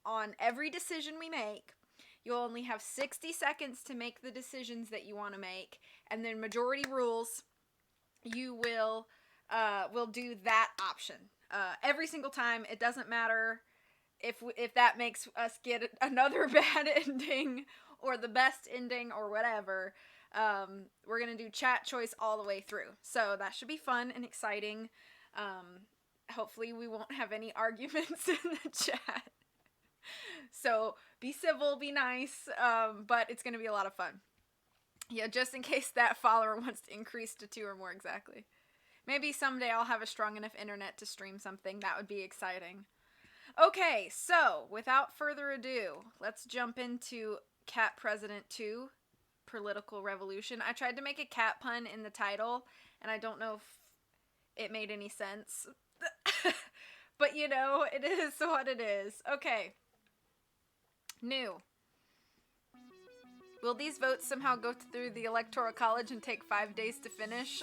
on every decision we make. You'll only have 60 seconds to make the decisions that you want to make, and then majority rules, you will do that option every single time. It doesn't matter if that makes us get another bad ending or the best ending or whatever. We're gonna do chat choice all the way through, so that should be fun and exciting. Hopefully we won't have any arguments in the chat. So be civil, be nice, but it's gonna be a lot of fun. Yeah, just in case that follower wants to increase to 2 or more, exactly. Maybe someday I'll have a strong enough internet to stream something. That would be exciting. Okay, so without further ado, let's jump into Cat President 2, Political Revolution. I tried to make a cat pun in the title, and I don't know if it made any sense. But you know, it is what it is. Okay. New. Will these votes somehow go through the Electoral College and take 5 days to finish?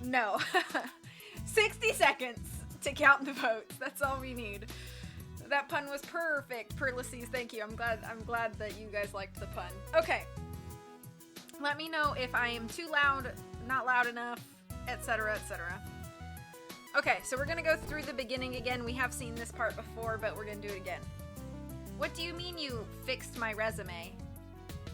No. 60 seconds to count the votes. That's all we need. That pun was perfect. Purrlicies, thank you. I'm glad that you guys liked the pun. Okay. Let me know if I am too loud, not loud enough, etc., etc. Okay, so we're gonna go through the beginning again. We have seen this part before, but we're gonna do it again. What do you mean you fixed my resume?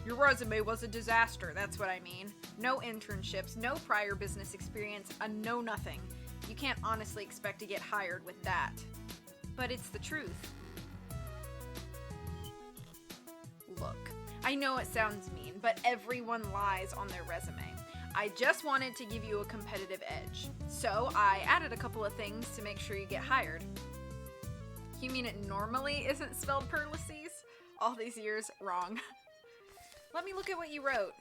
Your resume was a disaster, that's what I mean. No internships, no prior business experience, a no nothing. You can't honestly expect to get hired with that. But it's the truth. Look, I know it sounds mean, but everyone lies on their resume. I just wanted to give you a competitive edge. So I added a couple of things to make sure you get hired. You mean it normally isn't spelled Purrlicies? All these years, wrong. Let me look at what you wrote.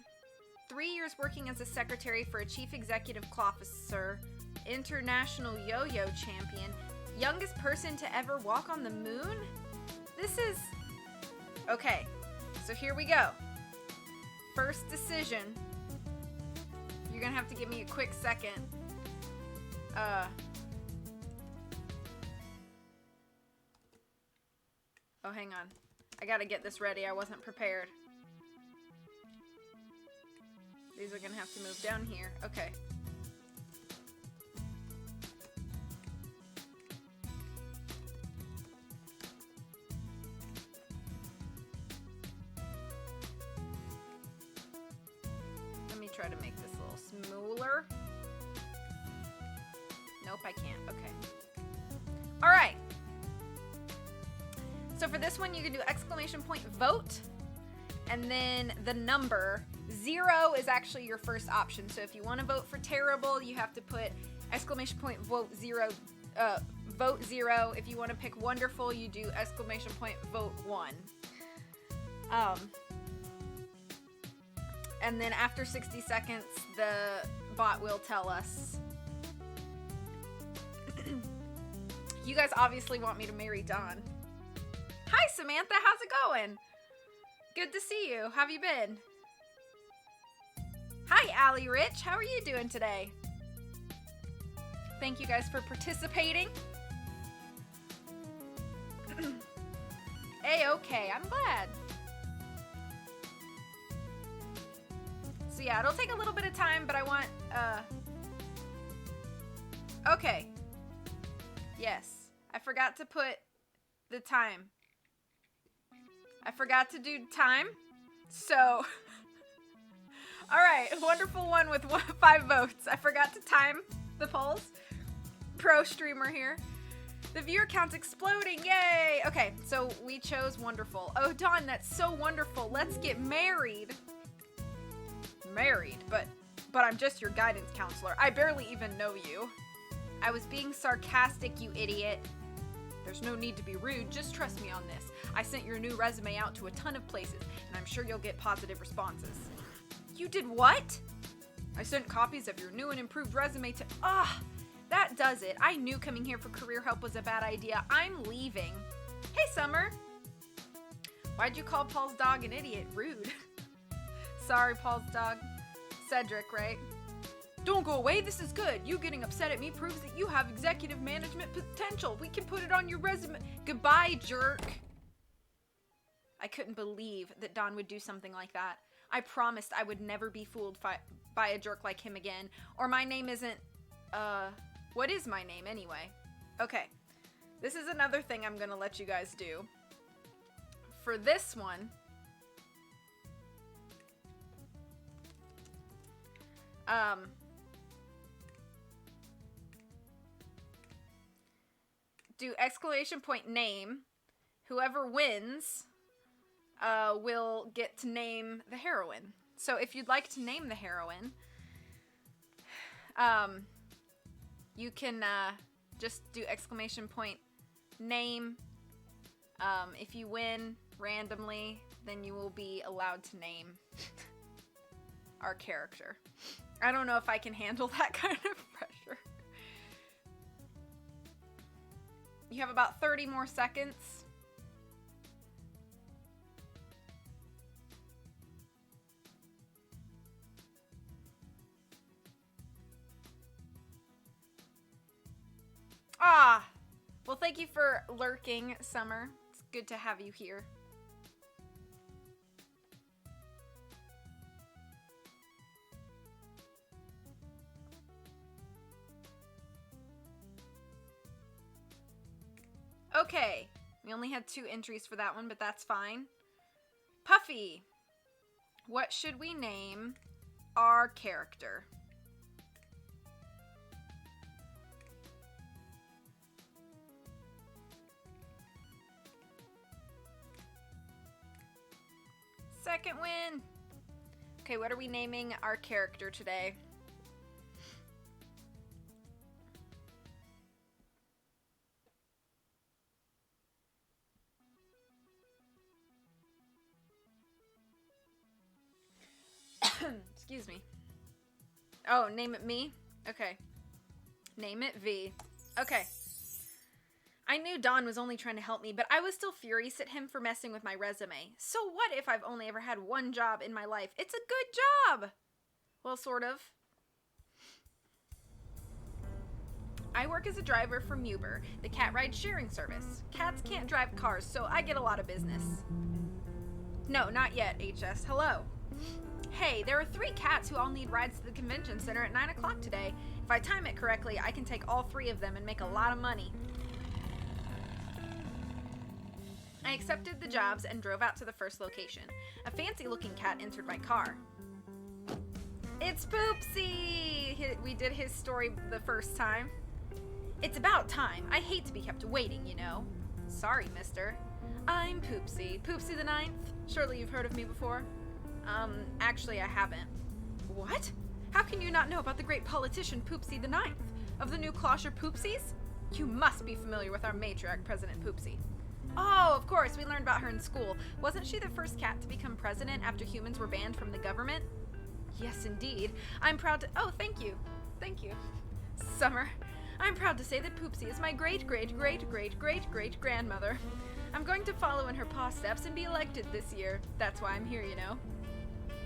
3 years working as a secretary for a chief executive officer, international yo-yo champion, youngest person to ever walk on the moon? This is... Okay, so here we go. First decision. You're gonna have to give me a quick second. Oh, hang on. I gotta get this ready. I wasn't prepared. These are gonna have to move down here. Okay. Let me try to make this a little smoother. Nope, I can't. Okay. All right. So for this one, you can do exclamation point vote, and then the number 0 is actually your first option. So if you want to vote for terrible, you have to put exclamation point vote 0. Vote 0. If you want to pick wonderful, you do exclamation point vote 1. And then after 60 seconds, the bot will tell us. You guys obviously want me to marry Dawn. Hi, Samantha. How's it going? Good to see you. How have you been? Hi, Allie Rich. How are you doing today? Thank you guys for participating. A-okay. I'm glad. So yeah, it'll take a little bit of time, but I want, okay. Yes. I forgot to put the time. I forgot to do time. So, alright, wonderful one with 5 votes. I forgot to time the polls. Pro streamer here. The viewer count's exploding, yay! Okay, so we chose wonderful. Oh, Dawn, that's so wonderful. Let's get married. Married, but I'm just your guidance counselor. I barely even know you. I was being sarcastic, you idiot. There's no need to be rude, just trust me on this. I sent your new resume out to a ton of places, and I'm sure you'll get positive responses. You did what? I sent copies of your new and improved resume to... that does it. I knew coming here for career help was a bad idea. I'm leaving. Hey, Summer. Why'd you call Paul's dog an idiot? Rude. Sorry, Paul's dog. Cedric, right? Don't go away, this is good. You getting upset at me proves that you have executive management potential. We can put it on your resume. Goodbye, jerk. I couldn't believe that Don would do something like that. I promised I would never be fooled by a jerk like him again. Or my name isn't, what is my name anyway? Okay, this is another thing I'm gonna let you guys do. For this one, do exclamation point name. Whoever wins will get to name the heroine. So if you'd like to name the heroine, you can just do exclamation point name. If you win randomly, then you will be allowed to name our character. I don't know if I can handle that kind of pressure. You have about 30 more seconds. Ah! Well, thank you for lurking, Summer. It's good to have you here. Okay, we only had 2 entries for that one, but that's fine. Puffy, what should we name our character? Second win. Okay, what are we naming our character today? Excuse me. Oh, name it me? Okay. Name it V. Okay. I knew Don was only trying to help me, but I was still furious at him for messing with my resume. So what if I've only ever had one job in my life? It's a good job! Well, sort of. I work as a driver for Uber, the cat ride sharing service. Cats can't drive cars, so I get a lot of business. No, not yet, HS. Hello. Hey, there are 3 cats who all need rides to the convention center at 9 o'clock today. If I time it correctly, I can take all 3 of them and make a lot of money. I accepted the jobs and drove out to the first location. A fancy-looking cat entered my car. It's Poopsie! We did his story the first time. It's about time. I hate to be kept waiting, you know. Sorry, mister. I'm Poopsie. Poopsie the Ninth? Surely you've heard of me before? Actually I haven't. What? How can you not know about the great politician Poopsie the Ninth? Of the new closher Poopsies? You must be familiar with our matriarch, President Poopsie. Oh, of course, we learned about her in school. Wasn't she the first cat to become president after humans were banned from the government? Yes, indeed. I'm proud to... Oh, thank you. Thank you. Summer, I'm proud to say that Poopsie is my great-great-great-great-great-great-grandmother. I'm going to follow in her paw steps and be elected this year. That's why I'm here, you know.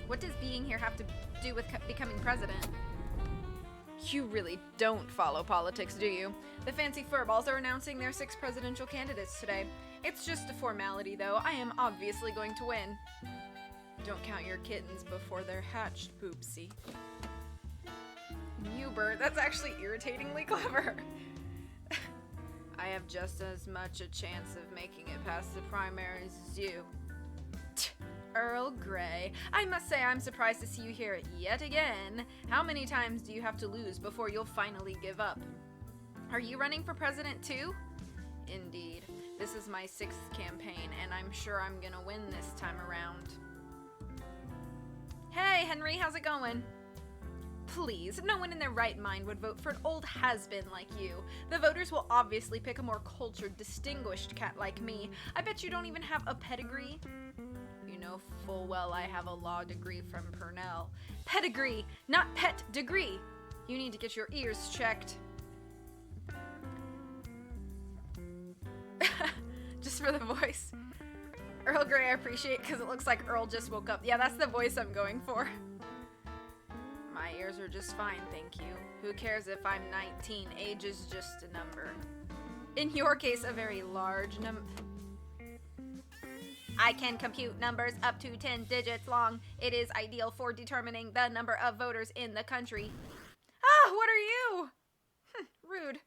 What does being here have to do with becoming president? You really don't follow politics, do you? The fancy furballs are announcing their 6 presidential candidates today. It's just a formality, though. I am obviously going to win. Don't count your kittens before they're hatched, Poopsie. Uber, that's actually irritatingly clever. I have just as much a chance of making it past the primaries as you. Earl Grey. I must say I'm surprised to see you here yet again. How many times do you have to lose before you'll finally give up? Are you running for president too? Indeed. This is my 6th campaign, and I'm sure I'm gonna win this time around. Hey, Henry, how's it going? Please, no one in their right mind would vote for an old has-been like you. The voters will obviously pick a more cultured, distinguished cat like me. I bet you don't even have a pedigree. You know full well I have a law degree from Purrell. Pedigree, not pet degree. You need to get your ears checked. Just for the voice. Earl Grey I appreciate because it looks like Earl just woke up. Yeah, that's the voice I'm going for. My ears are just fine, thank you. Who cares if I'm 19? Age is just a number. In your case, a very large number. I can compute numbers up to 10 digits long. It is ideal for determining the number of voters in the country. Ah, what are you? Rude.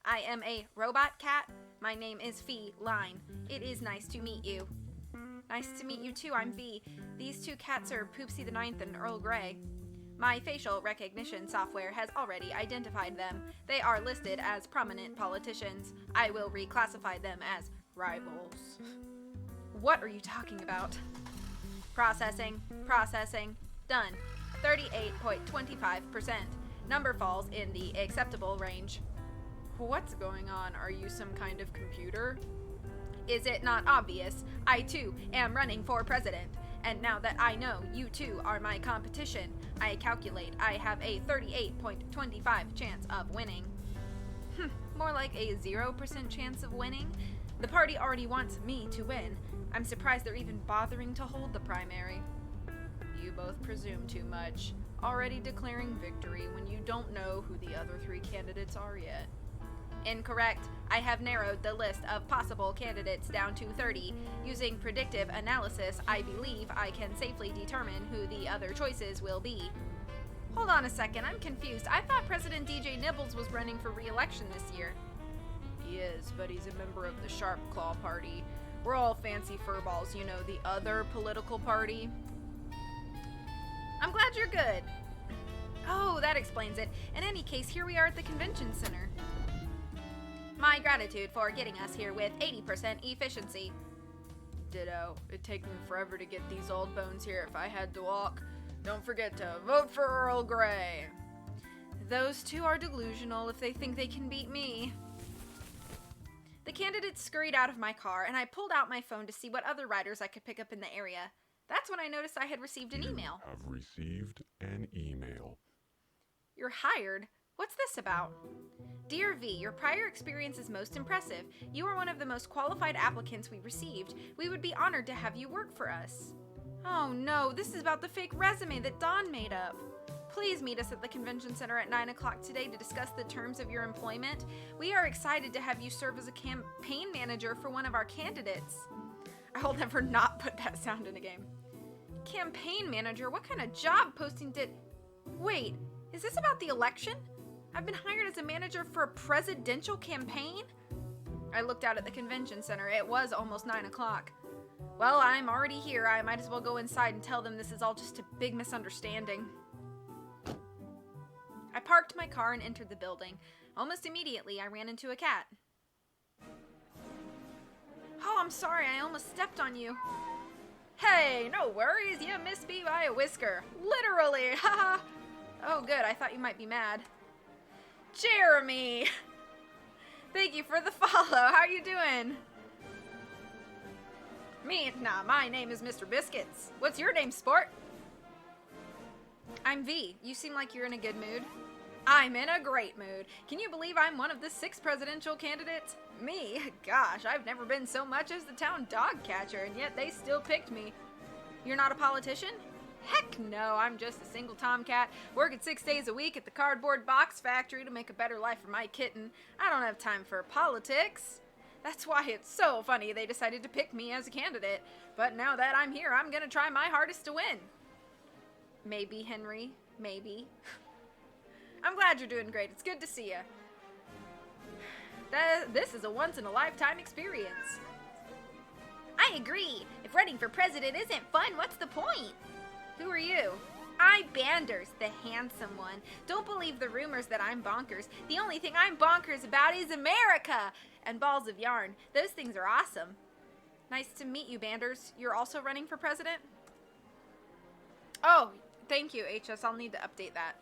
I am a robot cat. My name is Feline. It is nice to meet you. Nice to meet you too, I'm V. These two cats are Poopsie the Ninth and Earl Grey. My facial recognition software has already identified them. They are listed as prominent politicians. I will reclassify them as rivals. What are you talking about? Processing. Done. 38.25%. Number falls in the acceptable range. What's going on? Are you some kind of computer? Is it not obvious? I too am running for president. And now that I know you two are my competition, I calculate I have a 38.25 chance of winning. More like a 0% chance of winning? The party already wants me to win. I'm surprised they're even bothering to hold the primary. You both presume too much, already declaring victory when you don't know who the other three candidates are yet. Incorrect. I have narrowed the list of possible candidates down to 30. Using predictive analysis, I believe I can safely determine who the other choices will be. Hold on a second, I'm confused. I thought President DJ Nibbles was running for re-election this year. He is, but he's a member of the Sharp Claw Party. We're all fancy furballs, you know, the other political party. I'm glad you're good. Oh, that explains it. In any case, here we are at the convention center. My gratitude for getting us here with 80% efficiency. Ditto. It'd take me forever to get these old bones here if I had to walk. Don't forget to vote for Earl Grey. Those two are delusional if they think they can beat me. The candidates scurried out of my car, and I pulled out my phone to see what other riders I could pick up in the area. That's when I noticed I had received an email. You have received an email. You're hired? What's this about? Dear V, your prior experience is most impressive. You are one of the most qualified applicants we received. We would be honored to have you work for us. Oh no, this is about the fake resume that Dawn made up. Please meet us at the convention center at 9 o'clock today to discuss the terms of your employment. We are excited to have you serve as a campaign manager for one of our candidates. I will never not put that sound in a game. Campaign manager? What kind of job posting did... Wait, is this about the election? I've been hired as a manager for a presidential campaign? I looked out at the convention center. It was almost 9 o'clock. Well, I'm already here. I might as well go inside and tell them this is all just a big misunderstanding. I parked my car and entered the building. Almost immediately, I ran into a cat. Oh, I'm sorry. I almost stepped on you. Hey, no worries. You missed me by a whisker. Literally. Haha. Oh, good. I thought you might be mad. Jeremy! Thank you for the follow. How are you doing? Me? Nah, my name is Mr. Biscuits. What's your name, sport? I'm V. You seem like you're in a good mood. I'm in a great mood. Can you believe I'm one of the 6 presidential candidates? Me? Gosh, I've never been so much as the town dog catcher, and yet they still picked me. You're not a politician? Heck no, I'm just a single tomcat, working 6 days a week at the cardboard box factory to make a better life for my kitten. I don't have time for politics. That's why it's so funny they decided to pick me as a candidate. But now that I'm here, I'm gonna try my hardest to win. Maybe, Henry. Maybe. I'm glad you're doing great. It's good to see you. This is a once-in-a-lifetime experience. I agree. If running for president isn't fun, what's the point? Who are you? I'm Banders, the handsome one. Don't believe the rumors that I'm bonkers. The only thing I'm bonkers about is America and balls of yarn. Those things are awesome. Nice to meet you, Banders. You're also running for president? Oh, thank you, HS. I'll need to update that.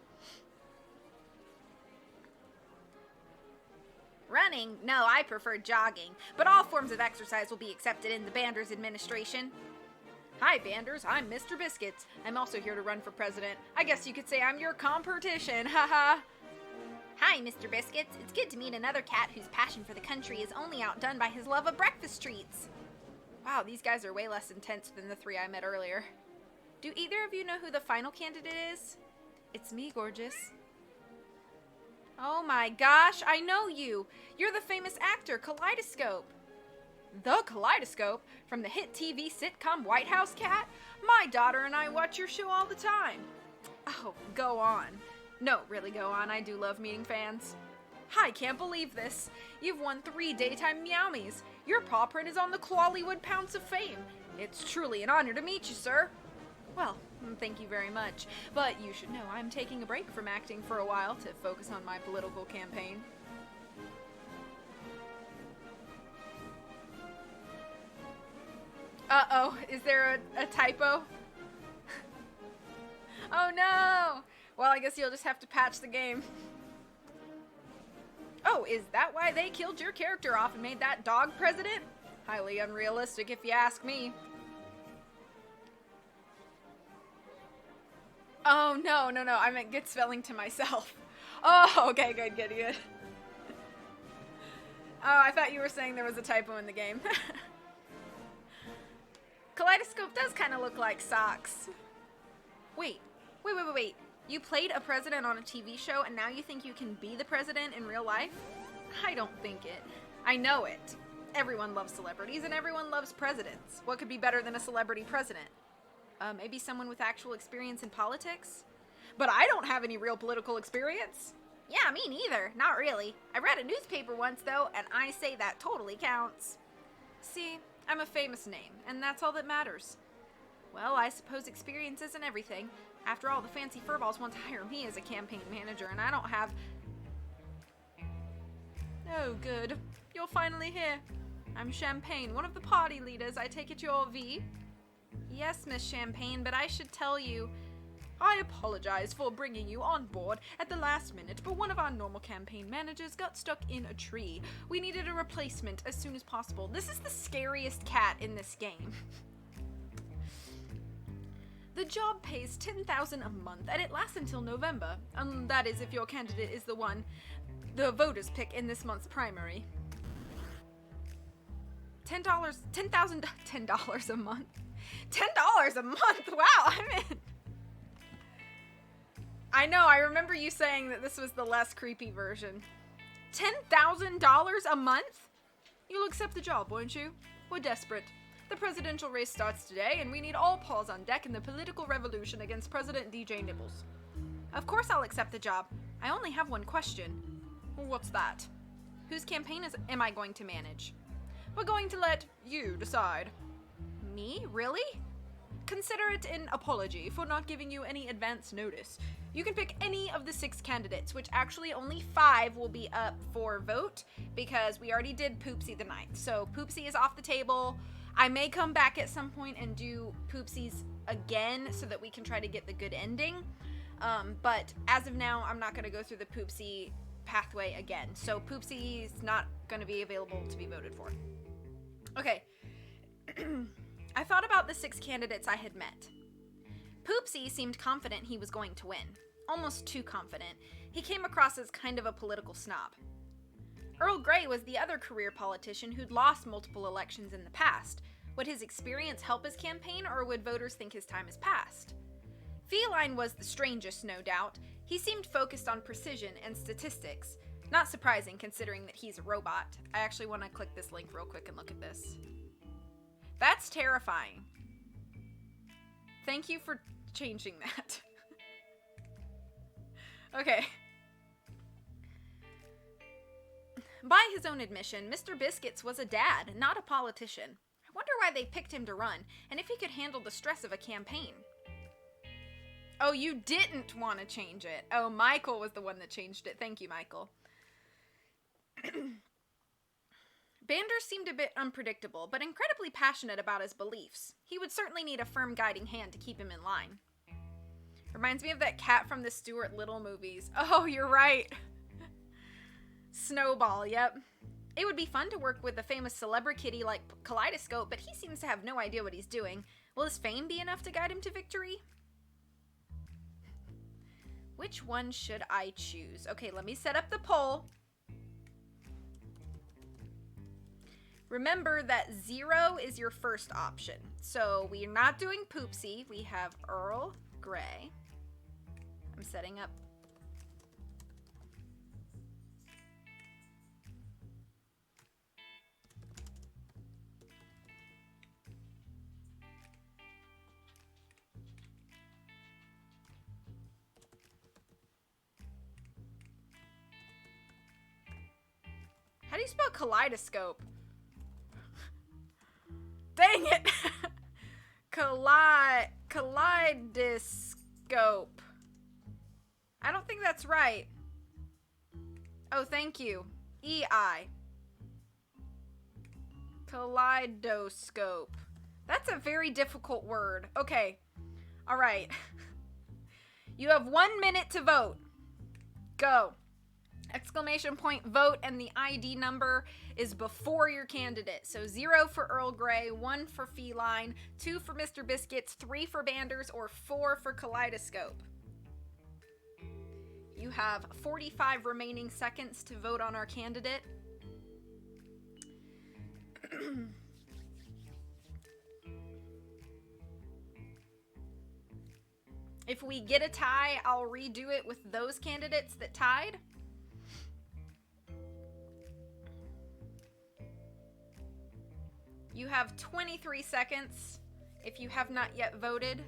Running? No, I prefer jogging. But all forms of exercise will be accepted in the Banders administration. Hi, Banders. I'm Mr. Biscuits. I'm also here to run for president. I guess you could say I'm your competition. Haha. Hi, Mr. Biscuits. It's good to meet another cat whose passion for the country is only outdone by his love of breakfast treats. Wow, these guys are way less intense than the 3 I met earlier. Do either of you know who the final candidate is? It's me, gorgeous. Oh my gosh, I know you. You're the famous actor, Kaleidoscope. The Kaleidoscope? From the hit TV sitcom White House Cat? My daughter and I watch your show all the time. Oh, go on. No, really go on. I do love meeting fans. I can't believe this. You've won 3 daytime Meowmies. Your paw print is on the Clawleywood Pounce of Fame. It's truly an honor to meet you, sir. Well, thank you very much. But you should know I'm taking a break from acting for a while to focus on my political campaign. Uh-oh, is there a typo? Oh no! Well, I guess you'll just have to patch the game. Oh, is that why they killed your character off and made that dog president? Highly unrealistic if you ask me. Oh, no, I meant good spelling to myself. Oh, okay, good. Oh, I thought you were saying there was a typo in the game. Kaleidoscope does kind of look like socks. Wait. You played a president on a TV show and now you think you can be the president in real life? I don't think it. I know it. Everyone loves celebrities and everyone loves presidents. What could be better than a celebrity president? Maybe someone with actual experience in politics? But I don't have any real political experience. Yeah, me neither. Not really. I read a newspaper once, though, and I say that totally counts. See, I'm a famous name, and that's all that matters. Well, I suppose experience isn't everything. After all, the fancy furballs want to hire me as a campaign manager, and I don't have... Oh, good. You're finally here. I'm Champagne, one of the party leaders. I take it you're V? Yes, Miss Champagne, but I should tell you... I apologize for bringing you on board at the last minute, but one of our normal campaign managers got stuck in a tree. We needed a replacement as soon as possible. This is the scariest cat in this game. The job pays $10,000 a month, and it lasts until November. That is, if your candidate is the one the voters pick in this month's primary. $10 a month? $10 a month? Wow, I'm in. I know, I remember you saying that this was the less creepy version. $10,000 a month? You'll accept the job, won't you? We're desperate. The presidential race starts today, and we need all paws on deck in the political revolution against President DJ Nibbles. Of course I'll accept the job. I only have one question. What's that? Whose campaign am I going to manage? We're going to let you decide. Me? Really? Consider it an apology for not giving you any advance notice. You can pick any of the 6 candidates, which actually only 5 will be up for vote because we already did Poopsie the 9th. So Poopsie is off the table. I may come back at some point and do Poopsies again so that we can try to get the good ending. But as of now, I'm not going to go through the Poopsie pathway again. So Poopsie is not going to be available to be voted for. Okay. I thought about the 6 candidates I had met. Poopsie seemed confident he was going to win. Almost too confident. He came across as kind of a political snob. Earl Grey was the other career politician who'd lost multiple elections in the past. Would his experience help his campaign, or would voters think his time has passed? Feline was the strangest, no doubt. He seemed focused on precision and statistics. Not surprising, considering that he's a robot. I actually want to click this link real quick and look at this. That's terrifying. Thank you for changing that. Okay. By his own admission, Mr. Biscuits was a dad, not a politician. I wonder why they picked him to run, and if he could handle the stress of a campaign. Oh, you didn't want to change it. Oh, Michael was the one that changed it. Thank you, Michael. Bander seemed a bit unpredictable, but incredibly passionate about his beliefs. He would certainly need a firm guiding hand to keep him in line. Reminds me of that cat from the Stuart Little movies. Oh, you're right. Snowball, yep. It would be fun to work with a famous celebrity kitty like Kaleidoscope, but he seems to have no idea what he's doing. Will his fame be enough to guide him to victory? Which one should I choose? Okay, let me set up the poll. Remember that 0 is your first option. So we're not doing Poopsie. We have Earl Grey. I'm setting up. How do you spell kaleidoscope? Dang it! Kaleidoscope. I don't think that's right. Oh, thank you. EI. Kaleidoscope. That's a very difficult word. Okay. All right. You have 1 minute to vote. Go. Exclamation point vote, and the ID number is before your candidate. So 0 for Earl Grey, 1 for Feline, 2 for Mr. Biscuits, 3 for Banders, or 4 for Kaleidoscope. You have 45 remaining seconds to vote on our candidate. If we get a tie, I'll redo it with those candidates that tied. You have 23 seconds if you have not yet voted.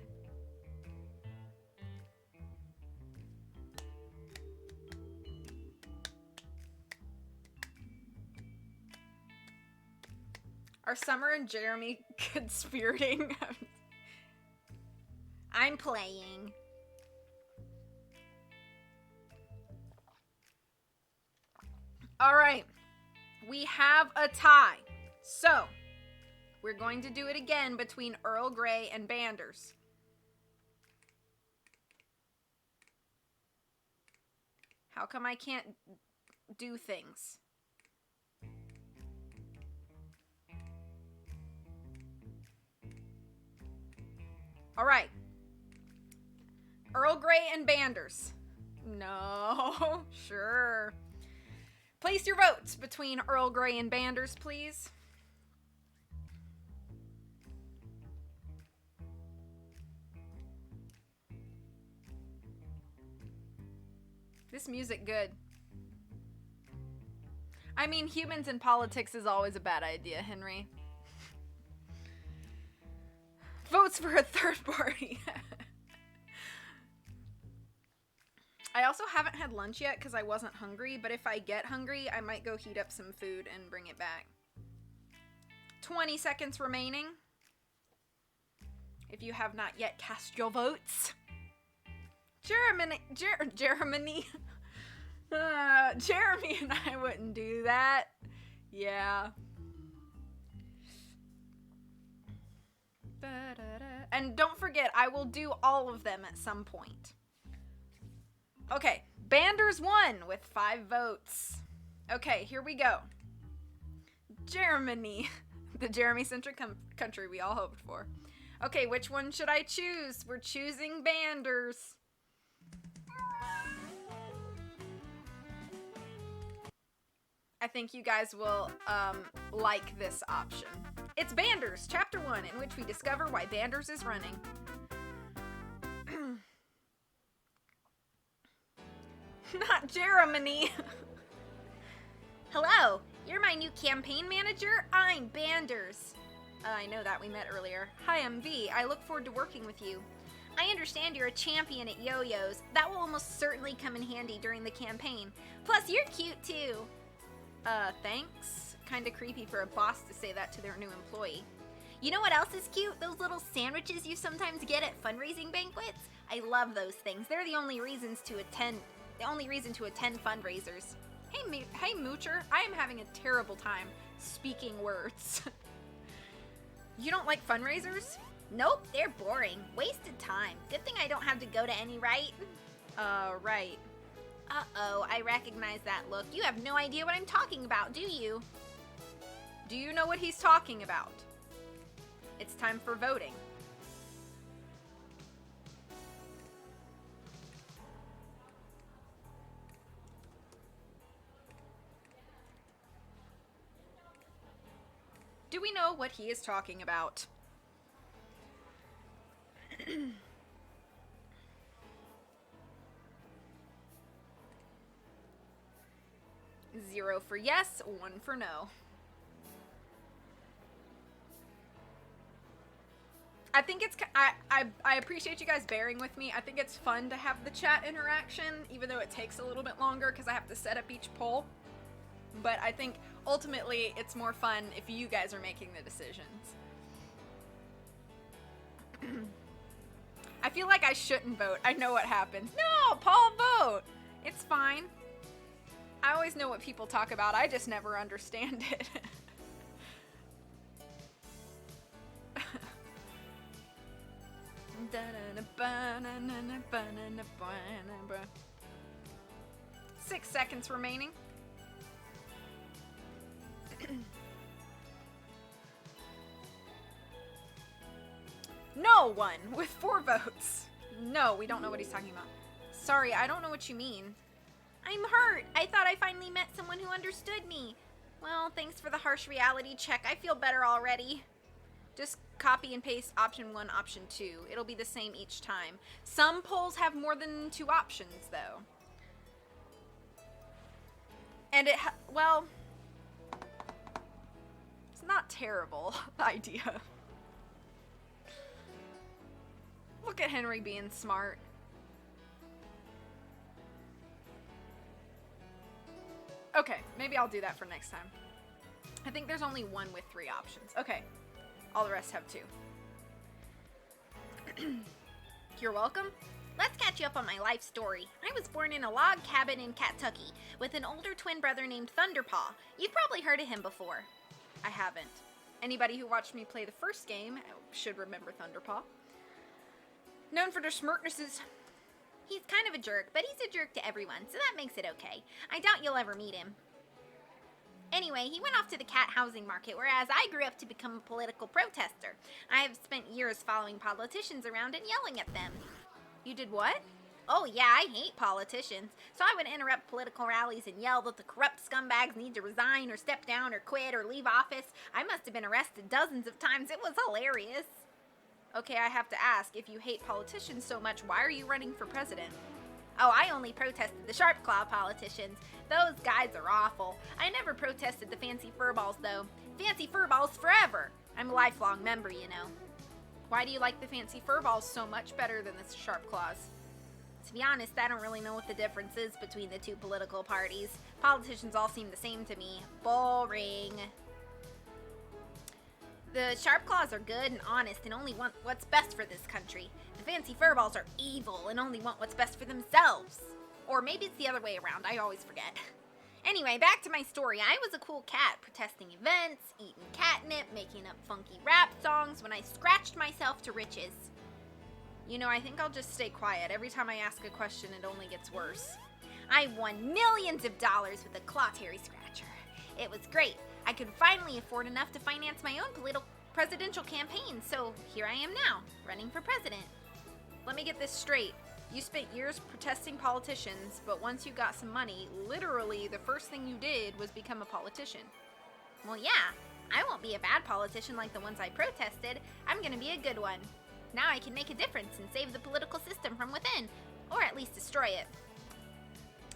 Are Summer and Jeremy conspirating? I'm playing. All right. We have a tie. So, we're going to do it again between Earl Grey and Banders. How come I can't do things? All right. Earl Grey and Banders. No, sure. Place your votes between Earl Grey and Banders, please. This music good. I mean, humans in politics is always a bad idea, Henry. Votes for a third party. I also haven't had lunch yet because I wasn't hungry, but if I get hungry, I might go heat up some food and bring it back. 20 seconds remaining. If you have not yet cast your votes. Jeremy and I wouldn't do that. Yeah. And don't forget, I will do all of them at some point. Okay, Banders won with 5 votes. Okay, here we go. Germany. The Jeremy-centric country we all hoped for. Okay, which one should I choose? We're choosing Banders. I think you guys will like this option. It's Banders, Chapter 1, in which we discover why Banders is running. Not Jeremy. Hello, you're my new campaign manager? I'm Banders. I know that, we met earlier. Hi, I'm V. I look forward to working with you. I understand you're a champion at yo-yos. That will almost certainly come in handy during the campaign. Plus, you're cute too. Thanks. Kinda creepy for a boss to say that to their new employee. You know what else is cute? Those little sandwiches you sometimes get at fundraising banquets? I love those things. They're the only reason to attend fundraisers. Hey Moocher, I am having a terrible time speaking words. You don't like fundraisers? Nope, they're boring. Wasted time. Good thing I don't have to go to any, right? Right. Uh-oh, I recognize that look. You have no idea what I'm talking about, do you? Do you know what he's talking about? It's time for voting. Do we know what he is talking about? 0 for yes, 1 for no. I think it's, I appreciate you guys bearing with me. I think it's fun to have the chat interaction, even though it takes a little bit longer because I have to set up each poll. But I think ultimately it's more fun if you guys are making the decisions. I feel like I shouldn't vote. I know what happens. No, Paul, vote. It's fine. I always know what people talk about. I just never understand it. 6 seconds remaining. No one with 4 votes. No, we don't know what he's talking about. Sorry, I don't know what you mean. I'm hurt. I thought I finally met someone who understood me. Well, thanks for the harsh reality check. I feel better already. Just copy and paste option 1, option 2. It'll be the same each time. Some polls have more than 2 options, though. And well, it's not terrible, the idea. Look at Henry being smart. Okay, maybe I'll do that for next time. I think there's only one with 3 options. Okay, all the rest have 2. You're welcome. Let's catch you up on my life story. I was born in a log cabin in Kentucky with an older twin brother named Thunderpaw. You've probably heard of him before. I haven't. Anybody who watched me play the first game should remember Thunderpaw. Known for their smirknesses. He's kind of a jerk, but he's a jerk to everyone, so that makes it okay. I doubt you'll ever meet him. Anyway, he went off to the cat housing market, whereas I grew up to become a political protester. I have spent years following politicians around and yelling at them. You did what? Oh yeah, I hate politicians. So I would interrupt political rallies and yell that the corrupt scumbags need to resign or step down or quit or leave office. I must have been arrested dozens of times. It was hilarious. Okay, I have to ask, if you hate politicians so much, why are you running for president? Oh, I only protested the sharp claw politicians. Those guys are awful. I never protested the fancy furballs, though. Fancy furballs forever. I'm a lifelong member, you know. Why do you like the fancy furballs so much better than the sharp claws? To be honest, I don't really know what the difference is between the 2 political parties. Politicians all seem the same to me. Boring. The sharp claws are good and honest and only want what's best for this country. The fancy furballs are evil and only want what's best for themselves. Or maybe it's the other way around. I always forget. Anyway, back to my story. I was a cool cat, protesting events, eating catnip, making up funky rap songs when I scratched myself to riches. You know, I think I'll just stay quiet. Every time I ask a question, it only gets worse. I won millions of dollars with a claw terry scratcher. It was great. I could finally afford enough to finance my own presidential campaign, so here I am now, running for president. Let me get this straight. You spent years protesting politicians, but once you got some money, literally the first thing you did was become a politician. Well, yeah, I won't be a bad politician like the ones I protested. I'm gonna be a good one. Now I can make a difference and save the political system from within, or at least destroy it.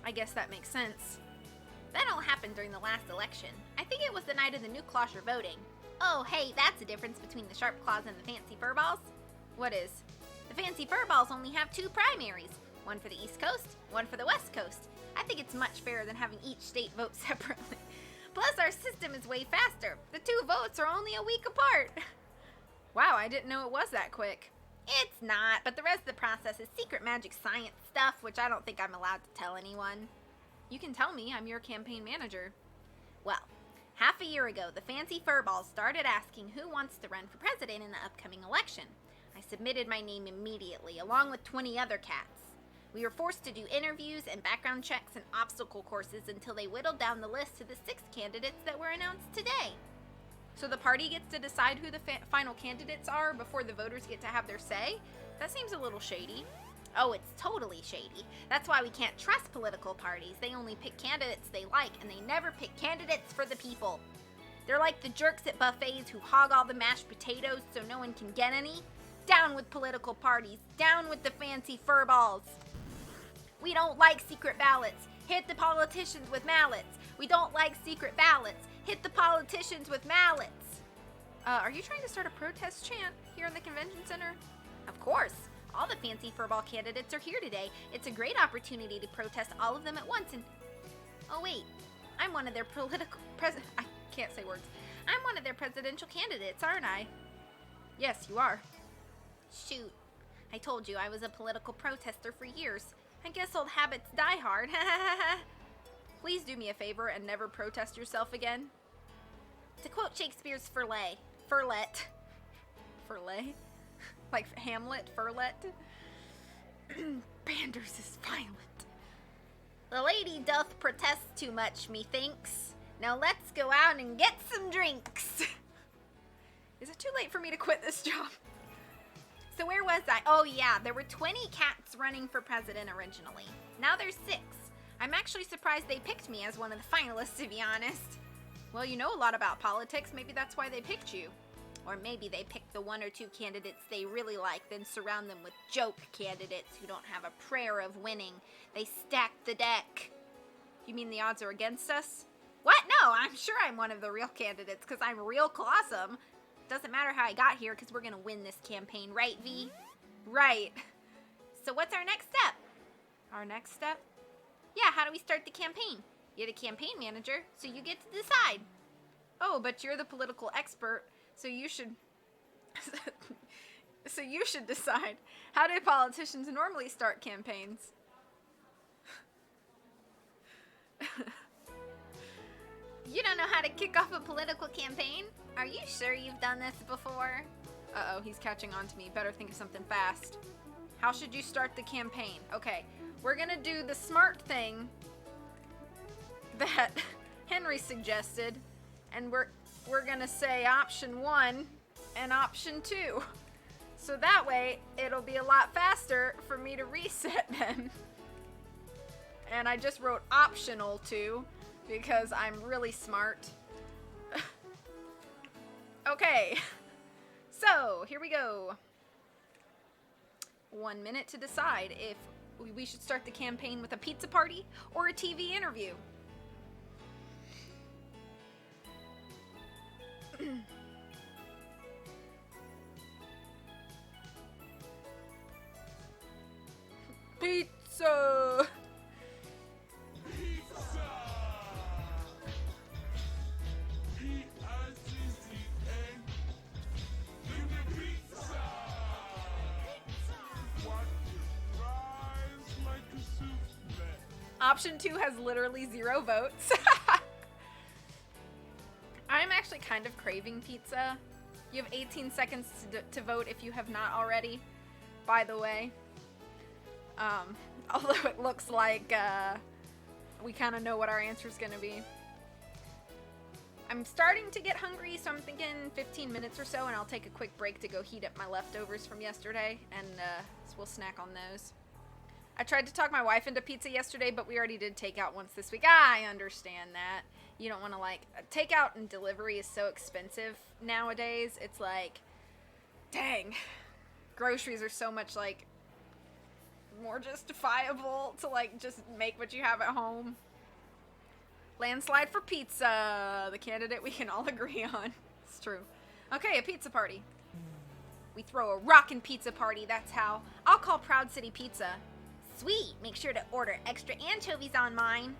I guess that makes sense. That all happened during the last election. I think it was the night of the new closure voting. Oh, hey, that's the difference between the sharp claws and the fancy furballs. What is? The fancy furballs only have 2 primaries. One for the East Coast, one for the West Coast. I think it's much fairer than having each state vote separately. Plus, our system is way faster. The 2 votes are only a week apart. Wow, I didn't know it was that quick. It's not, but the rest of the process is secret magic science stuff, which I don't think I'm allowed to tell anyone. You can tell me, I'm your campaign manager. Well, half a year ago, the fancy furballs started asking who wants to run for president in the upcoming election. I submitted my name immediately, along with 20 other cats. We were forced to do interviews and background checks and obstacle courses until they whittled down the list to the 6 candidates that were announced today. So the party gets to decide who the final candidates are before the voters get to have their say? That seems a little shady. Oh, it's totally shady. That's why we can't trust political parties. They only pick candidates they like, and they never pick candidates for the people. They're like the jerks at buffets who hog all the mashed potatoes so no one can get any. Down with political parties. Down with the fancy furballs. We don't like secret ballots. Hit the politicians with mallets. We don't like secret ballots. Hit the politicians with mallets. Are you trying to start a protest chant here in the convention center? Of course. All the fancy furball candidates are here today. It's a great opportunity to protest all of them at once and... Oh wait, I'm one of their I can't say words. I'm one of their presidential candidates, aren't I? Yes, you are. Shoot. I told you I was a political protester for years. I guess old habits die hard. Please do me a favor and never protest yourself again. To quote Shakespeare's Furlet. Furlet? Like Hamlet, Furlet? Banders is violent. The lady doth protest too much, methinks. Now let's go out and get some drinks. Is it too late for me to quit this job? So where was I? Oh yeah, there were 20 cats running for president originally. Now there's 6. I'm actually surprised they picked me as one of the finalists, to be honest. Well, you know a lot about politics. Maybe that's why they picked you. Or maybe they picked the 1 or 2 candidates they really like, then surround them with joke candidates who don't have a prayer of winning. They stack the deck. You mean the odds are against us? What? No, I'm sure I'm one of the real candidates because I'm real awesome. Doesn't matter how I got here because we're going to win this campaign, right, V? Right. So what's our next step? Our next step? Yeah, how do we start the campaign? You're the campaign manager, so you get to decide. Oh, but you're the political expert, so you should... so you should decide. How do politicians normally start campaigns? You don't know how to kick off a political campaign? Are you sure you've done this before? Uh-oh, he's catching on to me. Better think of something fast. How should you start the campaign? Okay, we're gonna do the smart thing that Henry suggested, and we're gonna say option 1 and option 2. So that way, it'll be a lot faster for me to reset them. And I just wrote optional 2 because I'm really smart. Okay, so here we go. 1 minute to decide if we should start the campaign with a pizza party or a TV interview. Pizza! Option 2 has literally 0 votes. I'm actually kind of craving pizza. You have 18 seconds to vote if you have not already, by the way. Although it looks like we kind of know what our answer is going to be. I'm starting to get hungry, so I'm thinking 15 minutes or so, and I'll take a quick break to go heat up my leftovers from yesterday, and so we'll snack on those. I tried to talk my wife into pizza yesterday, but we already did takeout once this week. I understand that. You don't want to, like, takeout and delivery is so expensive nowadays. It's like, dang, groceries are so much, like, more justifiable to, like, just make what you have at home. Landslide for pizza, the candidate we can all agree on. It's true. Okay, a pizza party. We throw a rockin' pizza party, that's how. I'll call Proud City Pizza. Sweet, make sure to order extra anchovies on mine.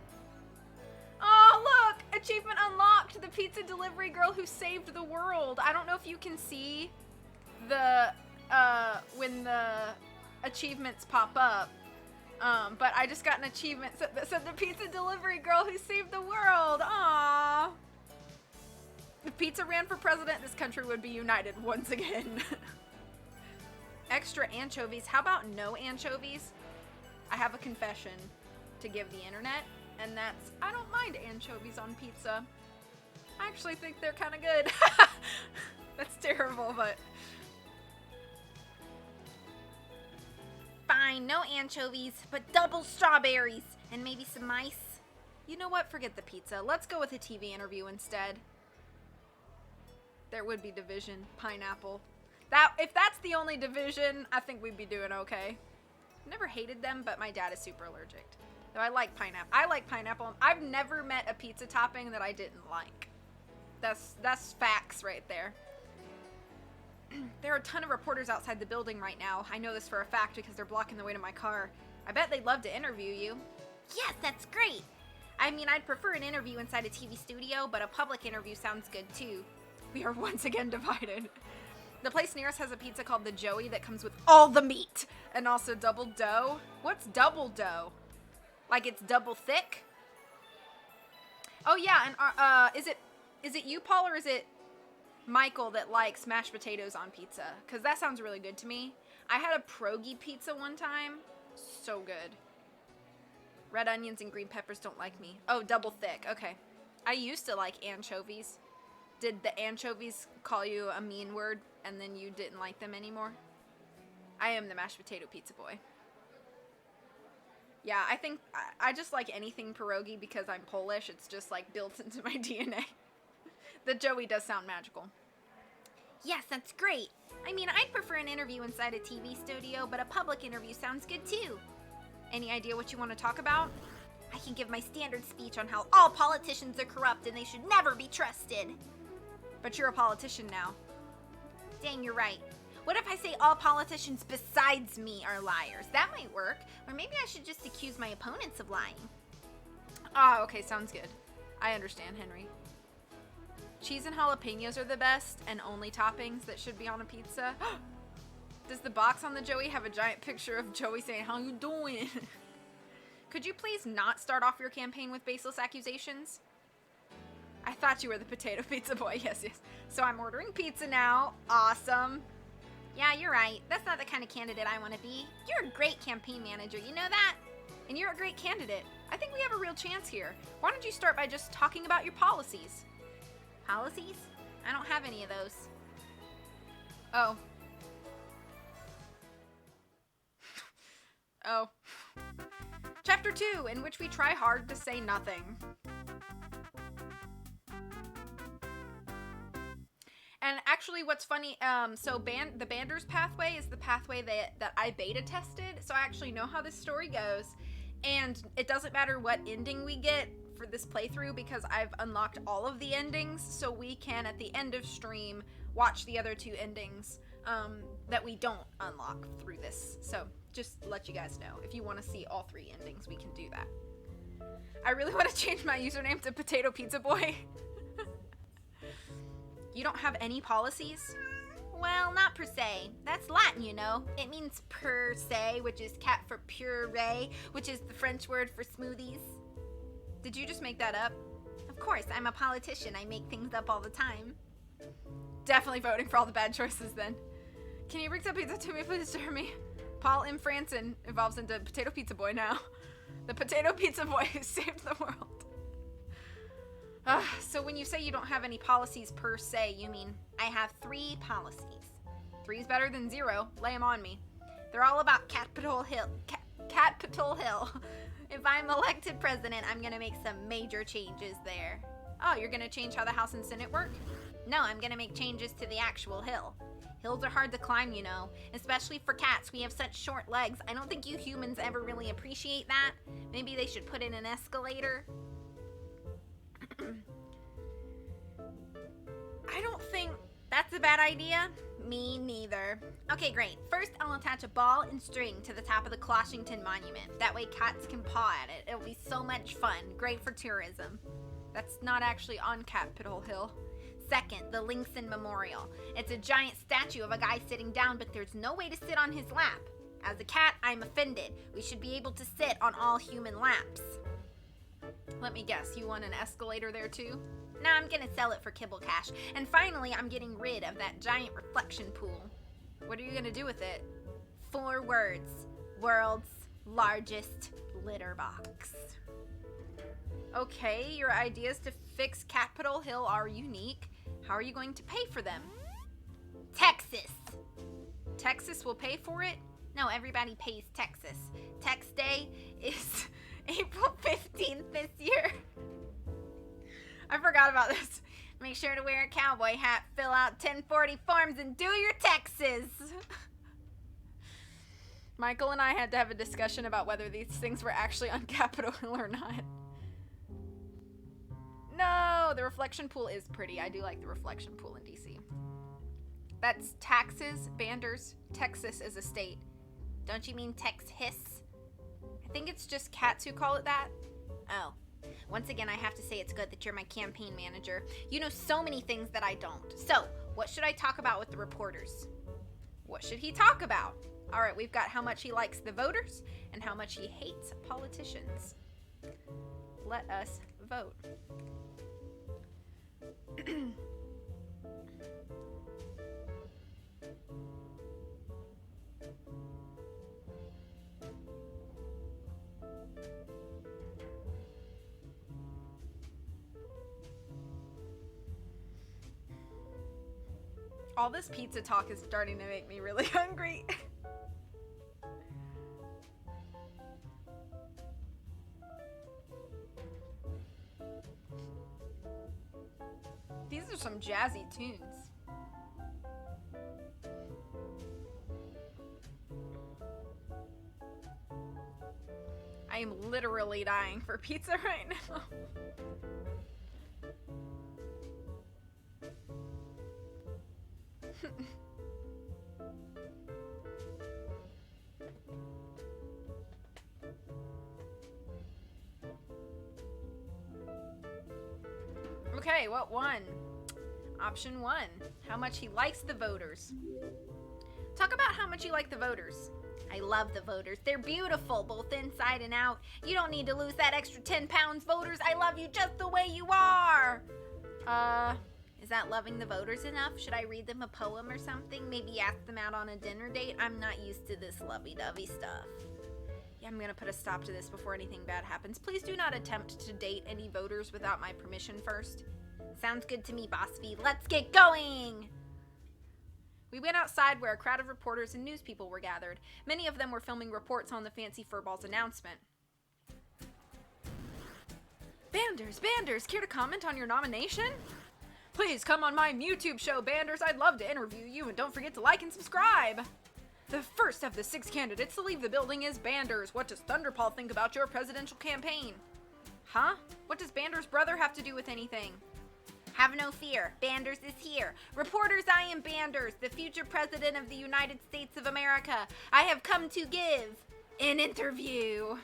Oh, look! Achievement unlocked! The pizza delivery girl who saved the world. I don't know if you can see the, when the achievements pop up. But I just got an achievement that said the pizza delivery girl who saved the world. Aww. If pizza ran for president, this country would be united once again. Extra anchovies. How about no anchovies? I have a confession to give the internet, and that's I don't mind anchovies on pizza. I actually think they're kind of good. That's terrible, but... Fine, no anchovies, but double strawberries, and maybe some mice. You know what? Forget the pizza. Let's go with a TV interview instead. There would be division. Pineapple. If that's the only division, I think we'd be doing okay. Never hated them, but my dad is super allergic. Though I like pineapple. I like pineapple. I've never met a pizza topping that I didn't like. That's facts right there. There are a ton of reporters outside the building right now. I know this for a fact because they're blocking the way to my car. I bet they'd love to interview you. Yes, that's great. I mean, I'd prefer an interview inside a TV studio, but a public interview sounds good too. We are once again divided. The place near us has a pizza called the Joey that comes with all the meat and also double dough. What's double dough? Like it's double thick? Oh yeah, and is it you, Paul, or is it Michael that likes mashed potatoes on pizza? Because that sounds really good to me. I had a pierogi pizza one time. So good. Red onions and green peppers don't like me. Oh, double thick. Okay. I used to like anchovies. Did the anchovies call you a mean word and then you didn't like them anymore? I am the mashed potato pizza boy. Yeah, I think I just like anything pierogi because I'm Polish. It's just like built into my DNA. The Joey does sound magical. Yes, that's great. I mean, I'd prefer an interview inside a TV studio, but a public interview sounds good too. Any idea what you want to talk about? I can give my standard speech on how all politicians are corrupt and they should never be trusted. But you're a politician now. Dang, you're right. What if I say all politicians besides me are liars? That might work. Or maybe I should just accuse my opponents of lying. Ah, okay, sounds good. I understand, Henry. Cheese and jalapenos are the best and only toppings that should be on a pizza. Does the box on the Joey have a giant picture of Joey saying, "How you doing?" Could you please not start off your campaign with baseless accusations? I thought you were the potato pizza boy. Yes, yes. So I'm ordering pizza now. Awesome. Yeah, you're right. That's not the kind of candidate I want to be. You're a great campaign manager, you know that? And you're a great candidate. I think we have a real chance here. Why don't you start by just talking about your policies? Policies? I don't have any of those. Oh. Oh. Chapter 2, in which we try hard to say nothing. And actually, what's funny, the Bander's pathway is the pathway that I beta tested, so I actually know how this story goes, and it doesn't matter what ending we get for this playthrough because I've unlocked all of the endings, so we can, at the end of stream, watch the other 2 endings that we don't unlock through this. So, just let you guys know, if you want to see all 3 endings, we can do that. I really want to change my username to Potato Pizza Boy. You don't have any policies? Well, not per se. That's Latin, you know. It means per se, which is cat for puree, which is the French word for smoothies. Did you just make that up? Of course, I'm a politician. I make things up all the time. Definitely voting for all the bad choices then. Can you bring some pizza to me, please, Jeremy? Paul M. Franson evolves into Potato Pizza Boy now. The Potato Pizza Boy who saved the world. So when you say you don't have any policies per se, you mean I have 3 policies. 3's better than 0. Lay them on me. They're all about Capitol Hill. Capitol Hill. If I'm elected president, I'm gonna make some major changes there. Oh, you're gonna change how the House and Senate work? No, I'm gonna make changes to the actual hill. Hills are hard to climb, you know, especially for cats. We have such short legs. I don't think you humans ever really appreciate that. Maybe they should put in an escalator. I don't think that's a bad idea. Me neither. Okay, great. First, I'll attach a ball and string to the top of the Closhington Monument. That way cats can paw at it. It'll be so much fun. Great for tourism. That's not actually on Capitol Hill. Second, the Linkson Memorial. It's a giant statue of a guy sitting down, but there's no way to sit on his lap. As a cat, I'm offended. We should be able to sit on all human laps. Let me guess, you want an escalator there too? Nah, I'm gonna sell it for kibble cash. And finally, I'm getting rid of that giant reflection pool. What are you gonna do with it? 4 words. World's largest litter box. Okay, your ideas to fix Capitol Hill are unique. How are you going to pay for them? Texas. Texas will pay for it? No, everybody pays Texas. Tex Day is April 15th this year. I forgot about this. Make sure to wear a cowboy hat, fill out 1040 forms, and do your taxes. Michael and I had to have a discussion about whether these things were actually on Capitol Hill or not. No, the reflection pool is pretty. I do like the reflection pool in DC. That's taxes, Banders. Texas is a state. Don't you mean Texas? I think it's just cats who call it that. Oh. Once again, I have to say it's good that you're my campaign manager. You know so many things that I don't. So, what should I talk about with the reporters? What should he talk about? All right, we've got how much he likes the voters and how much he hates politicians. Let us vote. All this pizza talk is starting to make me really hungry. These are some jazzy tunes. I am literally dying for pizza right now. Okay, what won? Option 1. How much he likes the voters. Talk about how much you like the voters. I love the voters. They're beautiful, both inside and out. You don't need to lose that extra 10 pounds, voters. I love you just the way you are. Is that loving the voters enough? Should I read them a poem or something? Maybe ask them out on a dinner date? I'm not used to this lovey-dovey stuff. Yeah, I'm gonna put a stop to this before anything bad happens. Please do not attempt to date any voters without my permission first. Sounds good to me, Boss V. Let's get going! We went outside where a crowd of reporters and news people were gathered. Many of them were filming reports on the Fancy Furballs announcement. Banders, care to comment on your nomination? Please come on my YouTube show, Banders. I'd love to interview you, and don't forget to like and subscribe. The first of the 6 candidates to leave the building is Banders. What does Thunderpaw think about your presidential campaign? Huh? What does Banders' brother have to do with anything? Have no fear. Banders is here. Reporters, I am Banders, the future president of the United States of America. I have come to give an interview.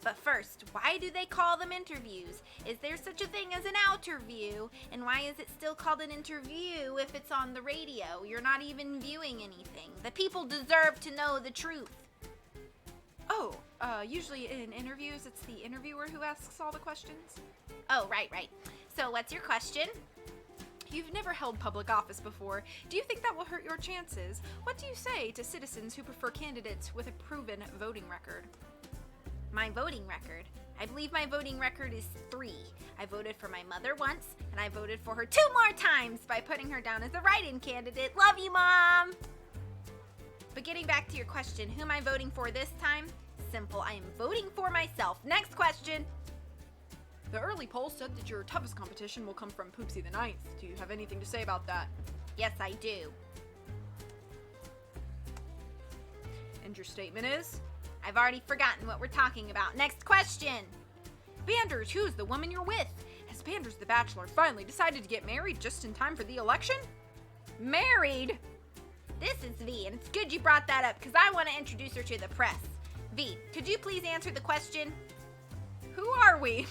But first, why do they call them interviews? Is there such a thing as an outerview? And why is it still called an interview if it's on the radio? You're not even viewing anything. The people deserve to know the truth. Oh, usually in interviews, it's the interviewer who asks all the questions. Oh, right. So what's your question? You've never held public office before. Do you think that will hurt your chances? What do you say to citizens who prefer candidates with a proven voting record? My voting record? I believe my voting record is 3. I voted for my mother once, and I voted for her 2 more times by putting her down as a write-in candidate. Love you, Mom! But getting back to your question, who am I voting for this time? Simple, I am voting for myself. Next question. The early polls said that your toughest competition will come from Poopsie the Ninth. Do you have anything to say about that? Yes, I do. And your statement is? I've already forgotten what we're talking about. Next question. Banders, who's the woman you're with? Has Banders the Bachelor finally decided to get married just in time for the election? Married? This is V, and it's good you brought that up because I want to introduce her to the press. V, could you please answer the question? Who are we?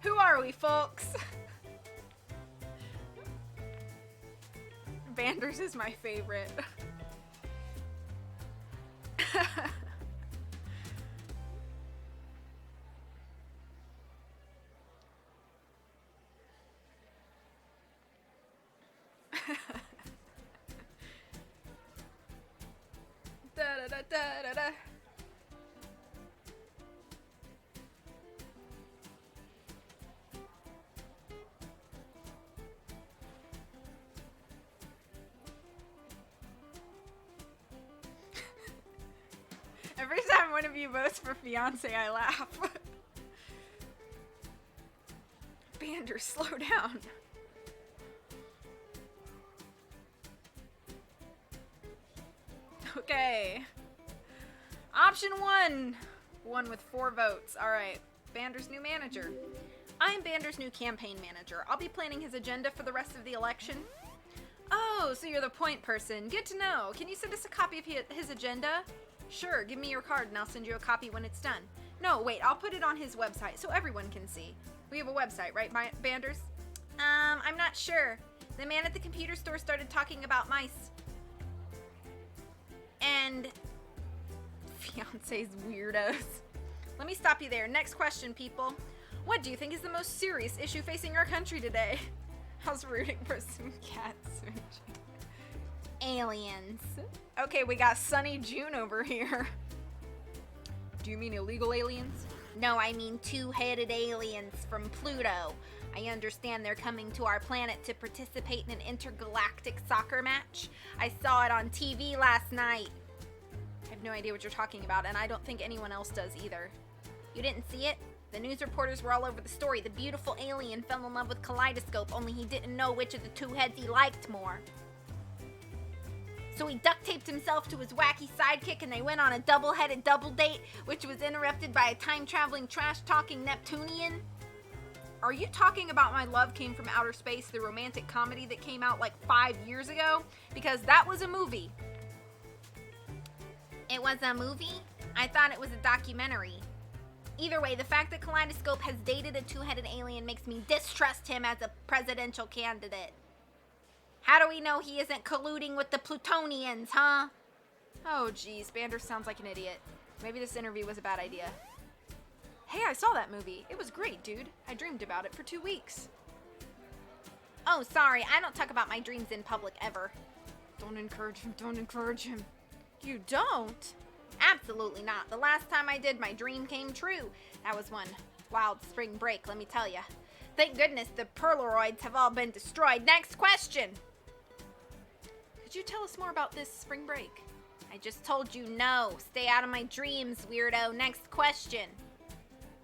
Who are we, folks? Banders is my favorite. Da da da da da da. Every time one of you votes for fiance, I laugh. Banders, slow down. Okay. Option 1. One with 4 votes. Alright. Bander's new manager. I'm Bander's new campaign manager. I'll be planning his agenda for the rest of the election. Oh, so you're the point person. Good to know. Can you send us a copy of his agenda? Sure, give me your card and I'll send you a copy when it's done. No, wait, I'll put it on his website so everyone can see. We have a website, right, Banders? I'm not sure. The man at the computer store started talking about mice. And Fiance's weirdos. Let me stop you there. Next question, people. What do you think is the most serious issue facing our country today? I was rooting for some cat smooching. aliens. Okay, we got Sunny June over here. Do you mean illegal aliens? No, I mean two-headed aliens from Pluto. I understand they're coming to our planet to participate in an intergalactic soccer match. I saw it on TV last night. I have no idea what you're talking about, and I don't think anyone else does either. You didn't see it? The news reporters were all over the story. The beautiful alien fell in love with Kaleidoscope, only he didn't know which of the two heads he liked more. So he duct taped himself to his wacky sidekick and they went on a double-headed double date, which was interrupted by a time-traveling, trash-talking Neptunian. Are you talking about My Love Came from Outer Space, the romantic comedy that came out like 5 years ago? Because that was a movie. It was a movie? I thought it was a documentary. Either way, the fact that Kaleidoscope has dated a two-headed alien makes me distrust him as a presidential candidate. How do we know he isn't colluding with the Plutonians, huh? Oh, geez, Bander sounds like an idiot. Maybe this interview was a bad idea. Hey, I saw that movie. It was great, dude. I dreamed about it for 2 weeks. Oh, sorry, I don't talk about my dreams in public ever. Don't encourage him, don't encourage him. You don't? Absolutely not. The last time I did, my dream came true. That was one wild spring break, let me tell ya. Thank goodness the Purrlicies have all been destroyed. Next question. Could you tell us more about this spring break? I just told you no. Stay out of my dreams, weirdo. Next question.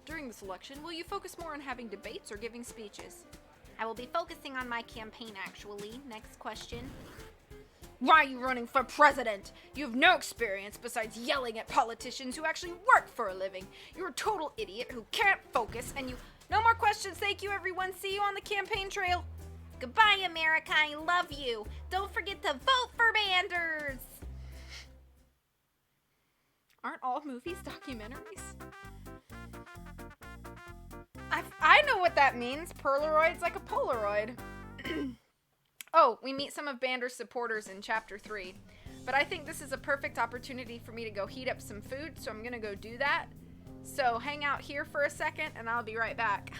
During this election, will you focus more on having debates or giving speeches? I will be focusing on my campaign, actually. Next question. Why are you running for president? You have no experience besides yelling at politicians who actually work for a living. You're a total idiot who can't focus and you... No more questions. Thank you, everyone. See you on the campaign trail. Goodbye, America. I love you. Don't forget to vote for Banders. Aren't all movies documentaries? I know what that means. Purrlicies like a Polaroid. Oh, we meet some of Bander's supporters in Chapter 3. But I think this is a perfect opportunity for me to go heat up some food, so I'm gonna go do that. So hang out here for a second, and I'll be right back.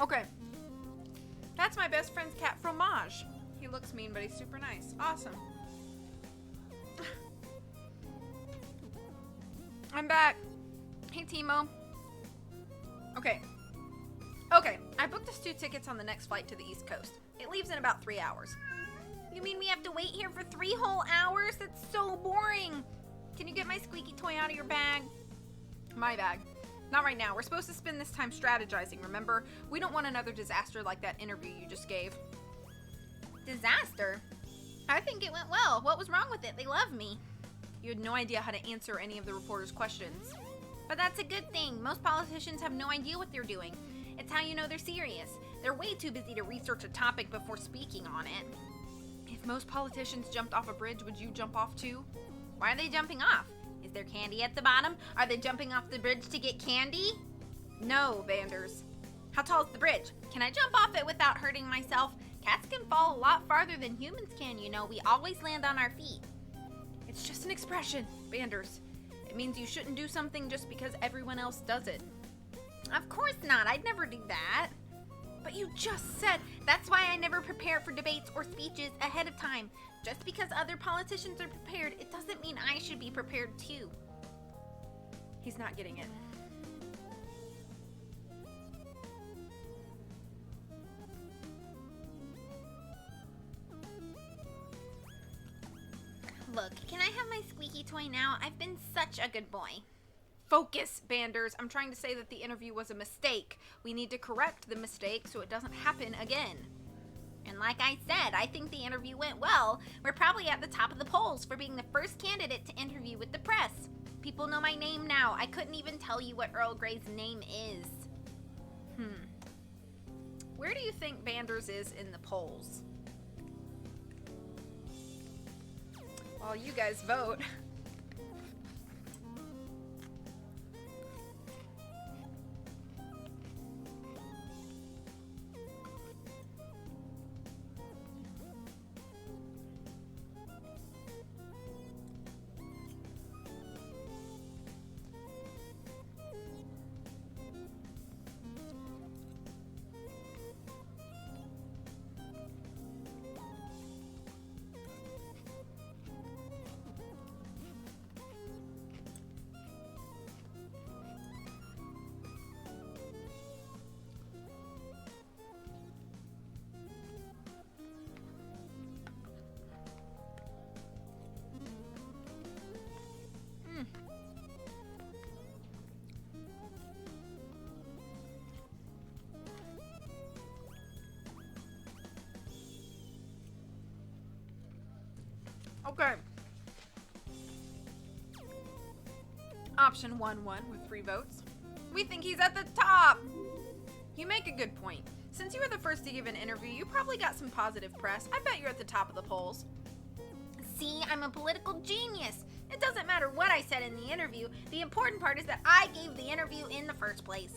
Okay. That's my best friend's cat, Fromage. He looks mean, but he's super nice. Awesome. I'm back. Hey, Timo. Okay. Okay, I booked us 2 tickets on the next flight to the East Coast. It leaves in about 3 hours. You mean we have to wait here for 3 whole hours? That's so boring. Can you get my squeaky toy out of your bag? My bag. Not right now. We're supposed to spend this time strategizing, remember? We don't want another disaster like that interview you just gave. Disaster? I think it went well. What was wrong with it? They love me. You had no idea how to answer any of the reporter's questions. But that's a good thing. Most politicians have no idea what they're doing. It's how you know they're serious. They're way too busy to research a topic before speaking on it. If most politicians jumped off a bridge, would you jump off too? Why are they jumping off? Is there candy at the bottom? Are they jumping off the bridge to get candy? No, Vanders. How tall is the bridge? Can I jump off it without hurting myself? Cats can fall a lot farther than humans can, you know. We always land on our feet. It's just an expression, Vanders. It means you shouldn't do something just because everyone else does it. Of course not. I'd never do that. But you just said... That's why I never prepare for debates or speeches ahead of time. Just because other politicians are prepared, it doesn't mean I should be prepared too. He's not getting it. Look, can I have my squeaky toy now? I've been such a good boy. Focus, Banders. I'm trying to say that the interview was a mistake. We need to correct the mistake so it doesn't happen again. And like I said, I think the interview went well. We're probably at the top of the polls for being the first candidate to interview with the press. People know my name now. I couldn't even tell you what Earl Grey's name is. Where do you think Banders is in the polls? While you guys vote. Okay. Option 1-1 with 3 votes. We think he's at the top. You make a good point. Since you were the first to give an interview, you probably got some positive press. I bet you're at the top of the polls. See, I'm a political genius. It doesn't matter what I said in the interview. The important part is that I gave the interview in the first place.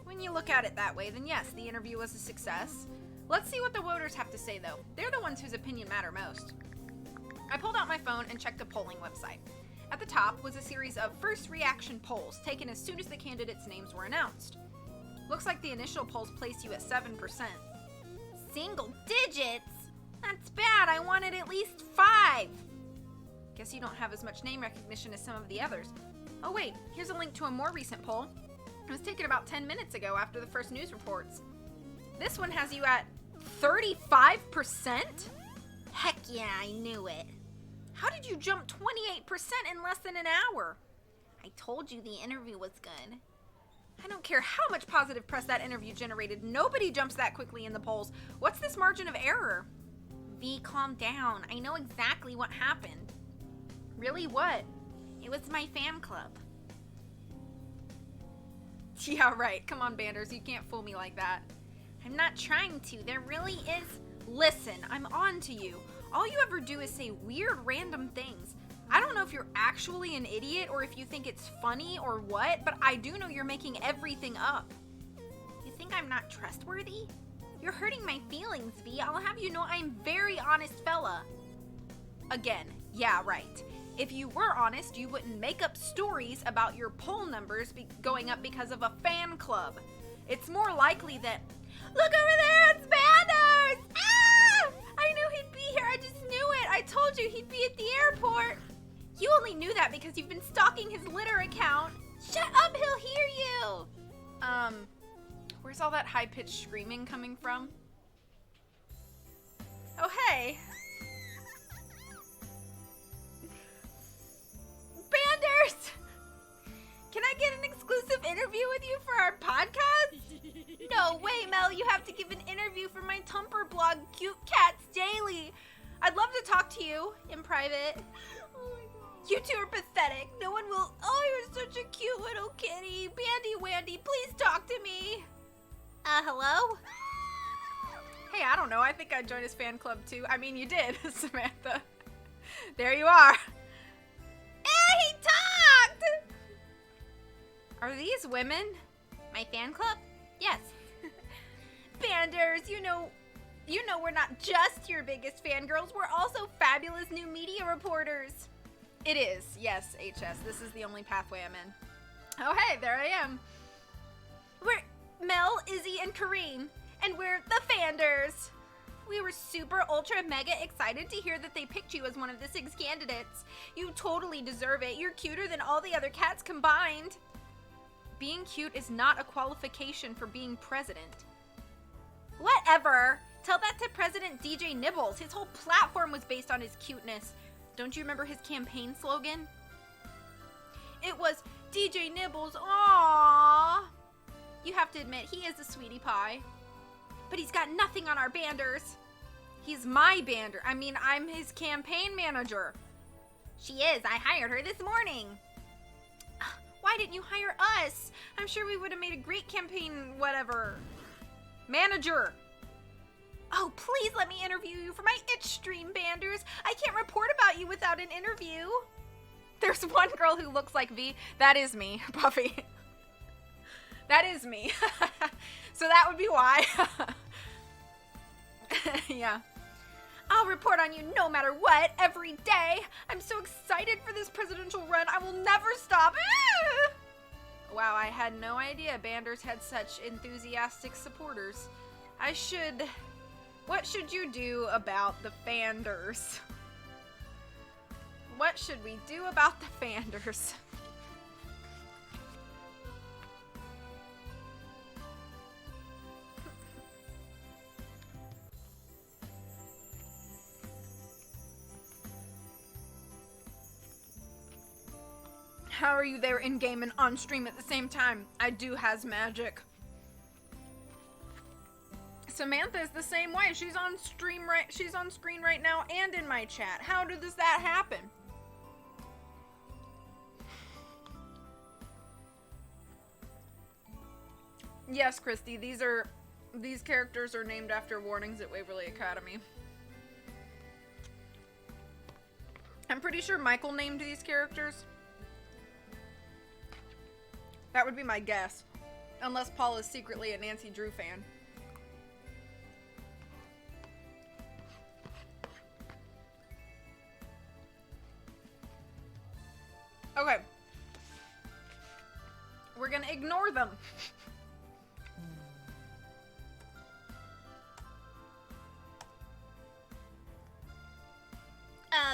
When you look at it that way, then yes, the interview was a success. Let's see what the voters have to say, though. They're the ones whose opinion matter most. I pulled out my phone and checked a polling website. At the top was a series of first reaction polls taken as soon as the candidates' names were announced. Looks like the initial polls place you at 7%. Single digits? That's bad. I wanted at least 5. Guess you don't have as much name recognition as some of the others. Oh wait, here's a link to a more recent poll. It was taken about 10 minutes ago after the first news reports. This one has you at 35%? Heck yeah, I knew it. How did you jump 28% in less than an hour? I told you the interview was good. I don't care how much positive press that interview generated. Nobody jumps that quickly in the polls. What's this margin of error? V, calm down. I know exactly what happened. Really, what? It was my fan club. Yeah, right. Come on, Banders. You can't fool me like that. I'm not trying to. There really is... Listen, I'm on to you. All you ever do is say weird random things. I don't know if you're actually an idiot or if you think it's funny or what, but I do know you're making everything up. You think I'm not trustworthy? You're hurting my feelings, V. I'll have you know I'm a very honest fella. Again, yeah, right. If you were honest, you wouldn't make up stories about your poll numbers going up because of a fan club. It's more likely that... Look over there! It's Banders! Ah! I knew he'd be here. I just knew it. I told you he'd be at the airport. You only knew that because you've been stalking his litter account. Shut up, he'll hear you. Where's all that high-pitched screaming coming from? Oh, hey. Banders! Can I get an exclusive interview with you for our podcast? No way, Mel. You have to give an interview for my Tumblr blog, Cute Cats Daily. I'd love to talk to you in private. Oh my God. You two are pathetic. No one will... Oh, you're such a cute little kitty. Bandy Wandy, please talk to me. Hello? Hey, I don't know. I think I'd join his fan club too. I mean, you did, Samantha. There you are. Hey, he talked! Are these women? My fan club? Yes. Banders, you know we're not just your biggest fangirls. We're also fabulous new media reporters. It is, yes, HS. This is the only pathway I'm in. Oh, hey, there I am. We're Mel, Izzy, and Kareem, and we're the Fanders. We were super ultra mega excited to hear that they picked you as one of the 6 candidates. You totally deserve it. You're cuter than all the other cats combined. Being cute is not a qualification for being president. Whatever. Tell that to President DJ Nibbles. His whole platform was based on his cuteness. Don't you remember his campaign slogan? It was DJ Nibbles, aww. You have to admit, he is a sweetie pie. But he's got nothing on our banders. He's my bander. I mean, I'm his campaign manager. She is. I hired her this morning. Why didn't you hire us? I'm sure we would have made a great campaign, whatever. Manager. Oh, please let me interview you for my itch stream, Banders. I can't report about you without an interview. There's one girl who looks like V. That is me, Puffy. That is me. So that would be why. Yeah. I'll report on you no matter what, every day. I'm so excited for this presidential run. I will never stop. Wow, I had no idea Banders had such enthusiastic supporters. What should you do about the Fanders? What should we do about the Fanders? How are you there in-game and on-stream at the same time? I do has magic. Samantha is the same way. She's on screen right now and in my chat. How does that happen? Yes, Christy, these characters are named after warnings at Waverly Academy. I'm pretty sure Michael named these characters. That would be my guess. Unless Paul is secretly a Nancy Drew fan. Okay. We're gonna ignore them.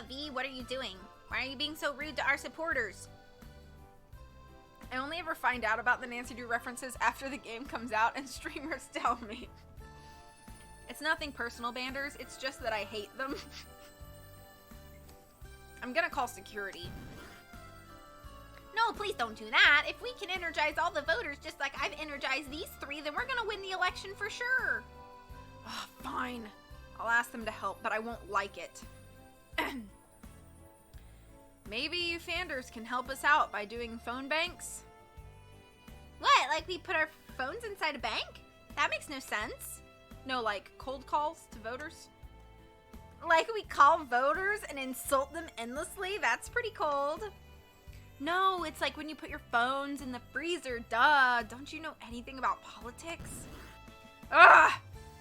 V, what are you doing? Why are you being so rude to our supporters? I only ever find out about the Nancy Drew references after the game comes out and streamers tell me. It's nothing personal, Banders. It's just that I hate them. I'm gonna call security. No, please don't do that. If we can energize all the voters just like I've energized these 3, then we're gonna win the election for sure. Oh, fine. I'll ask them to help, but I won't like it. Maybe you Fanders can help us out by doing phone banks? What, like we put our phones inside a bank? That makes no sense. No, like cold calls to voters? Like we call voters and insult them endlessly? That's pretty cold. No, it's like when you put your phones in the freezer, duh. Don't you know anything about politics? Ugh!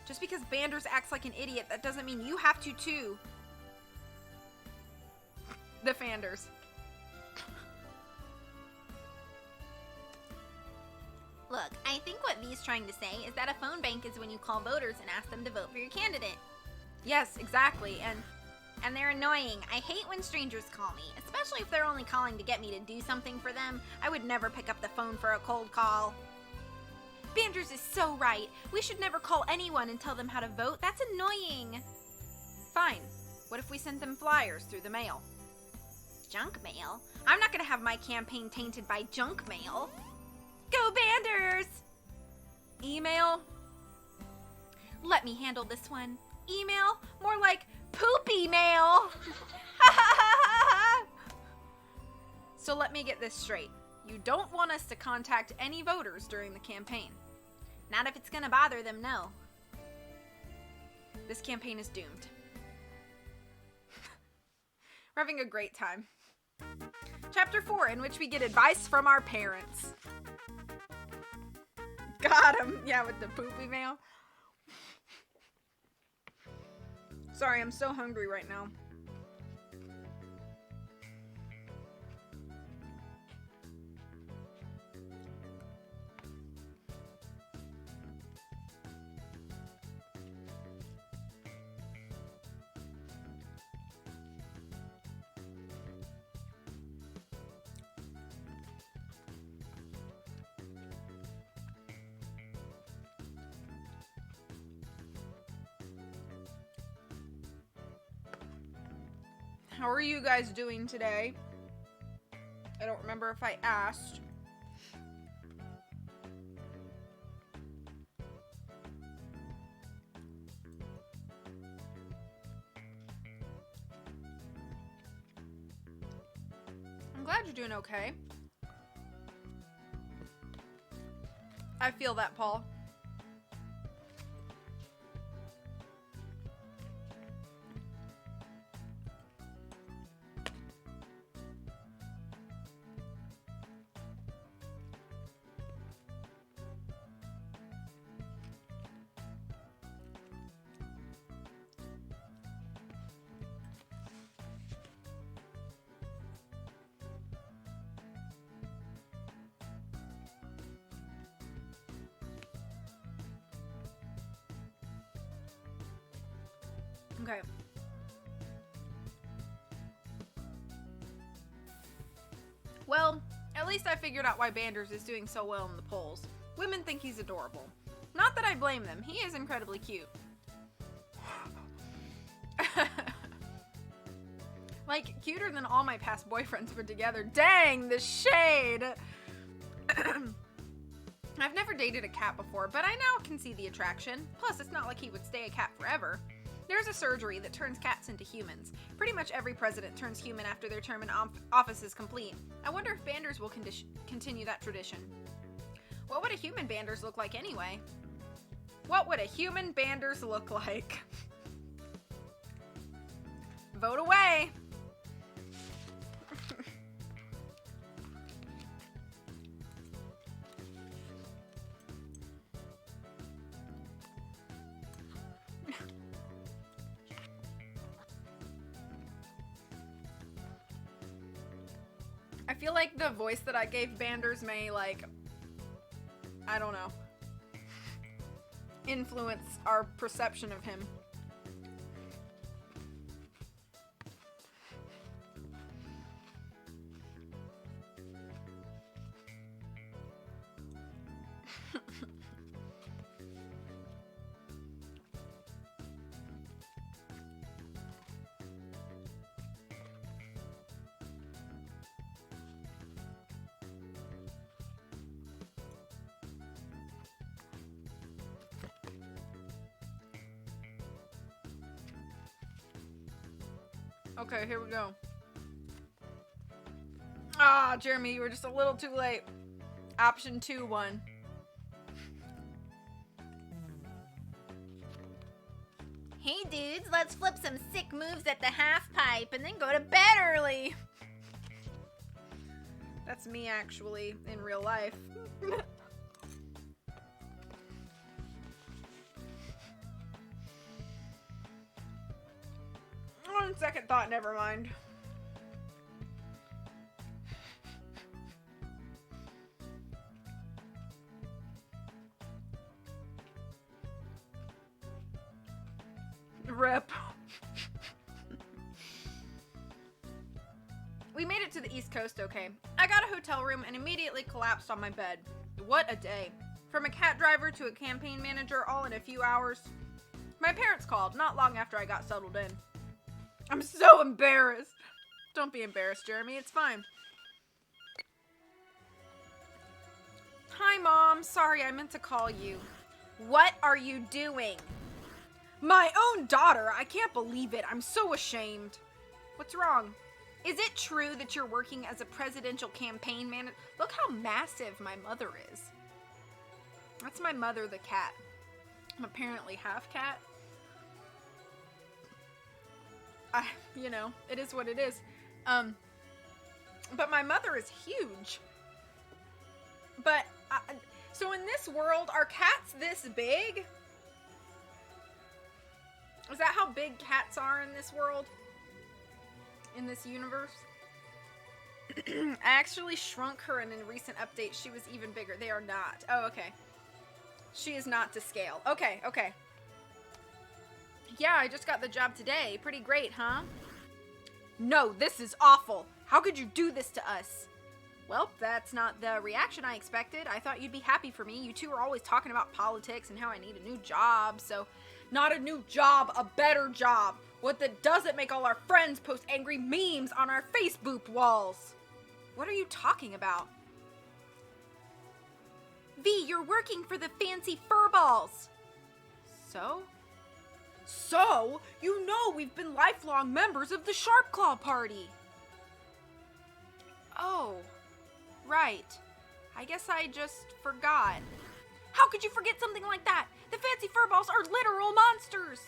Just because Banders acts like an idiot, that doesn't mean you have to too. The Fanders. Look, I think think what V's trying to say is that a phone bank is when you call voters and ask them to vote for your candidate. Yes, exactly. And they're annoying. I hate when strangers call me, especially if they're only calling to get me to do something for them. I would never pick up the phone for a cold call. Banders is so right. We should never call anyone and tell them how to vote. That's annoying. Fine. What if we sent them flyers through the mail? Junk mail? I'm not gonna have my campaign tainted by junk mail. Go Banders! Email? Let me handle this one. Email? More like poopy mail. So let me get this straight. You don't want us to contact any voters during the campaign. Not if it's gonna bother them, no. This campaign is doomed. We're having a great time. Chapter 4, in which we get advice from our parents. Got him. Yeah, with the poopy mail. Sorry, I'm so hungry right now. How are you guys doing today? I don't remember if I asked. I'm glad you're doing okay. I feel that, Paul. Okay. Well, at least I figured out why Banders is doing so well in the polls. Women think he's adorable. Not that I blame them. He is incredibly cute. Like, cuter than all my past boyfriends put together. Dang, the shade! I've never dated a cat before, but I now can see the attraction. Plus, it's not like he would stay a cat forever. There's a surgery that turns cats into humans. Pretty much every president turns human after their term in office is complete. I wonder if Banders will continue that tradition. What would a human Banders look like anyway? What would a human Banders look like? Vote away! I feel like the voice that I gave Banders may, like, I don't know, influence our perception of him. Okay, here we go. Ah, Jeremy, you were just a little too late. Option 2 won. Hey dudes, let's flip some sick moves at the half pipe and then go to bed early. That's me, actually, in real life. On second thought, never mind. Rip. We made it to the East Coast okay. I got a hotel room and immediately collapsed on my bed. What a day. From a cat driver to a campaign manager all in a few hours. My parents called not long after I got settled in. I'm so embarrassed. Don't be embarrassed, Jeremy. It's fine. Hi, Mom. Sorry, I meant to call you. What are you doing? My own daughter. I can't believe it. I'm so ashamed. What's wrong? Is it true that you're working as a presidential campaign manager? Look how massive my mother is. That's my mother, the cat. I'm apparently half cat. It is what it is. But my mother is huge. But, so in this world, are cats this big? Is that how big cats are in this world? In this universe? I actually shrunk her, and in a recent update, she was even bigger. They are not. Oh, okay. She is not to scale. Okay. Yeah, I just got the job today. Pretty great, huh? No, this is awful. How could you do this to us? Well, that's not the reaction I expected. I thought you'd be happy for me. You two are always talking about politics and how I need a new job, so... Not a new job, a better job. What that doesn't make all our friends post angry memes on our Facebook walls. What are you talking about? V, you're working for the fancy furballs. So? So? You know we've been lifelong members of the Sharp Claw Party. Oh, right. I guess I just forgot. How could you forget something like that? The fancy furballs are literal monsters.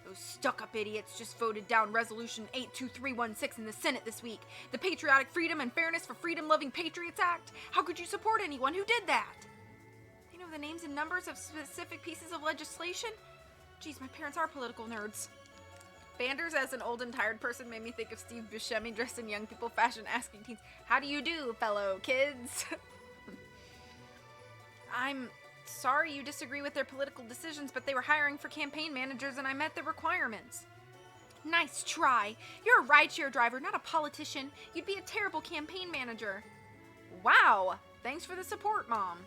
Those stuck-up idiots just voted down Resolution 82316 in the Senate this week. The Patriotic Freedom and Fairness for Freedom-Loving Patriots Act. How could you support anyone who did that? They know the names and numbers of specific pieces of legislation? Geez, my parents are political nerds. Banders, as an old and tired person, made me think of Steve Buscemi dressed in young people fashion asking teens, "How do you do, fellow kids?" I'm sorry you disagree with their political decisions, but they were hiring for campaign managers and I met the requirements. Nice try. You're a rideshare driver, not a politician. You'd be a terrible campaign manager. Wow. Thanks for the support, Mom.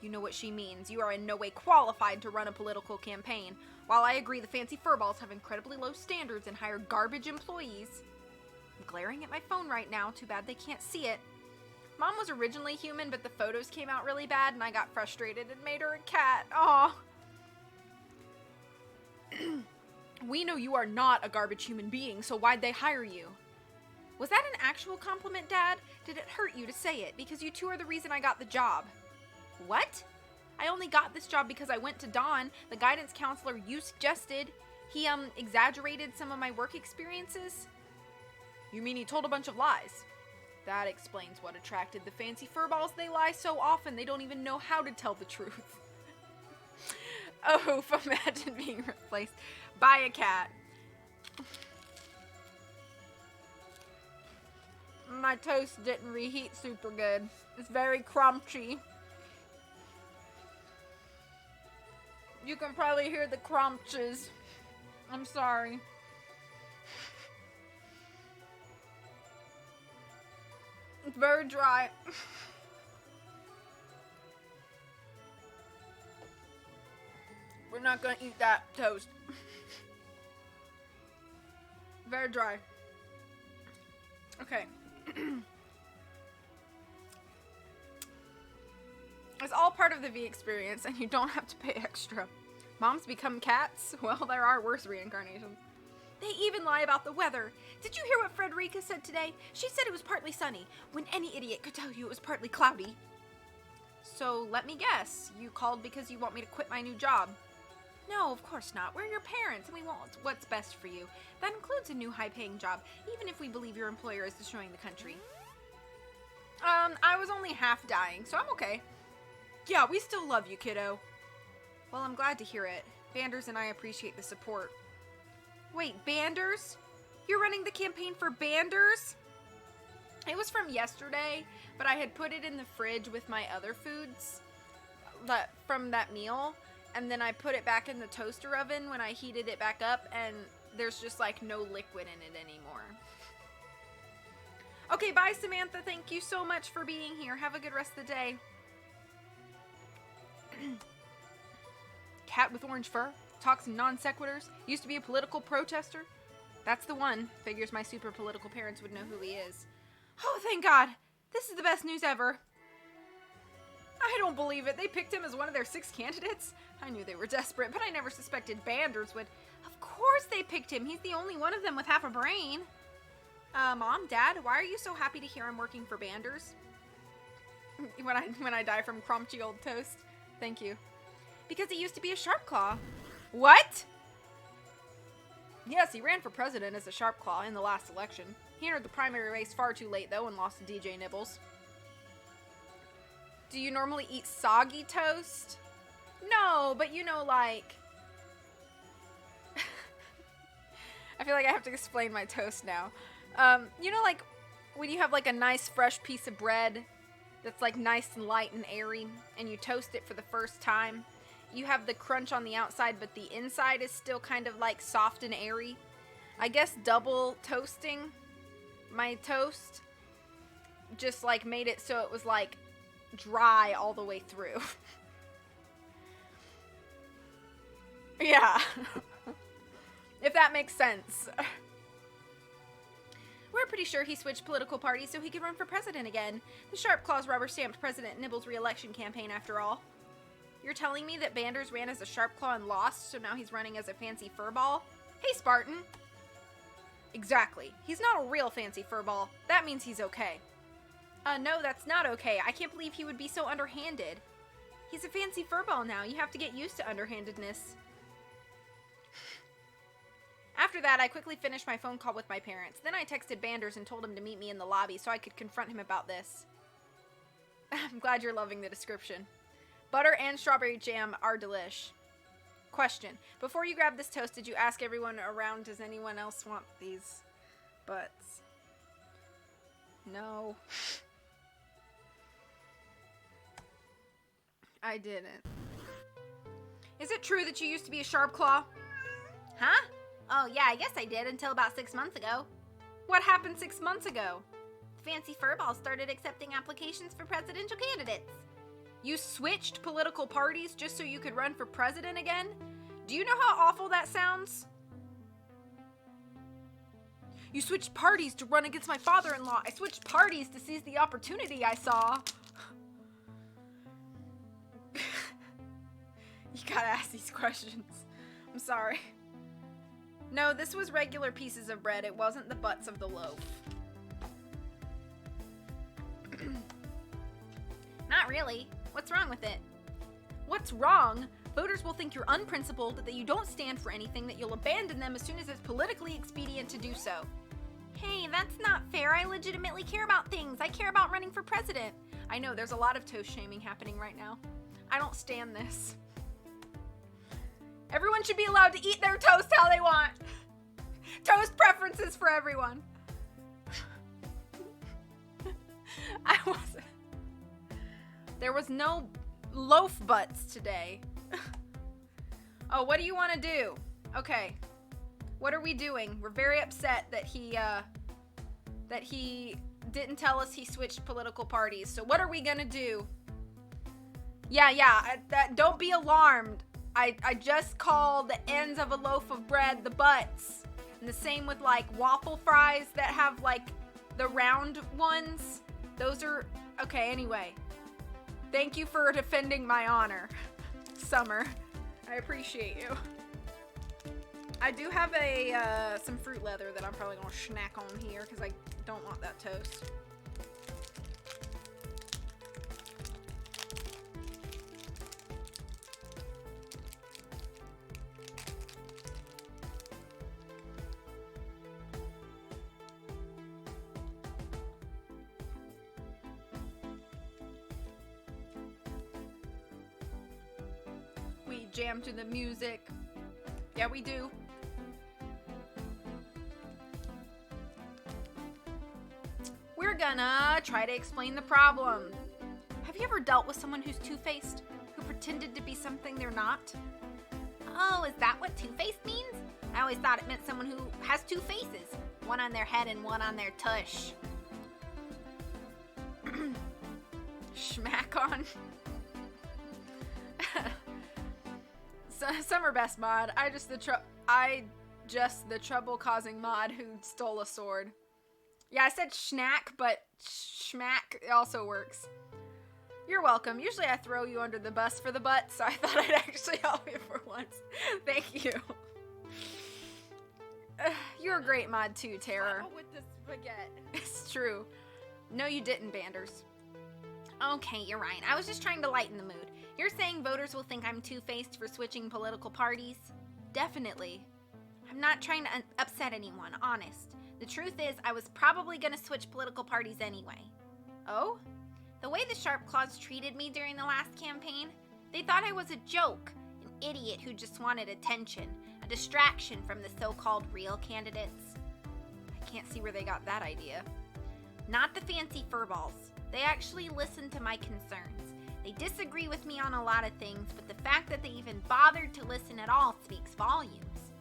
You know what she means. You are in no way qualified to run a political campaign. While I agree the fancy furballs have incredibly low standards and hire garbage employees. I'm glaring at my phone right now. Too bad they can't see it. Mom was originally human, but the photos came out really bad and I got frustrated and made her a cat. Aw. We know you are not a garbage human being, so why'd they hire you? Was that an actual compliment, Dad? Did it hurt you to say it? Because you two are the reason I got the job. What? I only got this job because I went to Don, the guidance counselor you suggested. He, exaggerated some of my work experiences. You mean he told a bunch of lies? That explains what attracted the fancy furballs. They lie so often they don't even know how to tell the truth. Oh, imagine being replaced by a cat. My toast didn't reheat super good. It's very crunchy. You can probably hear the crunches. I'm sorry. It's very dry. We're not gonna eat that toast. Very dry. Okay. It's all part of the V experience, and you don't have to pay extra. Moms become cats? Well, there are worse reincarnations. They even lie about the weather. Did you hear what Frederica said today? She said it was partly sunny, when any idiot could tell you it was partly cloudy. So, let me guess. You called because you want me to quit my new job. No, of course not. We're your parents, and we want what's best for you. That includes a new high-paying job, even if we believe your employer is destroying the country. I was only half dying, so I'm okay. Yeah, we still love you, kiddo. Well, I'm glad to hear it. Banders and I appreciate the support. Wait, Banders? You're running the campaign for Banders? It was from yesterday, but I had put it in the fridge with my other foods from that meal. and then I put it back in the toaster oven when I heated it back up, and there's just like no liquid in it anymore. Okay, bye Samantha. Thank you so much for being here. Have a good rest of the day. Cat with orange fur, talks in non sequiturs, used to be a political protester. That's the one. Figures my super political parents would know who he is. Oh, thank God. This is the best news ever. I don't believe it. They picked him as one of their 6 candidates. I knew they were desperate, but I never suspected Banders would. Of course they picked him. He's the only one of them with half a brain. Mom, Dad, why are you so happy to hear I'm working for Banders? When I die from crunchy old toast. Thank you. Because he used to be a sharp claw. What? Yes, he ran for president as a sharp claw in the last election. He entered the primary race far too late, though, and lost to DJ Nibbles. Do you normally eat soggy toast? No, but you know, like... I feel like I have to explain my toast now. You know, like, when you have, like, a nice fresh piece of bread that's, like, nice and light and airy, and you toast it for the first time, you have the crunch on the outside, but the inside is still kind of, like, soft and airy. I guess double toasting my toast just, like, made it so it was, like, dry all the way through. Yeah. If that makes sense. We're pretty sure he switched political parties so he could run for president again. The Sharp Claws rubber-stamped President Nibbles' re-election campaign, after all. You're telling me that Banders ran as a Sharp Claw and lost, so now he's running as a fancy furball? Hey, Spartan. Exactly. He's not a real fancy furball. That means he's okay. No, that's not okay. I can't believe he would be so underhanded. He's a fancy furball now. You have to get used to underhandedness. After that, I quickly finished my phone call with my parents. Then I texted Banders and told him to meet me in the lobby so I could confront him about this. I'm glad you're loving the description. Butter and strawberry jam are delish. Question. Before you grab this toast, did you ask everyone around, does anyone else want these butts? No. I didn't. Is it true that you used to be a sharp claw? Huh? Oh, yeah, I guess I did until about 6 months ago. What happened 6 months ago? Fancy Furball started accepting applications for presidential candidates. You switched political parties just so you could run for president again? Do you know how awful that sounds? You switched parties to run against my father-in-law. I switched parties to seize the opportunity I saw. You gotta ask these questions. I'm sorry. No, this was regular pieces of bread. It wasn't the butts of the loaf. Not really. What's wrong with it? What's wrong? Voters will think you're unprincipled, that you don't stand for anything, that you'll abandon them as soon as it's politically expedient to do so. Hey, that's not fair. I legitimately care about things. I care about running for president. I know, there's a lot of toast shaming happening right now. I don't stand this. Everyone should be allowed to eat their toast how they want. Toast preferences for everyone. I wasn't. There was no loaf butts today. Oh, what do you want to do? Okay. What are we doing? We're very upset that he didn't tell us he switched political parties. So what are we gonna do? Yeah, don't be alarmed. I just called the ends of a loaf of bread the butts. And the same with, like, waffle fries that have, like, the round ones. Those are... Okay, anyway. Thank you for defending my honor, Summer. I appreciate you. I do have some fruit leather that I'm probably going to snack on here because I don't want that toast. We jam to the music. Yeah, we do. We're gonna try to explain the problem. Have you ever dealt with someone who's two-faced? Who pretended to be something they're not? Oh, is that what two-faced means? I always thought it meant someone who has two faces. One on their head and one on their tush. Schmack on. So, Summer Best mod. I just the trouble-causing mod who stole a sword. Yeah, I said schnack, but schmack also works. You're welcome. Usually I throw you under the bus for the butt, so I thought I'd actually help you for once. Thank you. You're a great mod too, Terror. With the spaghetti. It's true. No, you didn't, Banders. Okay, you're right. I was just trying to lighten the mood. You're saying voters will think I'm two-faced for switching political parties? Definitely. I'm not trying to upset anyone, honest. The truth is, I was probably gonna switch political parties anyway. Oh? The way the Sharp Claws treated me during the last campaign, they thought I was a joke, an idiot who just wanted attention, a distraction from the so-called real candidates. I can't see where they got that idea. Not the fancy furballs. They actually listen to my concerns. They disagree with me on a lot of things, but the fact that they even bothered to listen at all speaks volumes.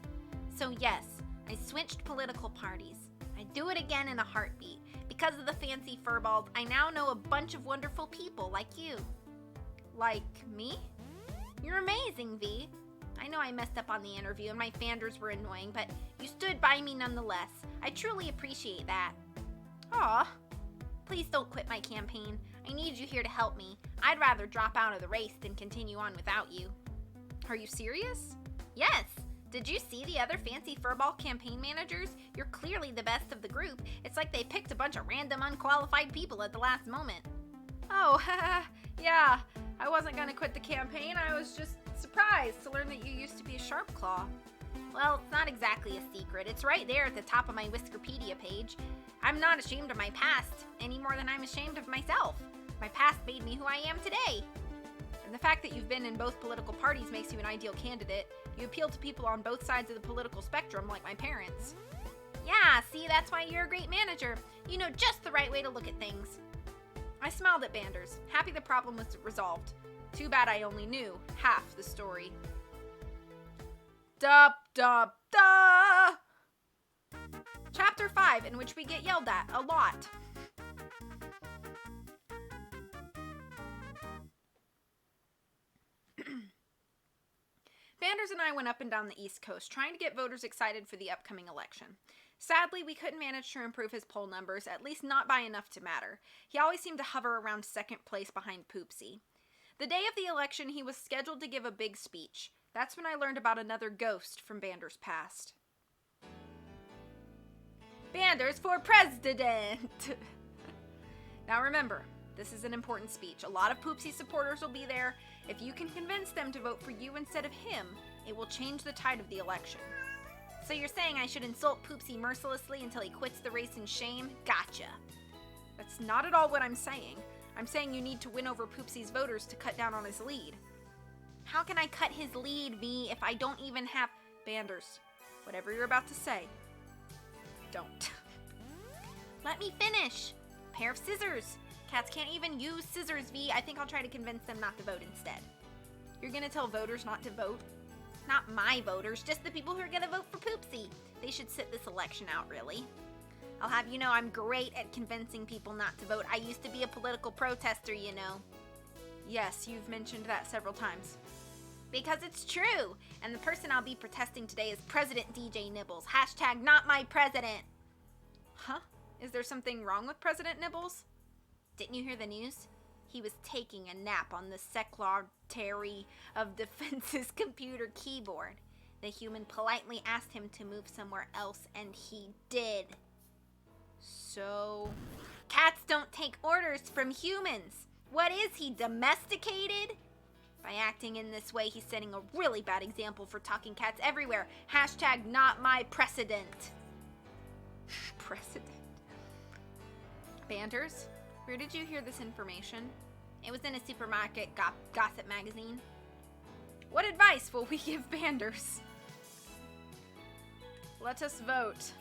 So yes, I switched political parties. I'd do it again in a heartbeat. Because of the fancy furballs, I now know a bunch of wonderful people like you. Like me? You're amazing, V. I know I messed up on the interview and my fanders were annoying, but you stood by me nonetheless. I truly appreciate that. Aw. Please don't quit my campaign. I need you here to help me. I'd rather drop out of the race than continue on without you. Are you serious? Yes. Did you see the other fancy furball campaign managers? You're clearly the best of the group. It's like they picked a bunch of random unqualified people at the last moment. Oh, yeah. I wasn't gonna quit the campaign. I was just surprised to learn that you used to be a Sharp Claw. Well, it's not exactly a secret. It's right there at the top of my Whiskerpedia page. I'm not ashamed of my past, any more than I'm ashamed of myself. My past made me who I am today. And the fact that you've been in both political parties makes you an ideal candidate. You appeal to people on both sides of the political spectrum, like my parents. Yeah, see, that's why you're a great manager. You know just the right way to look at things. I smiled at Banders, happy the problem was resolved. Too bad I only knew half the story. Dup, dup, duh! Chapter 5, in which we get yelled at a lot. Banders and I went up and down the East Coast trying to get voters excited for the upcoming election. Sadly, we couldn't manage to improve his poll numbers, at least not by enough to matter. He always seemed to hover around second place behind Poopsie. The day of the election, he was scheduled to give a big speech. That's when I learned about another ghost from Banders' past. Banders for president! Now remember, this is an important speech. A lot of Poopsie supporters will be there. If you can convince them to vote for you instead of him, it will change the tide of the election. So you're saying I should insult Poopsie mercilessly until he quits the race in shame? Gotcha. That's not at all what I'm saying. I'm saying you need to win over Poopsie's voters to cut down on his lead. How can I cut his lead, V, if I don't even have... Banders, whatever you're about to say, don't. Let me finish. Pair of scissors. Cats can't even use scissors, V. I think I'll try to convince them not to vote instead. You're gonna tell voters not to vote? Not my voters, just the people who are gonna vote for Poopsie. They should sit this election out, really. I'll have you know I'm great at convincing people not to vote. I used to be a political protester, you know. Yes, you've mentioned that several times. Because it's true. And the person I'll be protesting today is President DJ Nibbles. Hashtag not my president. Huh? Is there something wrong with President Nibbles? Didn't you hear the news? He was taking a nap on the Secretary of Defense's computer keyboard. The human politely asked him to move somewhere else, and he did. So... Cats don't take orders from humans. What is he, domesticated? By acting in this way, he's setting a really bad example for talking cats everywhere. Hashtag not my precedent. Precedent? Banders, where did you hear this information? It was in a supermarket gossip magazine. What advice will we give Banders? Let us vote.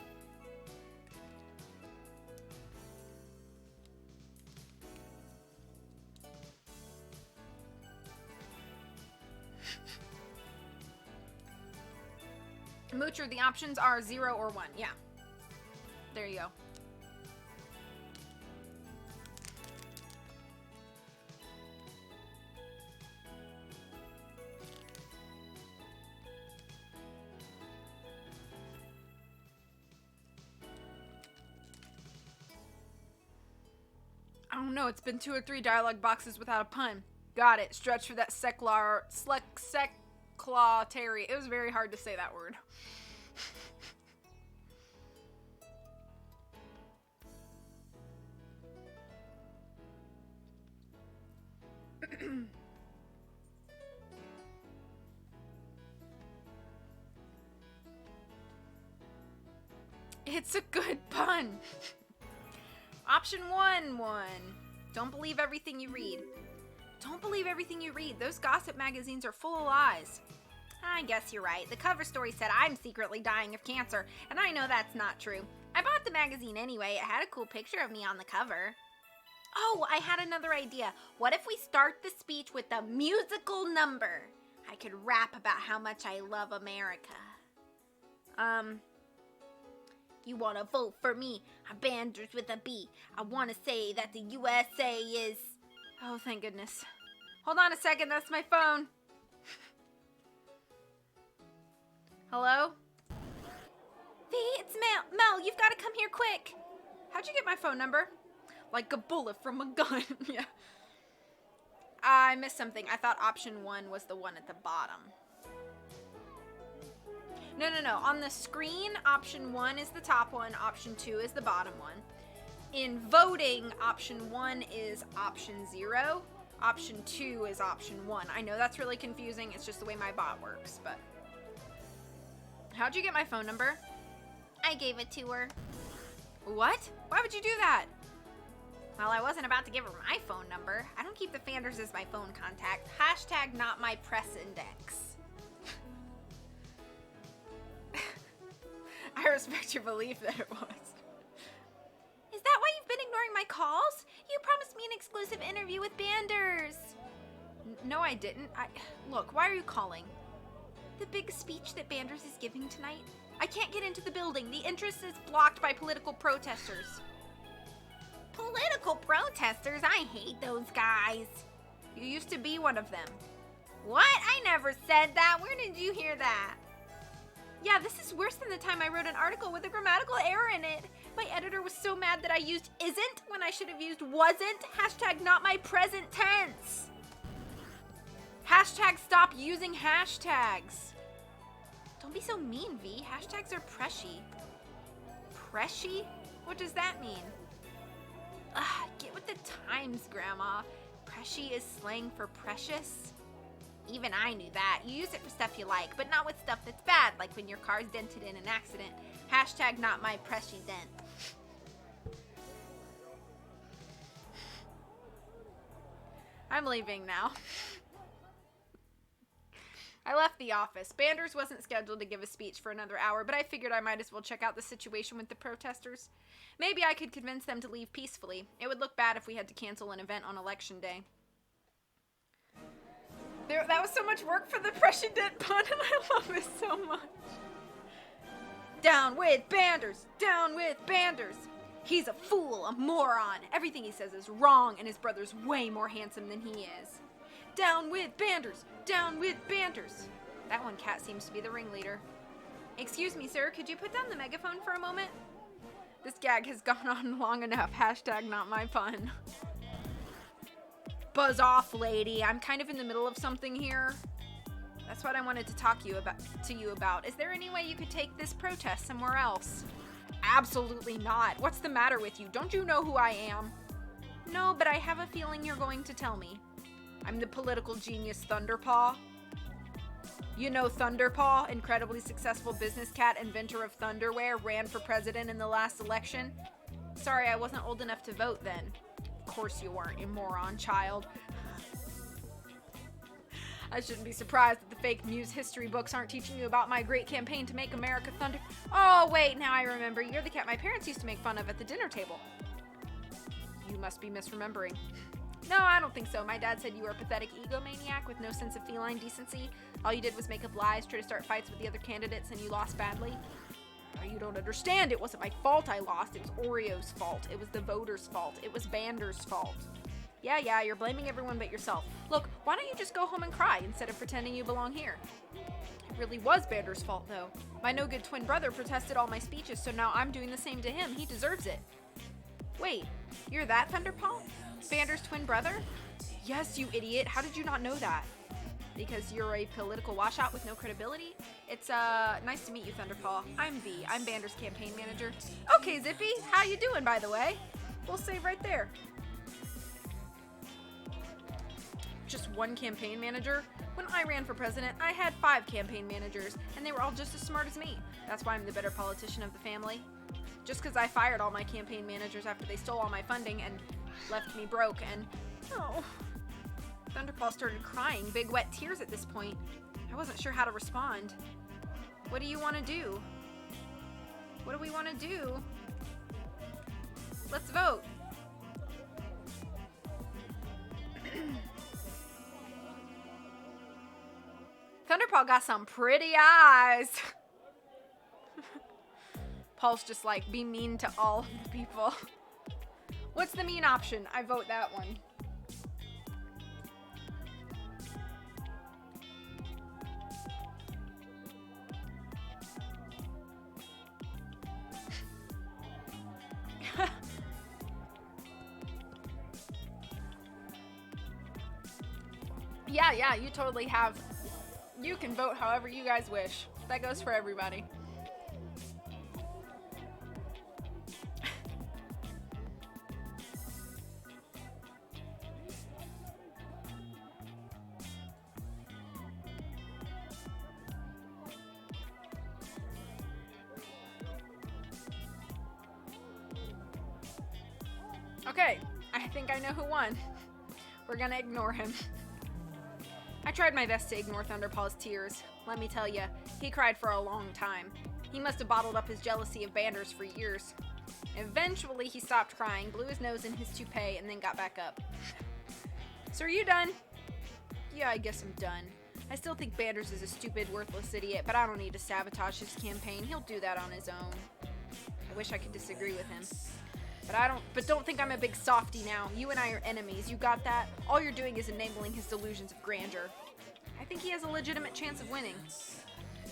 Moocher, the options are 0 or 1. Yeah. There you go. I don't know, it's been 2 or 3 dialogue boxes without a pun. Got it. Stretch for that seclatary. It was very hard to say that word. It's a good pun. Option 1. Don't believe everything you read. Don't believe everything you read. Those gossip magazines are full of lies. I guess you're right. The cover story said I'm secretly dying of cancer, and I know that's not true. I bought the magazine anyway. It had a cool picture of me on the cover. Oh, I had another idea. What if we start the speech with a musical number? I could rap about how much I love America. You want to vote for me? I'm Banders with a B. I want to say that the USA is... Oh, thank goodness. Hold on a second. That's my phone. Hello? V, it's Mel. Mel, you've got to come here quick. How'd you get my phone number? Like a bullet from a gun. Yeah. I missed something. I thought option 1 was the one at the bottom. No. On the screen, option 1 is the top one. Option 2 is the bottom one. In voting, option 1 is option 0. Option 2 is option 1. I know that's really confusing. It's just the way my bot works, but... How'd you get my phone number? I gave it to her. What? Why would you do that? Well, I wasn't about to give her my phone number. I don't keep the Fanders as my phone contact. Hashtag not my press index. I respect your belief that it was. Is that why you've been ignoring my calls? You promised me an exclusive interview with Banders. No, I didn't. Look, why are you calling? The big speech that Banders is giving tonight? I can't get into the building. The entrance is blocked by political protesters. Political protesters? I hate those guys. You used to be one of them. What? I never said that. Where did you hear that? Yeah, this is worse than the time I wrote an article with a grammatical error in it. My editor was so mad that I used isn't when I should have used wasn't. Hashtag not my present tense. Hashtag stop using hashtags. Don't be so mean, V. Hashtags are preshy. Preshy? What does that mean? Get with the times, Grandma. Preshy is slang for precious. Even I knew that. You use it for stuff you like, but not with stuff that's bad, like when your car's dented in an accident. Hashtag not my pressy dent. I'm leaving now. I left the office. Banders wasn't scheduled to give a speech for another hour, but I figured I might as well check out the situation with the protesters. Maybe I could convince them to leave peacefully. It would look bad if we had to cancel an event on election day. That was so much work for the precedent pun, and I love it so much. Down with Banders! Down with Banders! He's a fool, a moron. Everything he says is wrong, and his brother's way more handsome than he is. Down with Banders! Down with Banders! That one cat seems to be the ringleader. Excuse me, sir, could you put down the megaphone for a moment? This gag has gone on long enough. Hashtag not my pun. Buzz off, lady. I'm kind of in the middle of something here. That's what I wanted to talk to you about. Is there any way you could take this protest somewhere else? Absolutely not. What's the matter with you? Don't you know who I am? No, but I have a feeling you're going to tell me. I'm the political genius Thunderpaw. You know Thunderpaw, incredibly successful business cat, inventor of thunderwear, ran for president in the last election. Sorry, I wasn't old enough to vote then. Of course you weren't, you moron child. I shouldn't be surprised that the fake news history books aren't teaching you about my great campaign to make America thunder. Oh, wait, now I remember. You're the cat my parents used to make fun of at the dinner table. You must be misremembering. No, I don't think so. My dad said you were a pathetic egomaniac with no sense of feline decency. All you did was make up lies, try to start fights with the other candidates, and you lost badly. Oh, you don't understand. It wasn't my fault I lost. It was Oreo's fault. It was the voters' fault. It was Bander's fault. Yeah, you're blaming everyone but yourself. Look, why don't you just go home and cry instead of pretending you belong here? It really was Bander's fault, though. My no-good twin brother protested all my speeches, so now I'm doing the same to him. He deserves it. Wait, you're that Thunderpaw? Bander's twin brother? Yes, you idiot. How did you not know that? Because you're a political washout with no credibility? It's, nice to meet you, Thunderpaw. I'm V. I'm Bander's campaign manager. Okay, Zippy. How you doing, by the way? We'll save right there. Just one campaign manager? When I ran for president, I had 5 campaign managers, and they were all just as smart as me. That's why I'm the better politician of the family. Just because I fired all my campaign managers after they stole all my funding and left me broke, and oh, Thunderpaw started crying, big wet tears at this point. I wasn't sure how to respond. What do you want to do? What do we want to do? Let's vote. Thunderpaw got some pretty eyes. Paul's just like, be mean to all of the people. What's the mean option? I vote that one. Yeah, you totally have. You can vote however you guys wish. That goes for everybody. Okay, I think I know who won. We're gonna ignore him. I tried my best to ignore Thunderpaw's tears. Let me tell ya, he cried for a long time. He must have bottled up his jealousy of Bander's for years. Eventually, he stopped crying, blew his nose in his toupee, and then got back up. So are you done? Yeah, I guess I'm done. I still think Banders is a stupid, worthless idiot, but I don't need to sabotage his campaign. He'll do that on his own. I wish I could disagree with him. But don't think I'm a big softy now. You and I are enemies. You got that? All you're doing is enabling his delusions of grandeur. I think he has a legitimate chance of winning.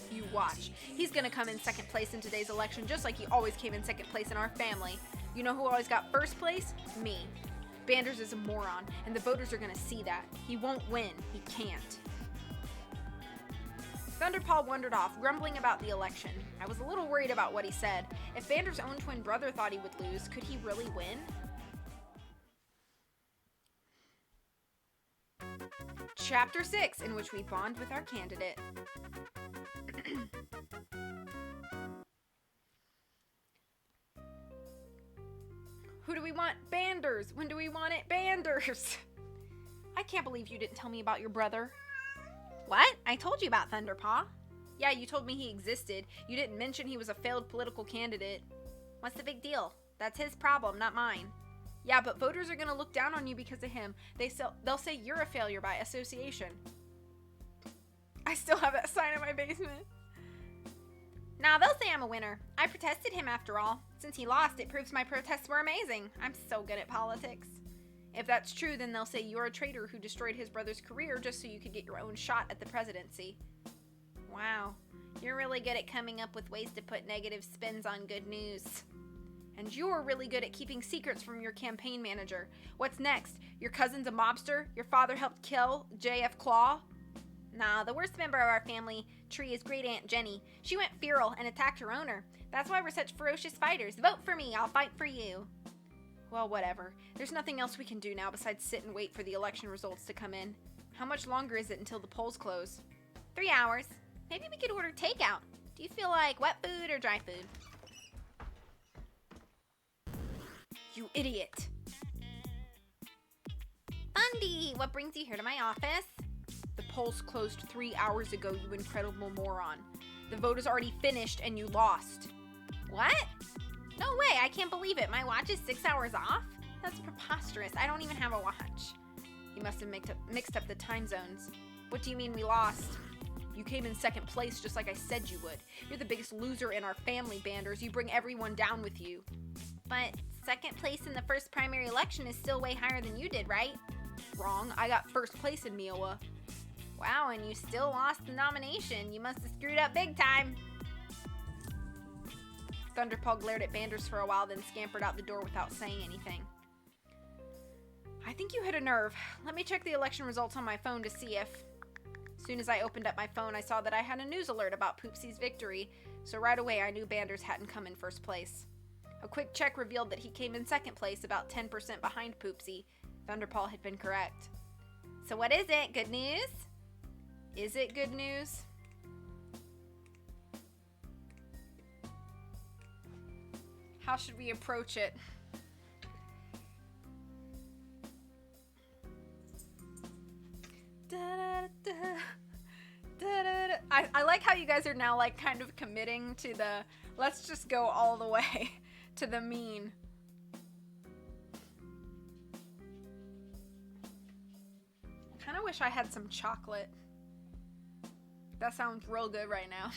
You watch. He's gonna come in second place in today's election, just like he always came in second place in our family. You know who always got first place? Me. Banders is a moron, and the voters are gonna see that. He won't win. He can't. Thunderpaw wandered off, grumbling about the election. I was a little worried about what he said. If Bander's own twin brother thought he would lose, could he really win? Chapter 6, in which we bond with our candidate. Who do we want? Banders! When do we want it? Banders! I can't believe you didn't tell me about your brother. What? I told you about Thunderpaw. Yeah, you told me he existed. You didn't mention he was a failed political candidate. What's the big deal? That's his problem, not mine. Yeah, but voters are gonna look down on you because of him. They'll say you're a failure by association. I still have that sign in my basement. Nah, they'll say I'm a winner. I protested him after all. Since he lost, it proves my protests were amazing. I'm so good at politics. If that's true, then they'll say you're a traitor who destroyed his brother's career just so you could get your own shot at the presidency. Wow, you're really good at coming up with ways to put negative spins on good news. And you're really good at keeping secrets from your campaign manager. What's next? Your cousin's a mobster? Your father helped kill J.F. Claw? Nah, the worst member of our family tree is Great Aunt Jenny. She went feral and attacked her owner. That's why we're such ferocious fighters. Vote for me, I'll fight for you. Well, whatever. There's nothing else we can do now besides sit and wait for the election results to come in. How much longer is it until the polls close? 3 hours. Maybe we could order takeout. Do you feel like wet food or dry food? You idiot. Bundy, what brings you here to my office? The polls closed 3 hours ago, you incredible moron. The vote is already finished and you lost. What? No way, I can't believe it. My watch is 6 hours off? That's preposterous. I don't even have a watch. You must have mixed up the time zones. What do you mean we lost? You came in second place just like I said you would. You're the biggest loser in our family, Banders. You bring everyone down with you. But second place in the first primary election is still way higher than you did, right? Wrong. I got first place in Iowa. Wow, and you still lost the nomination. You must have screwed up big time. Thunderpaw glared at Banders for a while, then scampered out the door without saying anything. I think you hit a nerve. Let me check the election results on my phone to see if... As soon as I opened up my phone, I saw that I had a news alert about Poopsie's victory, so right away I knew Banders hadn't come in first place. A quick check revealed that he came in second place, about 10% behind Poopsie. Thunderpaw had been correct. So what is it? Good news? Is it good news? How should we approach it? I like how you guys are now like kind of committing to the let's just go all the way to the mean. I kind of wish I had some chocolate. That sounds real good right now.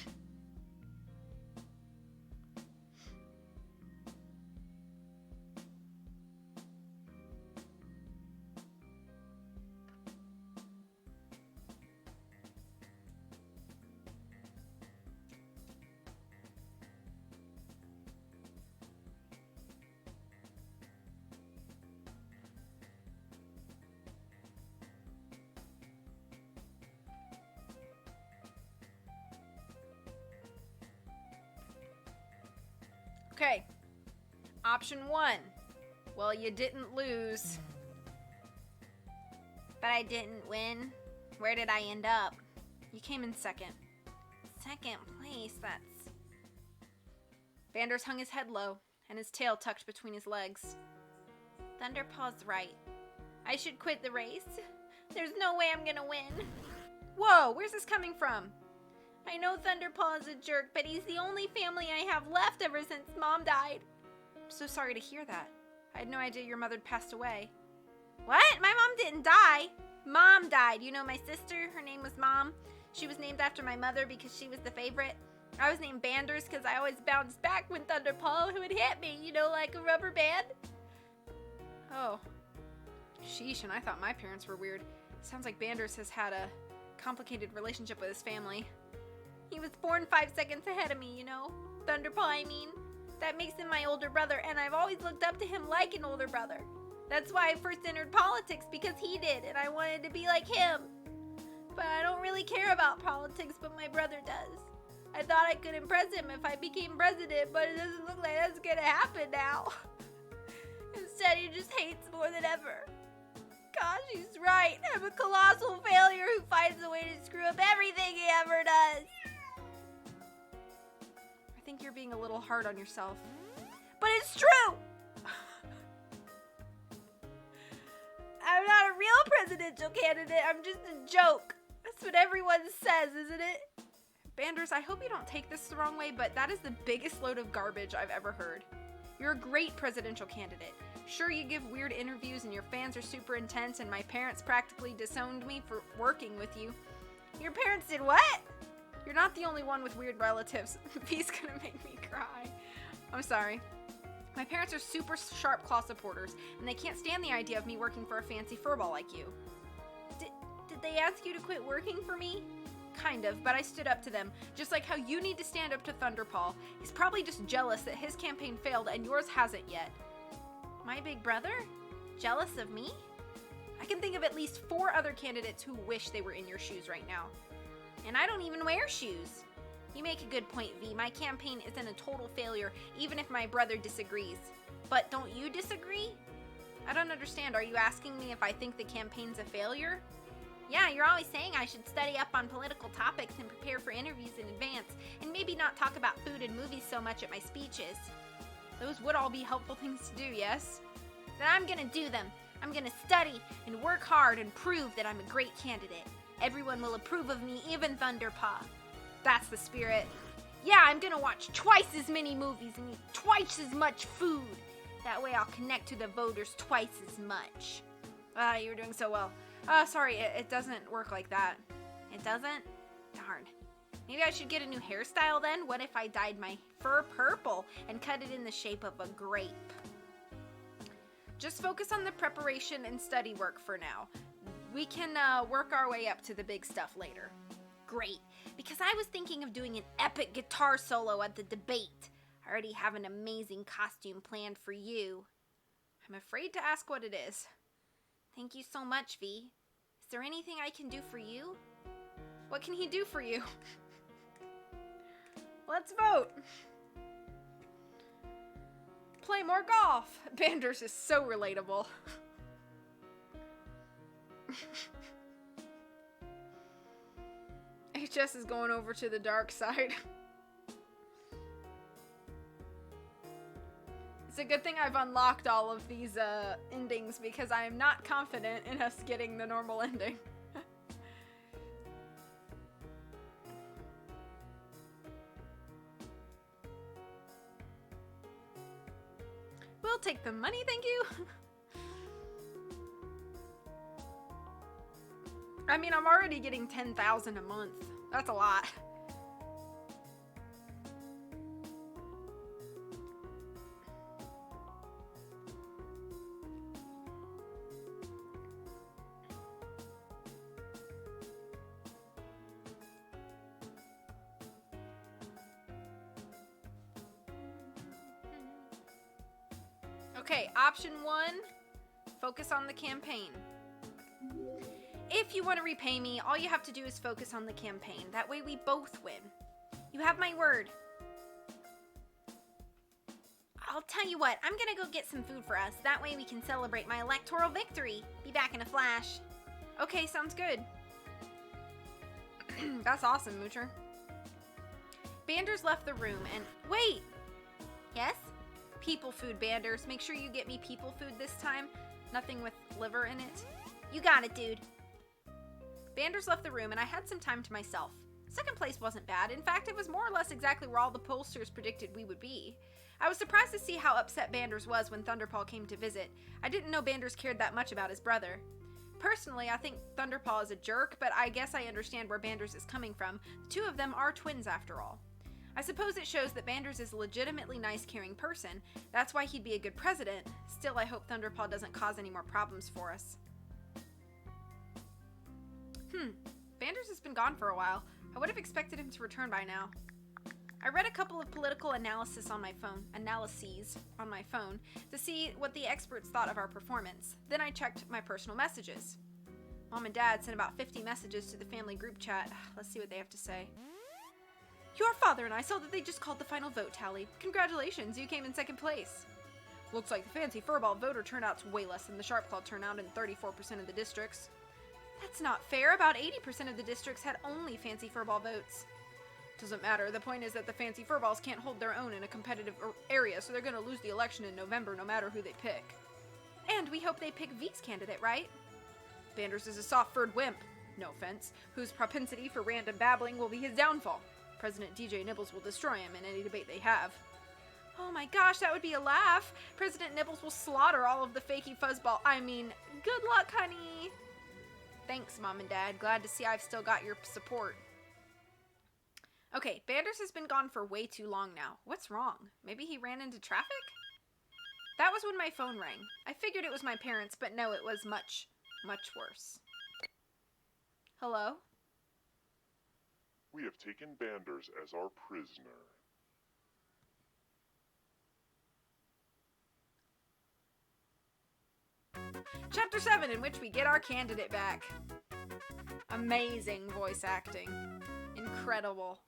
Okay, option 1. Well, you didn't lose. But I didn't win. Where did I end up? You came in second. Second place, that's... Banders hung his head low, and his tail tucked between his legs. Thunderpaw's right. I should quit the race. There's no way I'm gonna win. Whoa, where's this coming from? I know Thunderpaw is a jerk, but he's the only family I have left ever since Mom died. I'm so sorry to hear that. I had no idea your mother had passed away. What? My mom didn't die. Mom died. You know my sister? Her name was Mom. She was named after my mother because she was the favorite. I was named Banders because I always bounced back when Thunderpaw would hit me, you know, like a rubber band. Oh. Sheesh, and I thought my parents were weird. Sounds like Banders has had a complicated relationship with his family. He was born 5 seconds ahead of me, you know? Thunderpaw, I mean. That makes him my older brother, and I've always looked up to him like an older brother. That's why I first entered politics, because he did, and I wanted to be like him. But I don't really care about politics, but my brother does. I thought I could impress him if I became president, but it doesn't look like that's gonna happen now. Instead, he just hates more than ever. Gosh, he's right. I'm a colossal failure who finds a way to screw up everything he ever does. I think you're being a little hard on yourself. But it's true! I'm not a real presidential candidate. I'm just a joke. That's what everyone says, isn't it? Banders, I hope you don't take this the wrong way, but that is the biggest load of garbage I've ever heard. You're a great presidential candidate. Sure, you give weird interviews and your fans are super intense, and my parents practically disowned me for working with you. Your parents did what? You're not the only one with weird relatives. V's gonna make me cry. I'm sorry. My parents are super sharp claw supporters, and they can't stand the idea of me working for a fancy furball like you. Did they ask you to quit working for me? Kind of, but I stood up to them, just like how you need to stand up to Thunderpaw. He's probably just jealous that his campaign failed and yours hasn't yet. My big brother? Jealous of me? I can think of at least 4 other candidates who wish they were in your shoes right now. And I don't even wear shoes. You make a good point, V. My campaign isn't a total failure, even if my brother disagrees. But don't you disagree? I don't understand. Are you asking me if I think the campaign's a failure? Yeah, you're always saying I should study up on political topics and prepare for interviews in advance, and maybe not talk about food and movies so much at my speeches. Those would all be helpful things to do, yes? Then I'm gonna do them. I'm gonna study and work hard and prove that I'm a great candidate. Everyone will approve of me, even Thunderpaw. That's the spirit. Yeah, I'm gonna watch twice as many movies and eat twice as much food. That way I'll connect to the voters twice as much. You're doing so well. Sorry, it doesn't work like that. It doesn't? Darn. Maybe I should get a new hairstyle then? What if I dyed my fur purple and cut it in the shape of a grape? Just focus on the preparation and study work for now. We can work our way up to the big stuff later. Great, because I was thinking of doing an epic guitar solo at the debate. I already have an amazing costume planned for you. I'm afraid to ask what it is. Thank you so much, V. Is there anything I can do for you? What can he do for you? Let's vote. Play more golf. Banders is so relatable. HS is going over to the dark side. It's a good thing I've unlocked all of these endings because I am not confident in us getting the normal ending. We'll take the money, thank you. I mean, I'm already getting 10,000 a month. That's a lot. Okay, option 1, focus on the campaign. If you want to repay me, all you have to do is focus on the campaign. That way we both win. You have my word. I'll tell you what, I'm gonna go get some food for us. That way we can celebrate my electoral victory. Be back in a flash. Okay, sounds good. That's awesome, Moocher. Banders left the room and... Wait! Yes? People food, Banders. Make sure you get me people food this time. Nothing with liver in it. You got it, dude. Banders left the room and I had some time to myself. Second place wasn't bad. In fact, it was more or less exactly where all the pollsters predicted we would be. I was surprised to see how upset Banders was when Thunderpaw came to visit. I didn't know Banders cared that much about his brother. Personally, I think Thunderpaw is a jerk, but I guess I understand where Banders is coming from. The two of them are twins after all. I suppose it shows that Banders is a legitimately nice, caring person. That's why he'd be a good president. Still, I hope Thunderpaw doesn't cause any more problems for us. Banders has been gone for a while. I would have expected him to return by now. I read a couple of political analyses on my phone to see what the experts thought of our performance. Then I checked my personal messages. Mom and Dad sent about 50 messages to the family group chat. Let's see what they have to say. Your father and I saw that they just called the final vote tally. Congratulations, you came in second place. Looks like the Fancy Furball voter turnout's way less than the Sharpclaw turnout in 34% of the districts. That's not fair. About 80% of the districts had only Fancy Furball votes. Doesn't matter. The point is that the Fancy Furballs can't hold their own in a competitive area, so they're going to lose the election in November no matter who they pick. And we hope they pick V's candidate, right? Banders is a soft-furred wimp, no offense, whose propensity for random babbling will be his downfall. President DJ Nibbles will destroy him in any debate they have. Oh my gosh, that would be a laugh. President Nibbles will slaughter all of the fakey fuzzball. I mean, good luck, honey. Thanks, Mom and Dad. Glad to see I've still got your support. Okay, Banders has been gone for way too long now. What's wrong? Maybe he ran into traffic? That was when my phone rang. I figured it was my parents, but no, it was much, much worse. Hello? We have taken Banders as our prisoner. Chapter 7, in which we get our candidate back. Amazing voice acting. Incredible.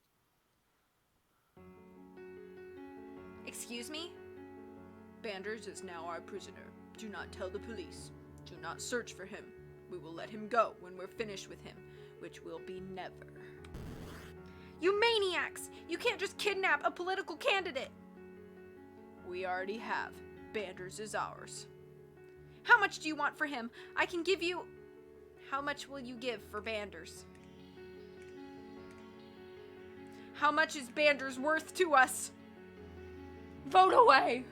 Excuse me? Banders is now our prisoner. Do not tell the police. Do not search for him. We will let him go when we're finished with him, which will be never. You maniacs! You can't just kidnap a political candidate! We already have. Banders is ours. How much do you want for him? I can give you... How much will you give for Banders? How much is Banders worth to us? Vote away!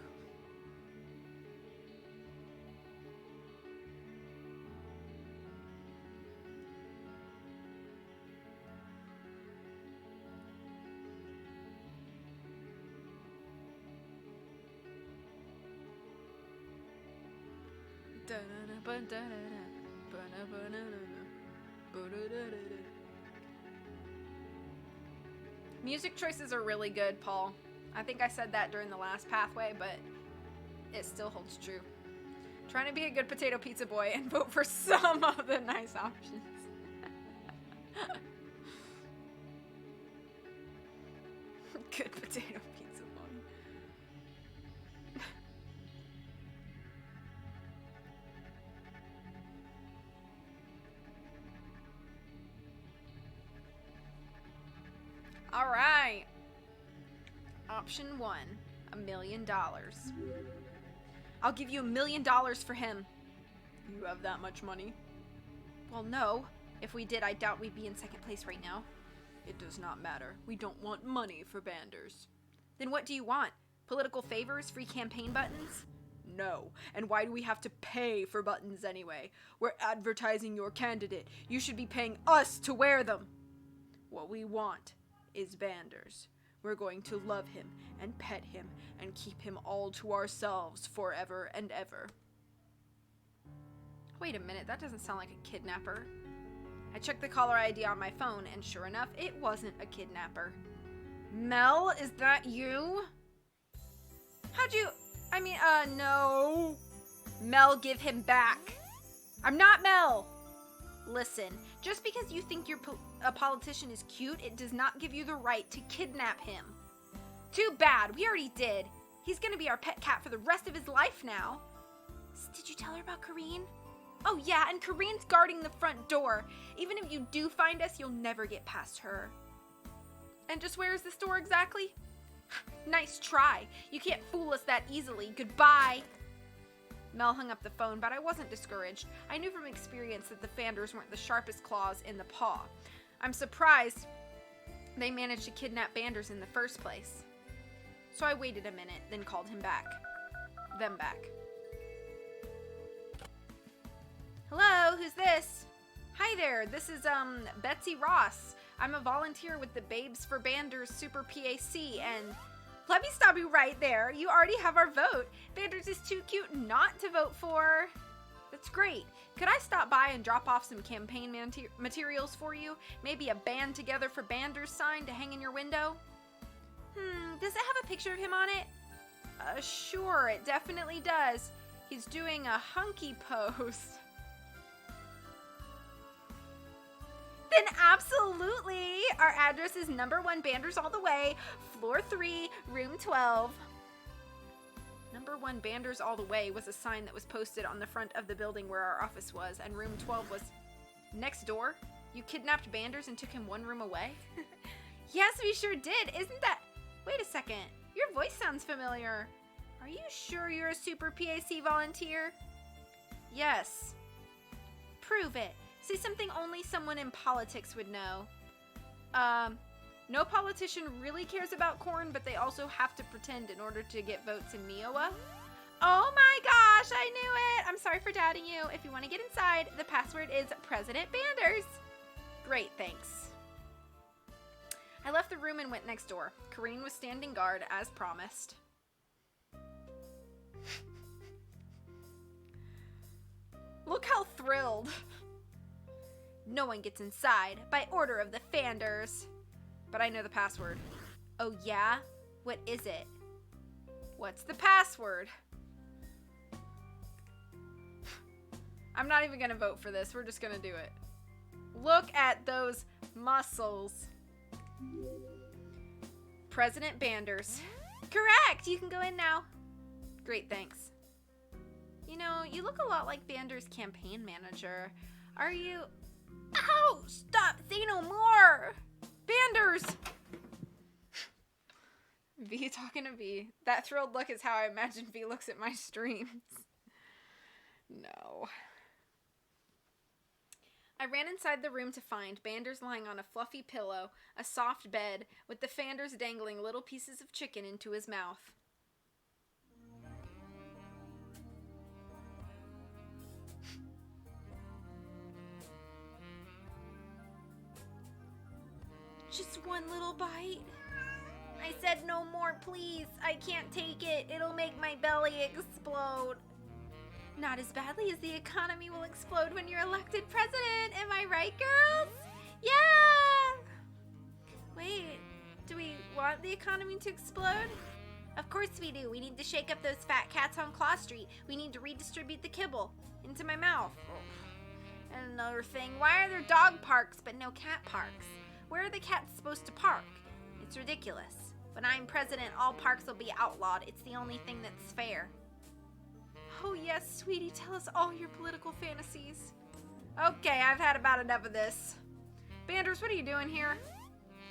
Music choices are really good, Paul. I think I said that during the last pathway, but it still holds true. Trying to be a good potato pizza boy and vote for some of the nice options. Good potato pizza boy. All right. Option 1, $1 million. I'll give you $1 million for him. You have that much money? Well, no. If we did, I doubt we'd be in second place right now. It does not matter. We don't want money for Banders. Then what do you want? Political favors? Free campaign buttons? No. And why do we have to pay for buttons anyway? We're advertising your candidate. You should be paying us to wear them. What we want is Banders. We're going to love him and pet him and keep him all to ourselves forever and ever. Wait a minute, that doesn't sound like a kidnapper. I checked the caller ID on my phone, and sure enough, it wasn't a kidnapper. Mel, is that you? No. Mel, give him back. I'm not Mel. Listen, just because you think a politician is cute, it does not give you the right to kidnap him. Too bad, we already did. He's gonna be our pet cat for the rest of his life now. Did you tell her about Kareen? Oh yeah, and Kareen's guarding the front door. Even if you do find us, you'll never get past her. And just where is this door exactly? Nice try. You can't fool us that easily. Goodbye. Mel hung up the phone, but I wasn't discouraged. I knew from experience that the Fanders weren't the sharpest claws in the paw. I'm surprised they managed to kidnap Banders in the first place. So I waited a minute, then called him back. Them back. Hello, who's this? Hi there, this is, Betsy Ross. I'm a volunteer with the Babes for Banders Super PAC, and let me stop you right there. You already have our vote. Banders is too cute not to vote for. That's great. Could I stop by and drop off some campaign materials for you? Maybe a Band Together for Banders sign to hang in your window? Does it have a picture of him on it? Sure, it definitely does. He's doing a hunky pose. Then absolutely! Our address is number 1 Banders All the Way, floor 3, room 12. Number 1 Banders All the Way was a sign that was posted on the front of the building where our office was, and room 12 was next door. You kidnapped Banders and took him one room away? Yes, we sure did. Isn't that... Wait a second. Your voice sounds familiar. Are you sure you're a Super PAC volunteer? Yes. Prove it. Say something only someone in politics would know. No politician really cares about corn, but they also have to pretend in order to get votes in Iowa. Oh my gosh, I knew it! I'm sorry for doubting you. If you want to get inside, the password is President Banders. Great, thanks. I left the room and went next door. Kareen was standing guard, as promised. Look how thrilled. No one gets inside by order of the Fanders. But I know the password. Oh yeah? What is it? What's the password? I'm not even gonna vote for this. We're just gonna do it. Look at those muscles. President Banders. Correct! You can go in now. Great, thanks. You know, you look a lot like Banders' campaign manager. Are you... Ow! Stop! Say no more! Banders! V talking to V. That thrilled look is how I imagine V looks at my streams. No. I ran inside the room to find Banders lying on a fluffy pillow, a soft bed, with the Fanders dangling little pieces of chicken into his mouth. Just one little bite. I said no more, please. I can't take it. It'll make my belly explode. Not as badly as the economy will explode when you're elected president. Am I right, girls? Yeah! Wait, do we want the economy to explode? Of course we do. We need to shake up those fat cats on Claw Street. We need to redistribute the kibble into my mouth. And another thing, why are there dog parks but no cat parks? Where are the cats supposed to park? It's ridiculous. When I'm president, all parks will be outlawed. It's the only thing that's fair. Oh yes, sweetie, tell us all your political fantasies. Okay, I've had about enough of this. Banders, what are you doing here?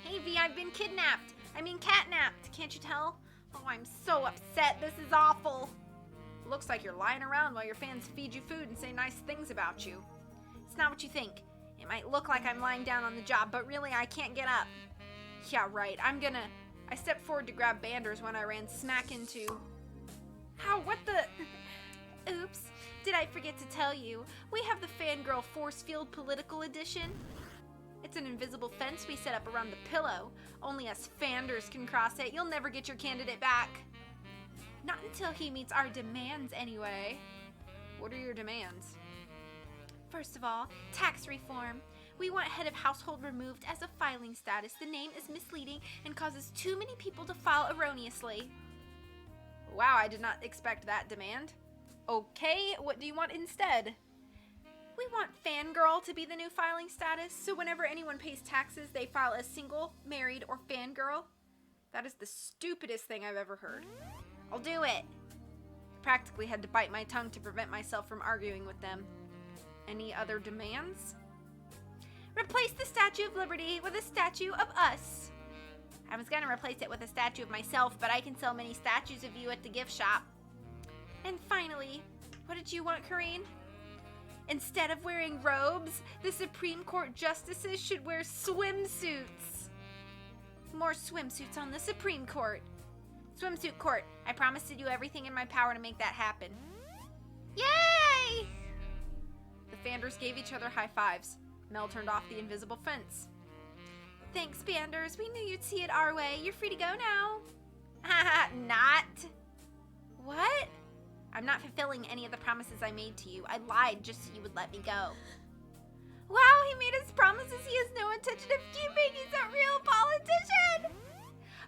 Hey V, I've been kidnapped. I mean catnapped, can't you tell? Oh, I'm so upset. This is awful. Looks like you're lying around while your fans feed you food and say nice things about you. It's not what you think. It might look like I'm lying down on the job, but really I can't get up. Yeah, right. I stepped forward to grab Banders when I ran smack into... Ow, what the... Oops. Did I forget to tell you? We have the Fangirl Force Field Political Edition. It's an invisible fence we set up around the pillow. Only us Fanders can cross it. You'll never get your candidate back. Not until he meets our demands, anyway. What are your demands? First of all, tax reform. We want head of household removed as a filing status. The name is misleading and causes too many people to file erroneously. Wow, I did not expect that demand. Okay, what do you want instead? We want fangirl to be the new filing status, so whenever anyone pays taxes, they file as single, married, or fangirl. That is the stupidest thing I've ever heard. I'll do it. Practically had to bite my tongue to prevent myself from arguing with them. Any other demands? Replace the Statue of Liberty with a statue of us. I was gonna replace it with a statue of myself, but I can sell many statues of you at the gift shop. And finally, what did you want, Corrine? Instead of wearing robes, the Supreme Court justices should wear swimsuits. More swimsuits on the Supreme Court. Swimsuit court. I promise to do everything in my power to make that happen. Yay! The Fanders gave each other high fives. Mel turned off the invisible fence. Thanks, Banders. We knew you'd see it our way. You're free to go now. Haha, not. What? I'm not fulfilling any of the promises I made to you. I lied just so you would let me go. Wow, he made us promises he has no intention of keeping. He's a real politician.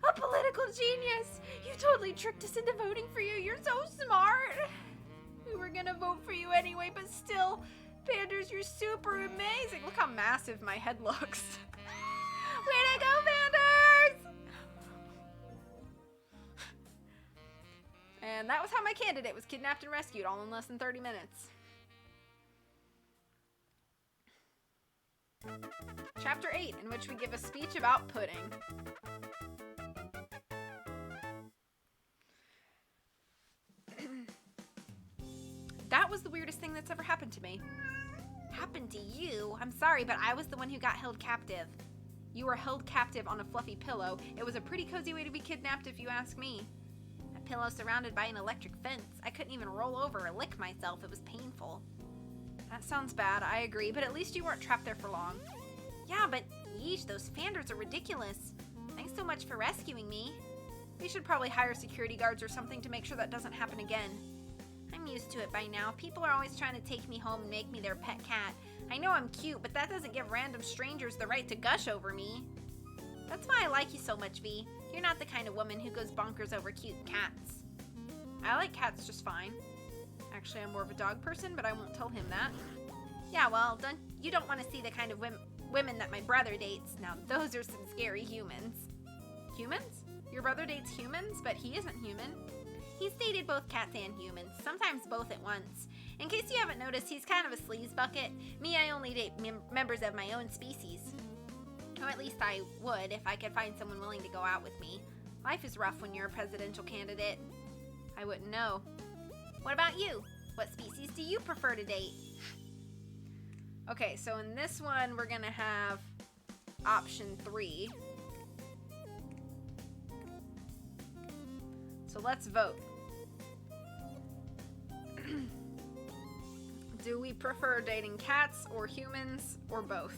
A political genius. You totally tricked us into voting for you. You're so smart. We were gonna vote for you anyway, but still, Banders, you're super amazing. Look how massive my head looks. Way to go, Banders! And that was how my candidate was kidnapped and rescued, all in less than 30 minutes. Chapter 8, in which we give a speech about pudding. That was the weirdest thing that's ever happened to me. Happened to you? I'm sorry, but I was the one who got held captive. You were held captive on a fluffy pillow. It was a pretty cozy way to be kidnapped, if you ask me. A pillow surrounded by an electric fence. I couldn't even roll over or lick myself. It was painful. That sounds bad, I agree, but at least you weren't trapped there for long. Yeah, but yeesh, those Fanders are ridiculous. Thanks so much for rescuing me. We should probably hire security guards or something to make sure that doesn't happen again. I'm used to it by now. People are always trying to take me home and make me their pet cat. I know I'm cute, but that doesn't give random strangers the right to gush over me. That's why I like you so much, V. You're not the kind of woman who goes bonkers over cute cats. I like cats just fine. Actually, I'm more of a dog person, but I won't tell him that. Yeah, well, you don't want to see the kind of women that my brother dates. Now, those are some scary humans. Humans? Your brother dates humans, but he isn't human. He's dated both cats and humans, sometimes both at once. In case you haven't noticed, he's kind of a sleaze bucket. Me, I only date members of my own species. Or at least I would if I could find someone willing to go out with me. Life is rough when you're a presidential candidate. I wouldn't know. What about you? What species do you prefer to date? Okay, so in this one, we're gonna have option 3. So let's vote. Do we prefer dating cats or humans or both?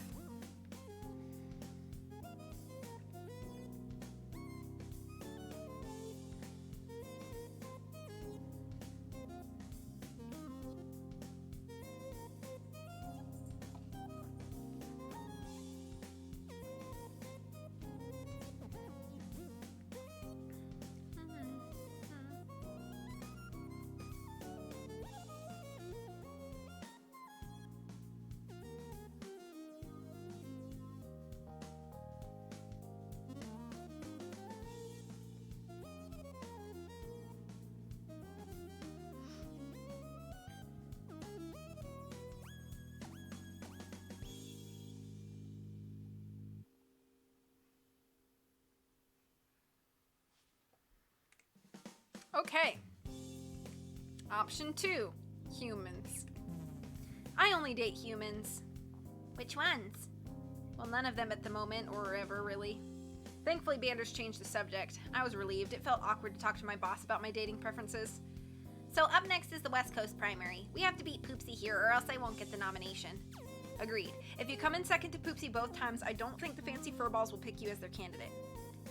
Okay. Option 2. Humans. I only date humans. Which ones? Well, none of them at the moment, or ever, really. Thankfully, Banders changed the subject. I was relieved. It felt awkward to talk to my boss about my dating preferences. So up next is the West Coast primary. We have to beat Poopsie here or else I won't get the nomination. Agreed. If you come in second to Poopsie both times, I don't think the Fancy Furballs will pick you as their candidate.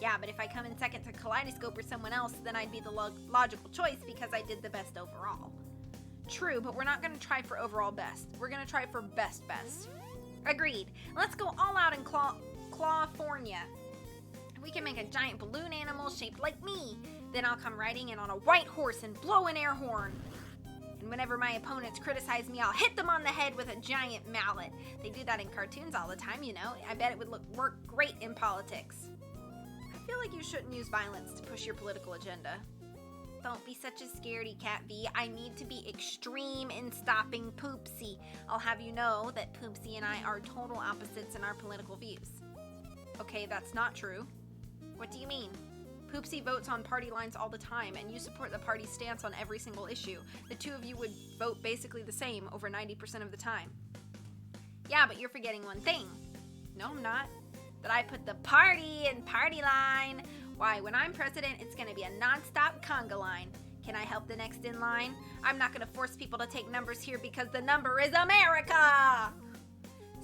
Yeah, but if I come in second to Kaleidoscope or someone else, then I'd be the logical choice because I did the best overall. True, but we're not going to try for overall best. We're going to try for best. Agreed. Let's go all out in Clawfornia. We can make a giant balloon animal shaped like me. Then I'll come riding in on a white horse and blow an air horn. And whenever my opponents criticize me, I'll hit them on the head with a giant mallet. They do that in cartoons all the time, you know. I bet it would work great in politics. I feel like you shouldn't use violence to push your political agenda. Don't be such a scaredy cat, V. I need to be extreme in stopping Poopsie. I'll have you know that Poopsie and I are total opposites in our political views. Okay, that's not true. What do you mean? Poopsie votes on party lines all the time, and you support the party's stance on every single issue. The two of you would vote basically the same over 90% of the time. Yeah, but you're forgetting one thing. No, I'm not. That I put the party in party line. Why, when I'm president, it's going to be a non-stop conga line. Can I help the next in line? I'm not going to force people to take numbers here because the number is America!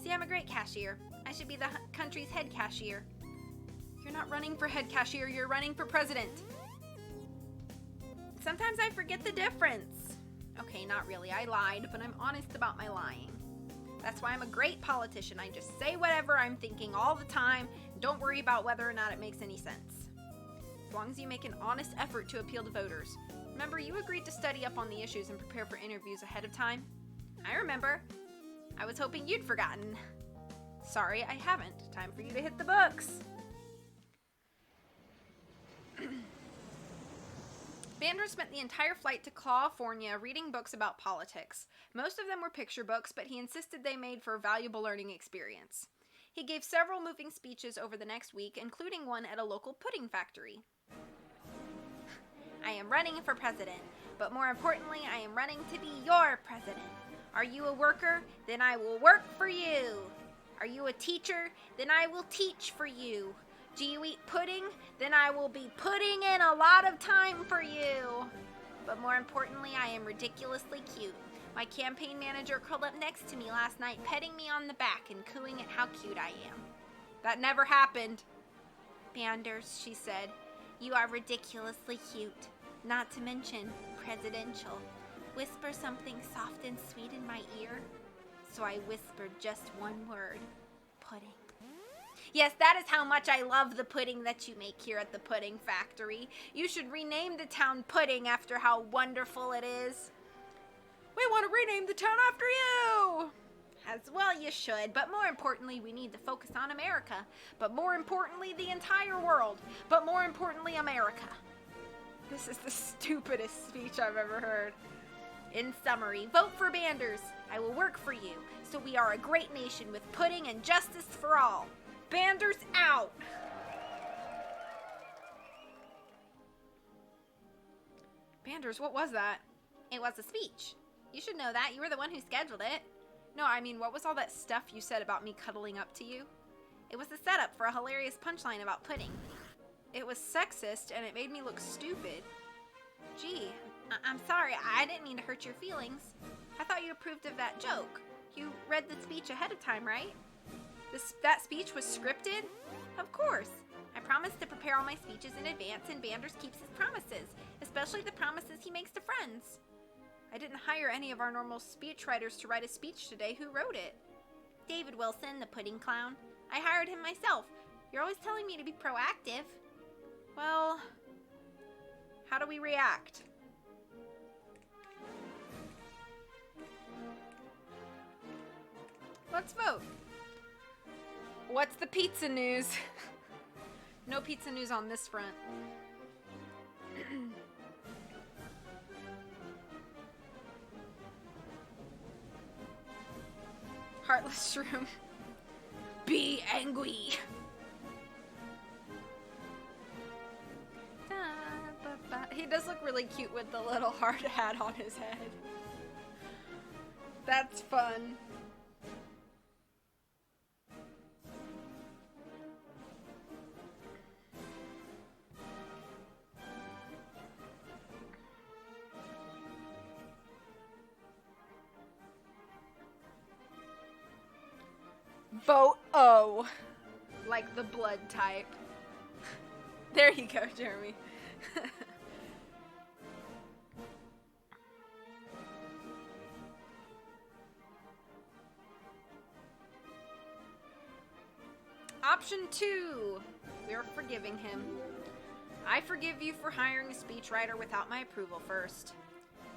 See, I'm a great cashier. I should be the country's head cashier. You're not running for head cashier, you're running for president. Sometimes I forget the difference. Okay, not really. I lied, but I'm honest about my lying. That's why I'm a great politician. I just say whatever I'm thinking all the time. And don't worry about whether or not it makes any sense. As long as you make an honest effort to appeal to voters. Remember, you agreed to study up on the issues and prepare for interviews ahead of time? I remember. I was hoping you'd forgotten. Sorry, I haven't. Time for you to hit the books. Vander spent the entire flight to Clawfornia reading books about politics. Most of them were picture books, but he insisted they made for a valuable learning experience. He gave several moving speeches over the next week, including one at a local pudding factory. I am running for president, but more importantly, I am running to be your president. Are you a worker? Then I will work for you. Are you a teacher? Then I will teach for you. Do you eat pudding? Then I will be putting in a lot of time for you. But more importantly, I am ridiculously cute. My campaign manager curled up next to me last night, petting me on the back and cooing at how cute I am. That never happened. Banders, she said, you are ridiculously cute. Not to mention presidential. Whisper something soft and sweet in my ear. So I whispered just one word. Pudding. Yes, that is how much I love the pudding that you make here at the pudding factory. You should rename the town Pudding after how wonderful it is. We want to rename the town after you! As well you should, but more importantly, we need to focus on America. But more importantly, the entire world. But more importantly, America. This is the stupidest speech I've ever heard. In summary, vote for Banders. I will work for you, so we are a great nation with pudding and justice for all. Banders out! Banders, what was that? It was a speech. You should know that. You were the one who scheduled it. No, I mean, what was all that stuff you said about me cuddling up to you? It was a setup for a hilarious punchline about pudding. It was sexist, and it made me look stupid. Gee, I'm sorry. I didn't mean to hurt your feelings. I thought you approved of that joke. You read the speech ahead of time, right? That speech was scripted? Of course. I promised to prepare all my speeches in advance, and Banders keeps his promises, especially the promises he makes to friends. I didn't hire any of our normal speechwriters to write a speech today. Who wrote it? David Wilson, the pudding clown. I hired him myself. You're always telling me to be proactive. Well, how do we react? Let's vote. What's the pizza news? No pizza news on this front. Heartless Shroom. Be angry. He does look really cute with the little hard hat on his head. That's fun. Vote O. Like the blood type. There you go, Jeremy. Option 2. We're forgiving him. I forgive you for hiring a speechwriter without my approval first.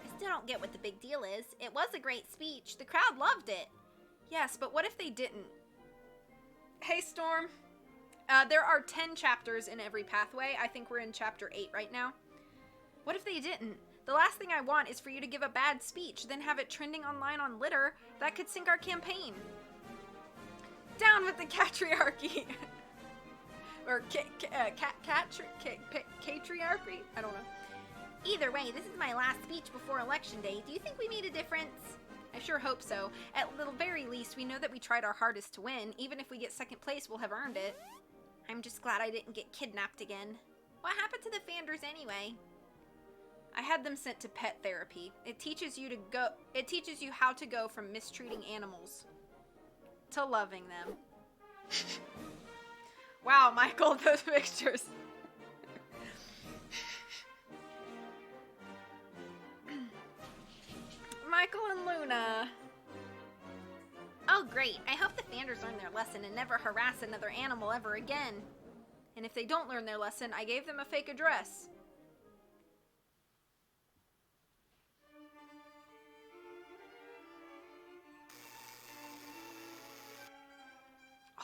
I still don't get what the big deal is. It was a great speech. The crowd loved it. Yes, but what if they didn't? Hey, Storm. There are 10 chapters in every pathway. I think we're in chapter 8 right now. What if they didn't? The last thing I want is for you to give a bad speech, then have it trending online on Litter. That could sink our campaign. Down with the catriarchy. Or catriarchy? I don't know. Either way, this is my last speech before Election Day. Do you think we made a difference? I sure hope so. At the very least, we know that we tried our hardest to win. Even if we get second place, we'll have earned it. I'm just glad I didn't get kidnapped again. What happened to the Fanders anyway? I had them sent to pet therapy. It teaches you how to go from mistreating animals to loving them. Wow, Michael, those pictures. Michael and Luna. Oh, great. I hope the Fanders learn their lesson and never harass another animal ever again. And if they don't learn their lesson, I gave them a fake address.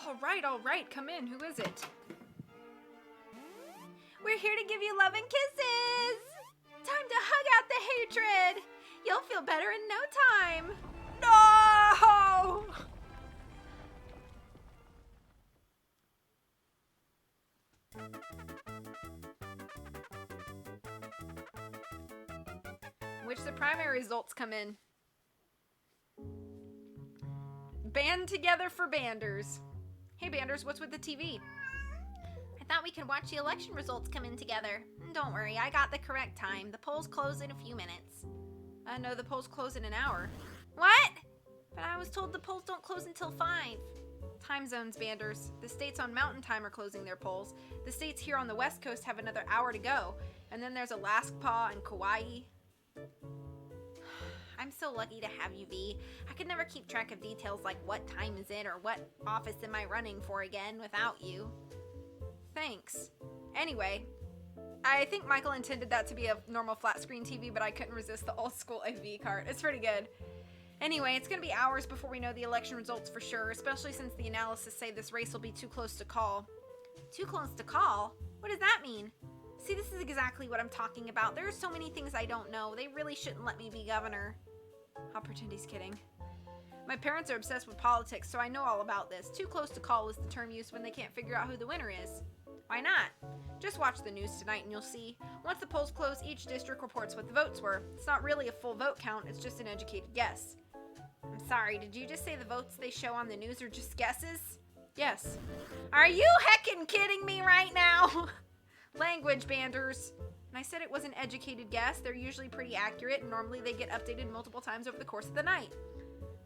All right, come in. Who is it? We're here to give you love and kisses! Time to hug out the hatred! You'll feel better in no time! No! Which the primary results come in. Band together for Banders. Hey Banders, what's with the TV? I thought we could watch the election results come in together. Don't worry, I got the correct time. The polls close in a few minutes. No, the polls close in an hour. What? But I was told the polls don't close until 5. Time zones, Banders. The states on Mountain Time are closing their polls. The states here on the West Coast have another hour to go. And then there's Alaska and Kauai. I'm so lucky to have you, V. I could never keep track of details like what time is it or what office am I running for again without you. Thanks. Anyway, I think Michael intended that to be a normal flat screen TV, but I couldn't resist the old school AV cart. It's pretty good. Anyway, it's going to be hours before we know the election results for sure, especially since the analysis say this race will be too close to call. Too close to call? What does that mean? See, this is exactly what I'm talking about. There are so many things I don't know. They really shouldn't let me be governor. I'll pretend he's kidding. My parents are obsessed with politics, so I know all about this. Too close to call is the term used when they can't figure out who the winner is. Why not? Just watch the news tonight and you'll see. Once the polls close, each district reports what the votes were. It's not really a full vote count, it's just an educated guess. I'm sorry, did you just say the votes they show on the news are just guesses? Yes. Are you heckin' kidding me right now? Language, Banders. And I said it was an educated guess. They're usually pretty accurate, and normally they get updated multiple times over the course of the night.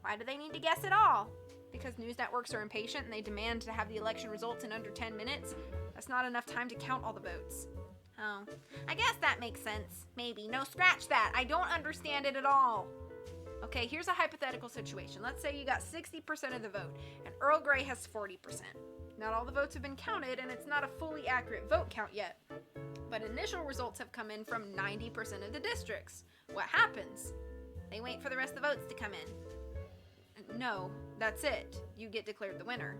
Why do they need to guess at all? Because news networks are impatient and they demand to have the election results in under 10 minutes. That's not enough time to count all the votes. Oh, I guess that makes sense. Maybe. No, scratch that. I don't understand it at all. Okay, here's a hypothetical situation. Let's say you got 60% of the vote, and Earl Grey has 40%. Not all the votes have been counted, and it's not a fully accurate vote count yet. But initial results have come in from 90% of the districts. What happens? They wait for the rest of the votes to come in. No, that's it. You get declared the winner.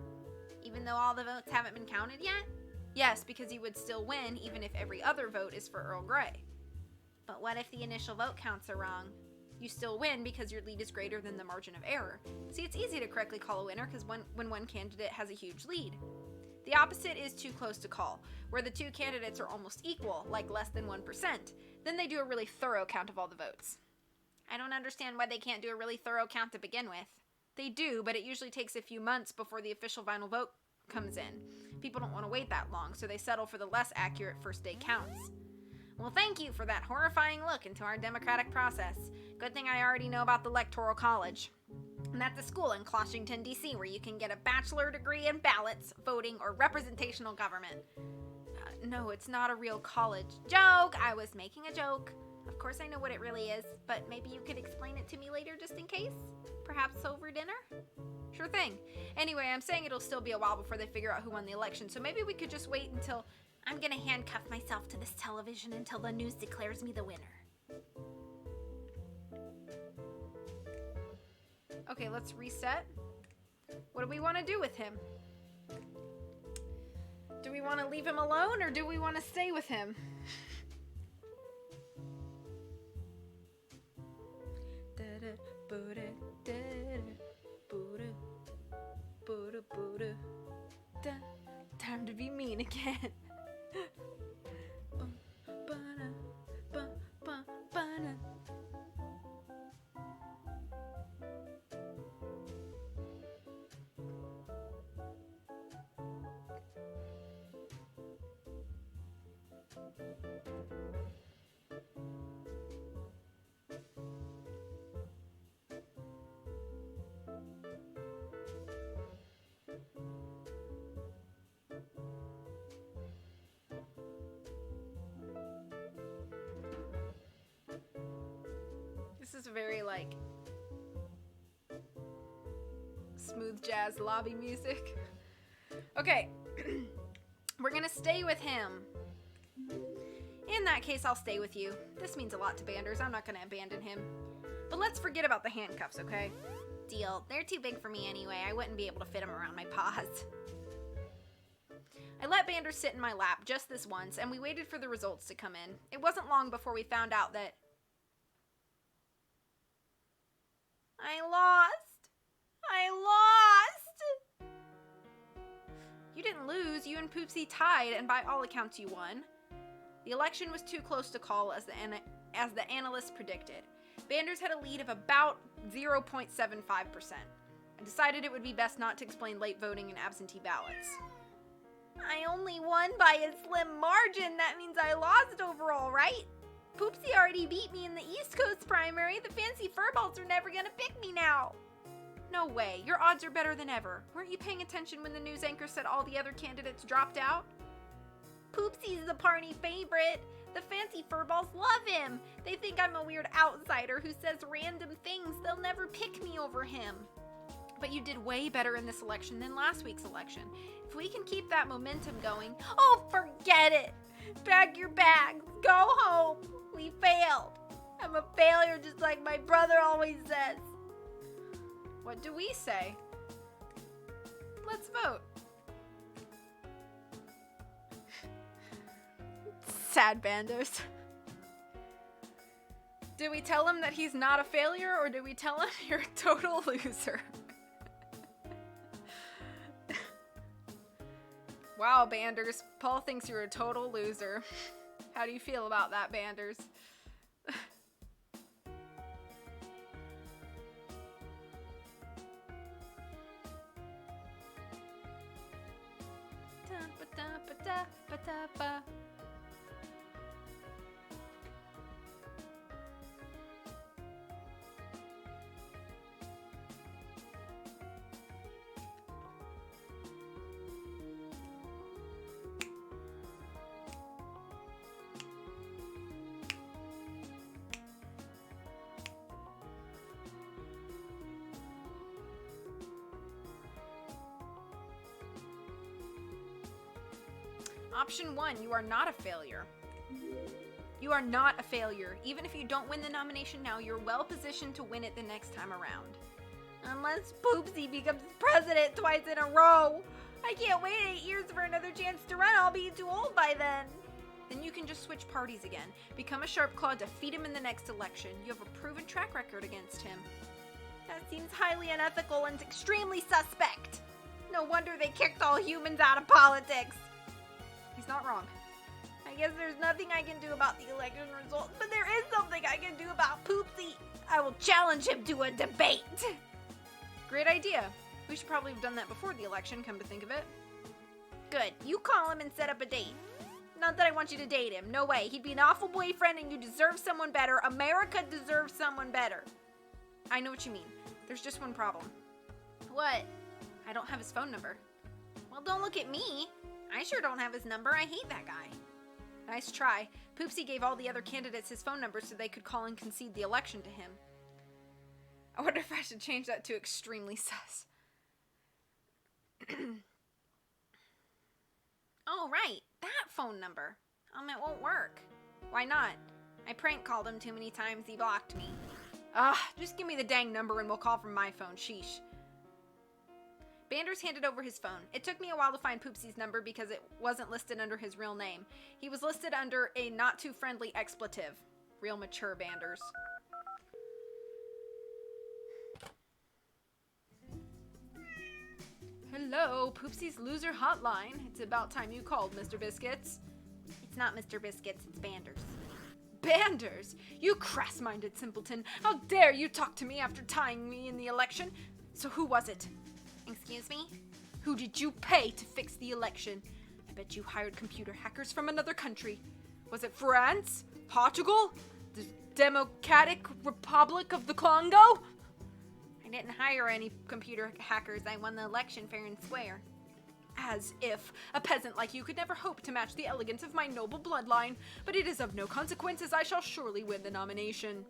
Even though all the votes haven't been counted yet? Yes, because you would still win even if every other vote is for Earl Grey. But what if the initial vote counts are wrong? You still win because your lead is greater than the margin of error. See, it's easy to correctly call a winner because when one candidate has a huge lead. The opposite is too close to call, where the two candidates are almost equal, like less than 1%. Then they do a really thorough count of all the votes. I don't understand why they can't do a really thorough count to begin with. They do, but it usually takes a few months before the official final vote comes in. People don't want to wait that long, so they settle for the less accurate first day counts. Well, thank you for that horrifying look into our democratic process. Good thing I already know about the Electoral College. And that's a school in Washington, D.C., where you can get a bachelor degree in ballots, voting, or representational government. No, it's not a real college. Joke! I was making a joke. Of course I know what it really is, but maybe you could explain it to me later just in case? Perhaps over dinner? Sure thing. Anyway, I'm saying it'll still be a while before they figure out who won the election, so maybe we could just wait until... I'm gonna handcuff myself to this television until the news declares me the winner. Okay, let's reset. What do we want to do with him? Do we want to leave him alone, or do we want to stay with him? Time to be mean again. This is very, like, smooth jazz lobby music. Okay, we're gonna stay with him. In that case, I'll stay with you. This means a lot to Banders. I'm not gonna abandon him. But let's forget about the handcuffs, okay? Deal. They're too big for me anyway. I wouldn't be able to fit them around my paws. I let Banders sit in my lap just this once, and we waited for the results to come in. It wasn't long before we found out that I lost! You didn't lose. You and Poopsie tied, and by all accounts you won. The election was too close to call, as the analysts predicted. Banders had a lead of about 0.75%. I decided it would be best not to explain late voting and absentee ballots. I only won by a slim margin. That means I lost overall, right? Poopsie already beat me in the East Coast primary. The fancy furballs are never gonna pick me now. No way. Your odds are better than ever. Weren't you paying attention when the news anchor said all the other candidates dropped out? Poopsie's the party favorite. The fancy furballs love him. They think I'm a weird outsider who says random things. They'll never pick me over him. But you did way better in this election than last week's election. If we can keep that momentum going... Oh, forget it. Pack your bags. Go home. We failed. I'm a failure just like my brother always says. What do we say? Let's vote. Sad Banders. Do we tell him that he's not a failure, or do we tell him you're a total loser? Wow, Banders. Paul thinks you're a total loser. How do you feel about that, Banders? Option 1, you are not a failure. You are not a failure. Even if you don't win the nomination now, you're well positioned to win it the next time around. Unless Poopsie becomes president twice in a row. I can't wait 8 years for another chance to run. I'll be too old by then. Then you can just switch parties again. Become a sharp claw, defeat him in the next election. You have a proven track record against him. That seems highly unethical and extremely suspect. No wonder they kicked all humans out of politics. He's not wrong. I guess there's nothing I can do about the election results, but there is something I can do about Poopsie. I will challenge him to a debate. Great idea. We should probably have done that before the election, come to think of it. Good. You call him and set up a date. Not that I want you to date him. No way. He'd be an awful boyfriend and you deserve someone better. America deserves someone better. I know what you mean. There's just one problem. What? I don't have his phone number. Well, don't look at me. I sure don't have his number. I hate that guy. Nice try. Poopsie gave all the other candidates his phone number so they could call and concede the election to him. I wonder if I should change that to extremely sus. Oh, right. That phone number. It won't work. Why not? I prank called him too many times. He blocked me. Just give me the dang number and we'll call from my phone. Sheesh. Banders handed over his phone. It took me a while to find Poopsie's number because it wasn't listed under his real name. He was listed under a not-too-friendly expletive. Real mature Banders. Hello, Poopsie's loser hotline. It's about time you called, Mr. Biscuits. It's not Mr. Biscuits, it's Banders. Banders? You crass-minded simpleton. How dare you talk to me after tying me in the election? So who was it? Excuse me? Who did you pay to fix the election? I bet you hired computer hackers from another country. Was it France? Portugal? The Democratic Republic of the Congo? I didn't hire any computer hackers. I won the election fair and square. As if a peasant like you could never hope to match the elegance of my noble bloodline. But it is of no consequence, as I shall surely win the nomination.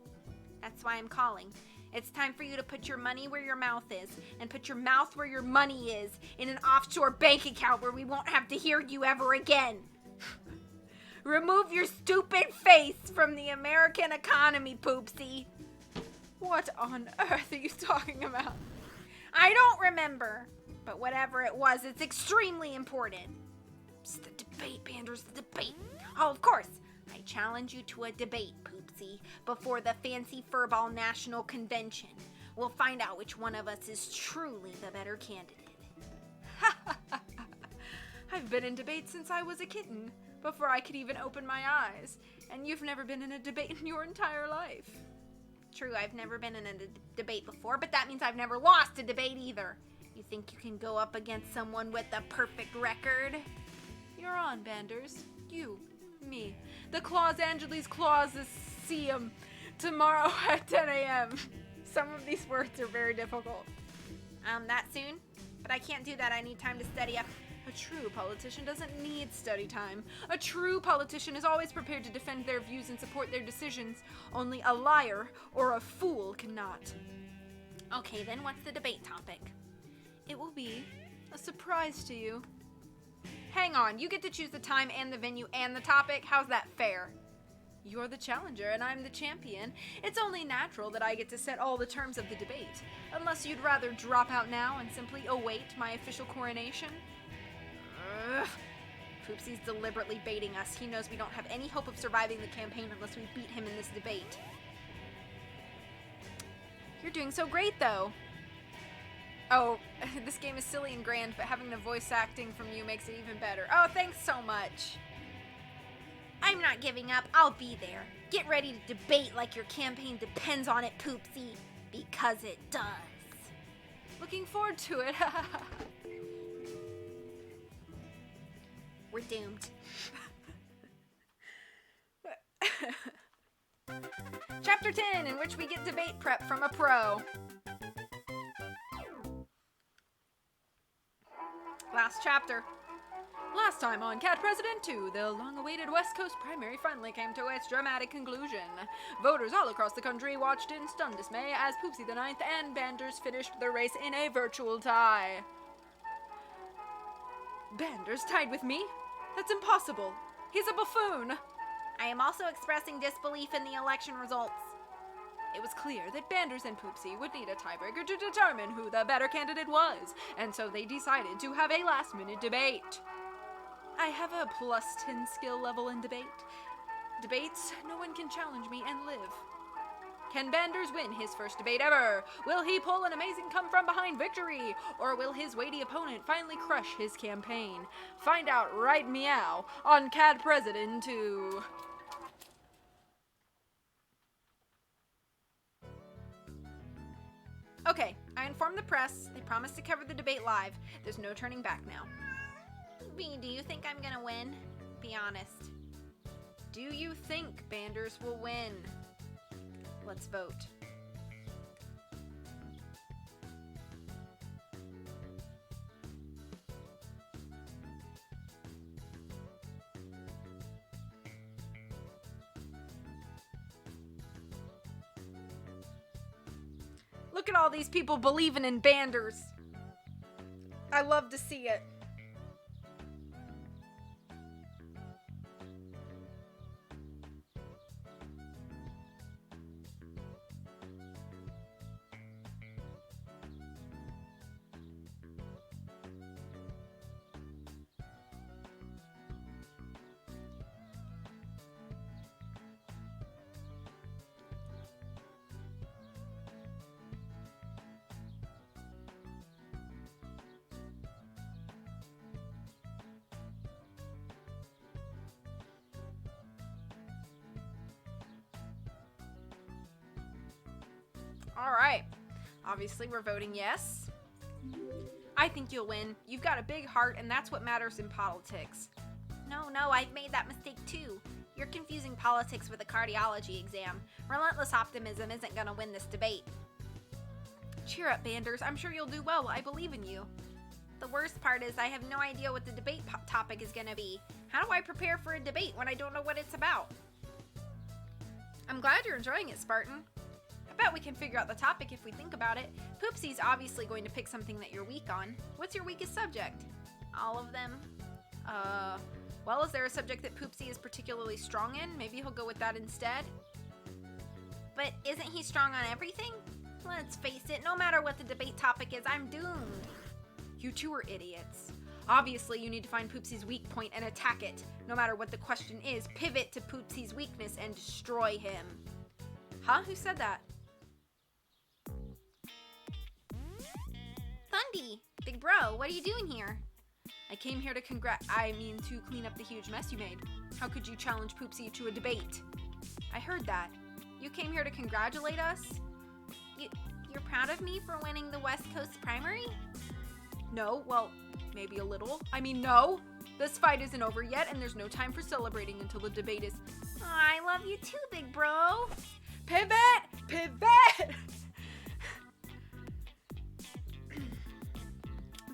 That's why I'm calling. It's time for you to put your money where your mouth is, and put your mouth where your money is, in an offshore bank account where we won't have to hear you ever again. Remove your stupid face from the American economy, Poopsie. What on earth are you talking about? I don't remember, but whatever it was, it's extremely important. It's the debate, Banders, the debate. Oh, of course. I challenge you to a debate, Poopsie, before the Fancy Furball National Convention. We'll find out which one of us is truly the better candidate. I've been in debates since I was a kitten, before I could even open my eyes. And you've never been in a debate in your entire life. True, I've never been in a debate before, but that means I've never lost a debate either. You think you can go up against someone with a perfect record? You're on, Banders. You, me, the Claus Angeles Clauseum, tomorrow at 10 a.m. Some of these words are very difficult. That soon? But I can't do that. I need time to study up. A true politician doesn't need study time. A true politician is always prepared to defend their views and support their decisions. Only a liar or a fool cannot. Okay, then what's the debate topic? It will be a surprise to you. Hang on, you get to choose the time and the venue and the topic? How's that fair? You're the challenger and I'm the champion. It's only natural that I get to set all the terms of the debate. Unless you'd rather drop out now and simply await my official coronation. Ugh. Poopsie's deliberately baiting us. He knows we don't have any hope of surviving the campaign unless we beat him in this debate. You're doing so great, though. Oh, this game is silly and grand, but having the voice acting from you makes it even better. Oh, thanks so much. I'm not giving up. I'll be there. Get ready to debate like your campaign depends on it, Poopsie. Because it does. Looking forward to it. We're doomed. Chapter 10, in which we get debate prep from a pro. Last chapter. Last time on Cat President 2, the long-awaited West Coast primary finally came to its dramatic conclusion. Voters all across the country watched in stunned dismay as Poopsie the Ninth and Banders finished the race in a virtual tie. Banders tied with me? That's impossible. He's a buffoon. I am also expressing disbelief in the election results. It was clear that Banders and Poopsie would need a tiebreaker to determine who the better candidate was, and so they decided to have a last-minute debate. I have a +10 skill level in debate. Debates, no one can challenge me and live. Can Banders win his first debate ever? Will he pull an amazing come-from-behind victory? Or will his weighty opponent finally crush his campaign? Find out right meow on CAD President 2. Okay, I informed the press. They promised to cover the debate live. There's no turning back now. V, do you think I'm gonna win? Be honest. Do you think Banders will win? Let's vote. Look at all these people believing in Banders. I love to see it. All right. Obviously, we're voting yes. I think you'll win. You've got a big heart, and that's what matters in politics. No, I've made that mistake too. You're confusing politics with a cardiology exam. Relentless optimism isn't gonna win this debate. Cheer up, Banders. I'm sure you'll do well. I believe in you. The worst part is I have no idea what the debate topic is gonna be. How do I prepare for a debate when I don't know what it's about? I'm glad you're enjoying it, Spartan. I bet we can figure out the topic if we think about it. Poopsie's obviously going to pick something that you're weak on. What's your weakest subject? All of them. Well, is there a subject that Poopsie is particularly strong in? Maybe he'll go with that instead. But isn't he strong on everything? Let's face it, no matter what the debate topic is, I'm doomed. You two are idiots. Obviously, you need to find Poopsie's weak point and attack it. No matter what the question is, pivot to Poopsie's weakness and destroy him. Huh? Who said that? Thundy, big bro, what are you doing here? I came here to to clean up the huge mess you made. How could you challenge Poopsie to a debate? I heard that. You came here to congratulate us? You're proud of me for winning the West Coast primary? No, well, maybe a little. I mean, no. This fight isn't over yet, and there's no time for celebrating until the debate is... Oh, I love you too, big bro. Pivot! Pivot!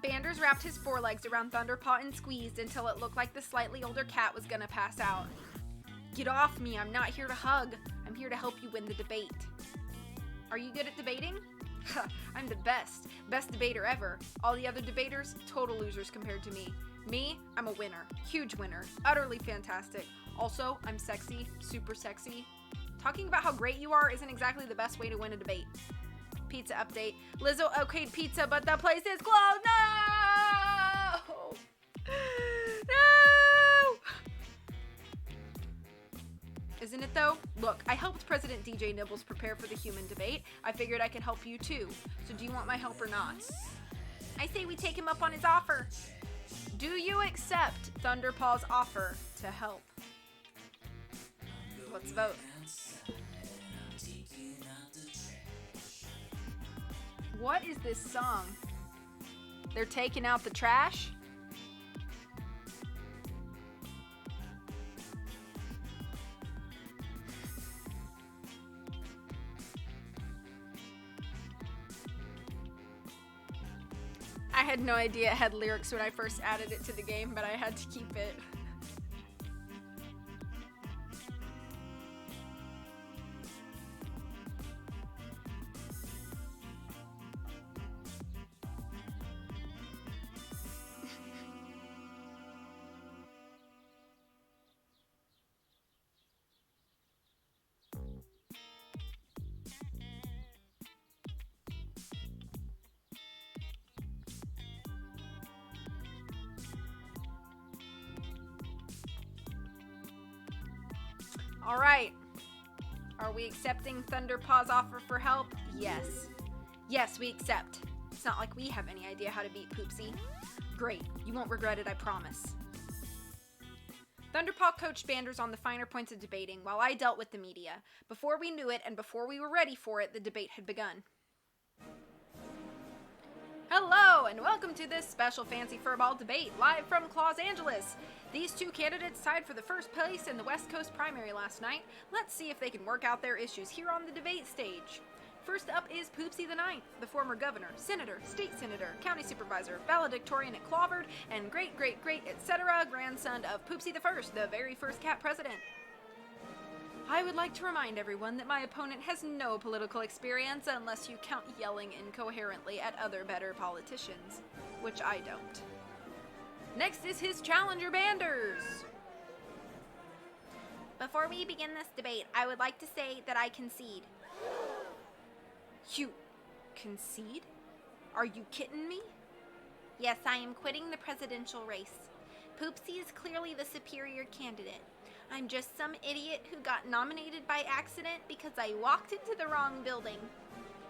Banders wrapped his forelegs around Thunderpaw and squeezed until it looked like the slightly older cat was gonna pass out. Get off me, I'm not here to hug. I'm here to help you win the debate. Are you good at debating? I'm the best debater ever. All the other debaters, total losers compared to me. Me, I'm a winner, huge winner, utterly fantastic. Also, I'm sexy, super sexy. Talking about how great you are isn't exactly the best way to win a debate. Pizza update. Lizzo okayed pizza, but the place is closed. No! No! Isn't it though? Look, I helped President DJ Nibbles prepare for the human debate. I figured I could help you too. So do you want my help or not? I say we take him up on his offer. Do you accept Thunderpaw's offer to help? Let's vote. What is this song? They're taking out the trash? I had no idea it had lyrics when I first added it to the game, but I had to keep it. All right. Are we accepting Thunderpaw's offer for help? Yes. Yes, we accept. It's not like we have any idea how to beat Poopsie. Great. You won't regret it, I promise. Thunderpaw coached Banders on the finer points of debating while I dealt with the media. Before we knew it and before we were ready for it, the debate had begun. Hello, and welcome to this special Fancy Furball debate live from Los Angeles. These two candidates tied for the first place in the West Coast primary last night. Let's see if they can work out their issues here on the debate stage. First up is Poopsie the Ninth, the former governor, senator, state senator, county supervisor, valedictorian at Clobbered, and great, etc. grandson of Poopsie the First, the very first cat president. I would like to remind everyone that my opponent has no political experience unless you count yelling incoherently at other better politicians, which I don't. Next is his challenger, Banders. Before we begin this debate, I would like to say that I concede. You concede? Are you kidding me? Yes, I am quitting the presidential race. Poopsie is clearly the superior candidate. I'm just some idiot who got nominated by accident because I walked into the wrong building.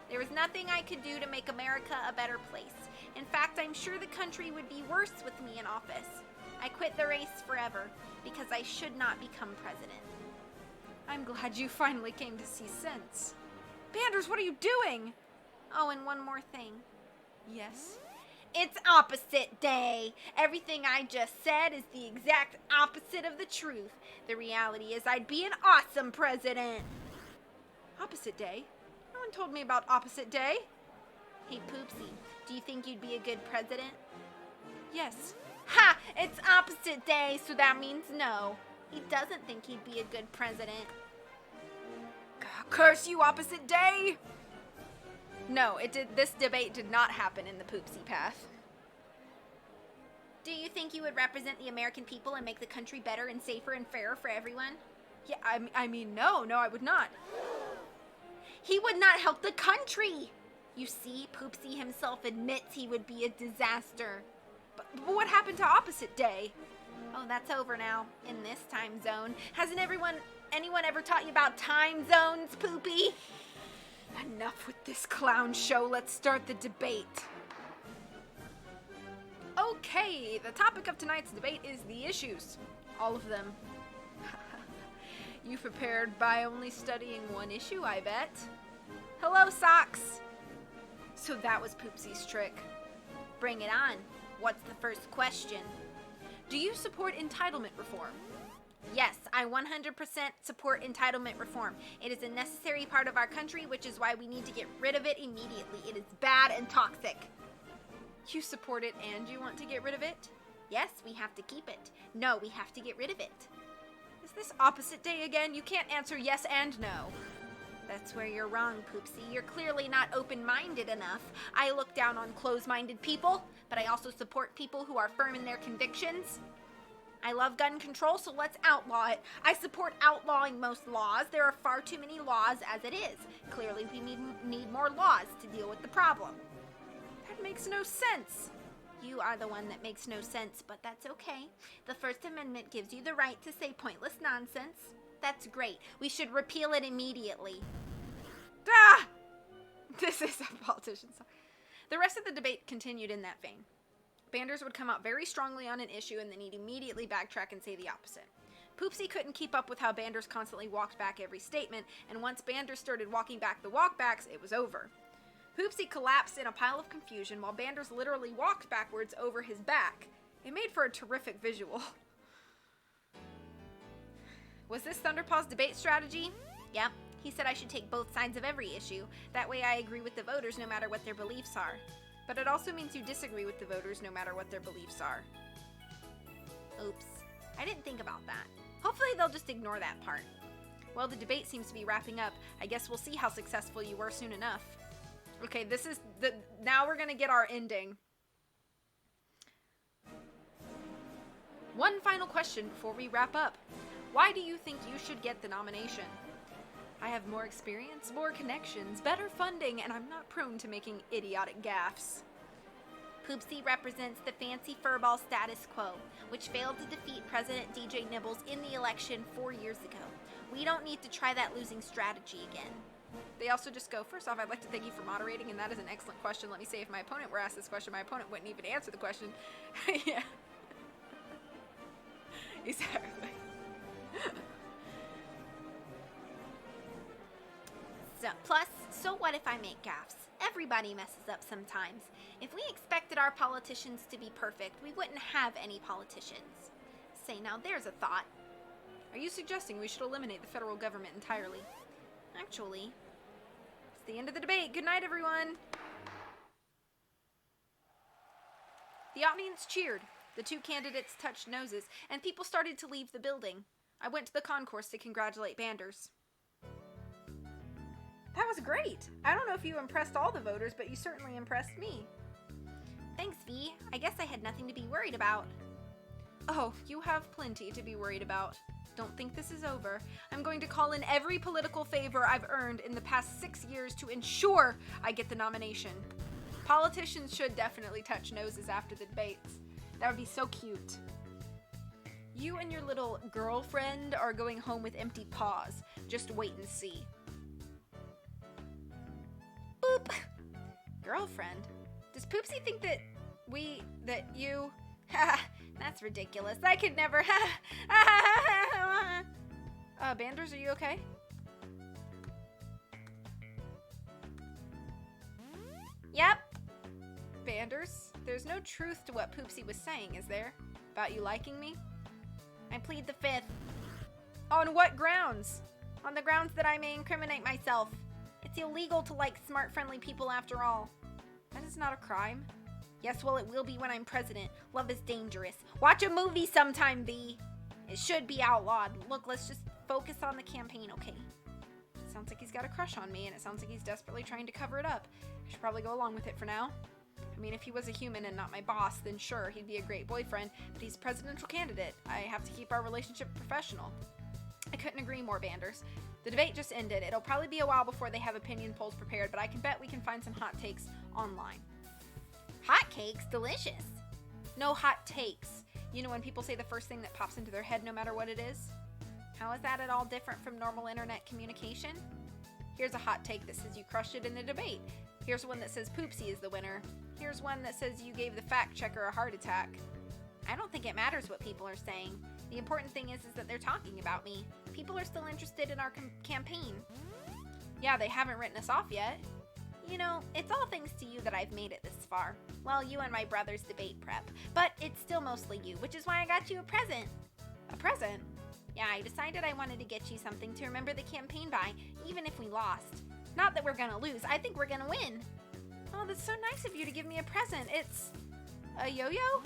There was nothing I could do to make America a better place. In fact, I'm sure the country would be worse with me in office. I quit the race forever because I should not become president. I'm glad you finally came to see sense. Banders, what are you doing? Oh, and one more thing. Yes? It's opposite day. Everything I just said is the exact opposite of the truth. The reality is I'd be an awesome president. Opposite day? No one told me about opposite day. Hey, Poopsie, do you think you'd be a good president? Yes. Ha! It's opposite day, so that means no. He doesn't think he'd be a good president. Curse you, opposite day! No, this debate did not happen in the Poopsie path. Do you think you would represent the American people and make the country better and safer and fairer for everyone? Yeah, I mean, no, I would not. He would not help the country! You see, Poopsie himself admits he would be a disaster. But what happened to opposite day? Oh, that's over now, in this time zone. Hasn't anyone ever taught you about time zones, Poopy? Enough with this clown show. Let's start the debate. Okay, the topic of tonight's debate is the issues. All of them. You prepared by only studying one issue, I bet. Hello, Socks. So that was Poopsie's trick. Bring it on. What's the first question? Do you support entitlement reform? Yes, I 100% support entitlement reform. It is a necessary part of our country, which is why we need to get rid of it immediately. It is bad and toxic. You support it and you want to get rid of it? Yes, we have to keep it. No, we have to get rid of it. Is this opposite day again? You can't answer yes and no. That's where you're wrong, Poopsie. You're clearly not open-minded enough. I look down on closed-minded people, but I also support people who are firm in their convictions. I love gun control, so let's outlaw it. I support outlawing most laws. There are far too many laws as it is. Clearly, we need more laws to deal with the problem. That makes no sense. You are the one that makes no sense, but that's okay. The First Amendment gives you the right to say pointless nonsense. That's great. We should repeal it immediately. Ah! This is a politician's song. The rest of the debate continued in that vein. Banders would come out very strongly on an issue and then he'd immediately backtrack and say the opposite. Poopsie couldn't keep up with how Banders constantly walked back every statement, and once Banders started walking back the walkbacks, it was over. Poopsie collapsed in a pile of confusion while Banders literally walked backwards over his back. It made for a terrific visual. Was this Thunderpaw's debate strategy? Yep. He said I should take both sides of every issue. That way I agree with the voters no matter what their beliefs are. But it also means you disagree with the voters no matter what their beliefs are. Oops. I didn't think about that. Hopefully they'll just ignore that part. Well, the debate seems to be wrapping up. I guess we'll see how successful you were soon enough. Okay, now we're gonna get our ending. One final question before we wrap up. Why do you think you should get the nomination? I have more experience, more connections, better funding, and I'm not prone to making idiotic gaffes. Poopsie represents the fancy furball status quo, which failed to defeat President DJ Nibbles in the election 4 years ago. We don't need to try that losing strategy again. They also just go, first off, I'd like to thank you for moderating, and that is an excellent question. Let me say, if my opponent were asked this question, my opponent wouldn't even answer the question. Yeah. Exactly. Plus, so what if I make gaffes? Everybody messes up sometimes. If we expected our politicians to be perfect, we wouldn't have any politicians. Say, now there's a thought. Are you suggesting we should eliminate the federal government entirely? Actually, it's the end of the debate. Good night, everyone. The audience cheered. The two candidates touched noses, and people started to leave the building. I went to the concourse to congratulate Banders. That was great. I don't know if you impressed all the voters, but you certainly impressed me. Thanks, V. I guess I had nothing to be worried about. Oh, you have plenty to be worried about. Don't think this is over. I'm going to call in every political favor I've earned in the past 6 years to ensure I get the nomination. Politicians should definitely touch noses after the debates. That would be so cute. You and your little girlfriend are going home with empty paws. Just wait and see. Boop! Girlfriend? Does Poopsie think that you... Ha! That's ridiculous. I could never... Banders, are you okay? Yep. Banders, there's no truth to what Poopsie was saying, is there? About you liking me? I plead the fifth. On what grounds? On the grounds that I may incriminate myself. It's illegal to like smart, friendly people after all. That is not a crime. Yes, well, it will be when I'm president. Love is dangerous. Watch a movie sometime, V. It should be outlawed. Look, let's just focus on the campaign, okay? Sounds like he's got a crush on me, and it sounds like he's desperately trying to cover it up. I should probably go along with it for now. I mean, if he was a human and not my boss, then sure, he'd be a great boyfriend, but he's a presidential candidate. I have to keep our relationship professional. I couldn't agree more, Banders. The debate just ended. It'll probably be a while before they have opinion polls prepared, but I can bet we can find some hot takes online. Hot cakes? Delicious. No, hot takes. You know when people say the first thing that pops into their head no matter what it is? How is that at all different from normal internet communication? Here's a hot take that says you crushed it in the debate. Here's one that says Poopsie is the winner. Here's one that says you gave the fact checker a heart attack. I don't think it matters what people are saying. The important thing is that they're talking about me. People are still interested in our campaign. Yeah, they haven't written us off yet. You know, it's all thanks to you that I've made it this far. Well, you and my brother's debate prep. But it's still mostly you, which is why I got you a present. A present? Yeah, I decided I wanted to get you something to remember the campaign by, even if we lost. Not that we're gonna lose. I think we're gonna win. Oh, that's so nice of you to give me a present. It's a yo-yo?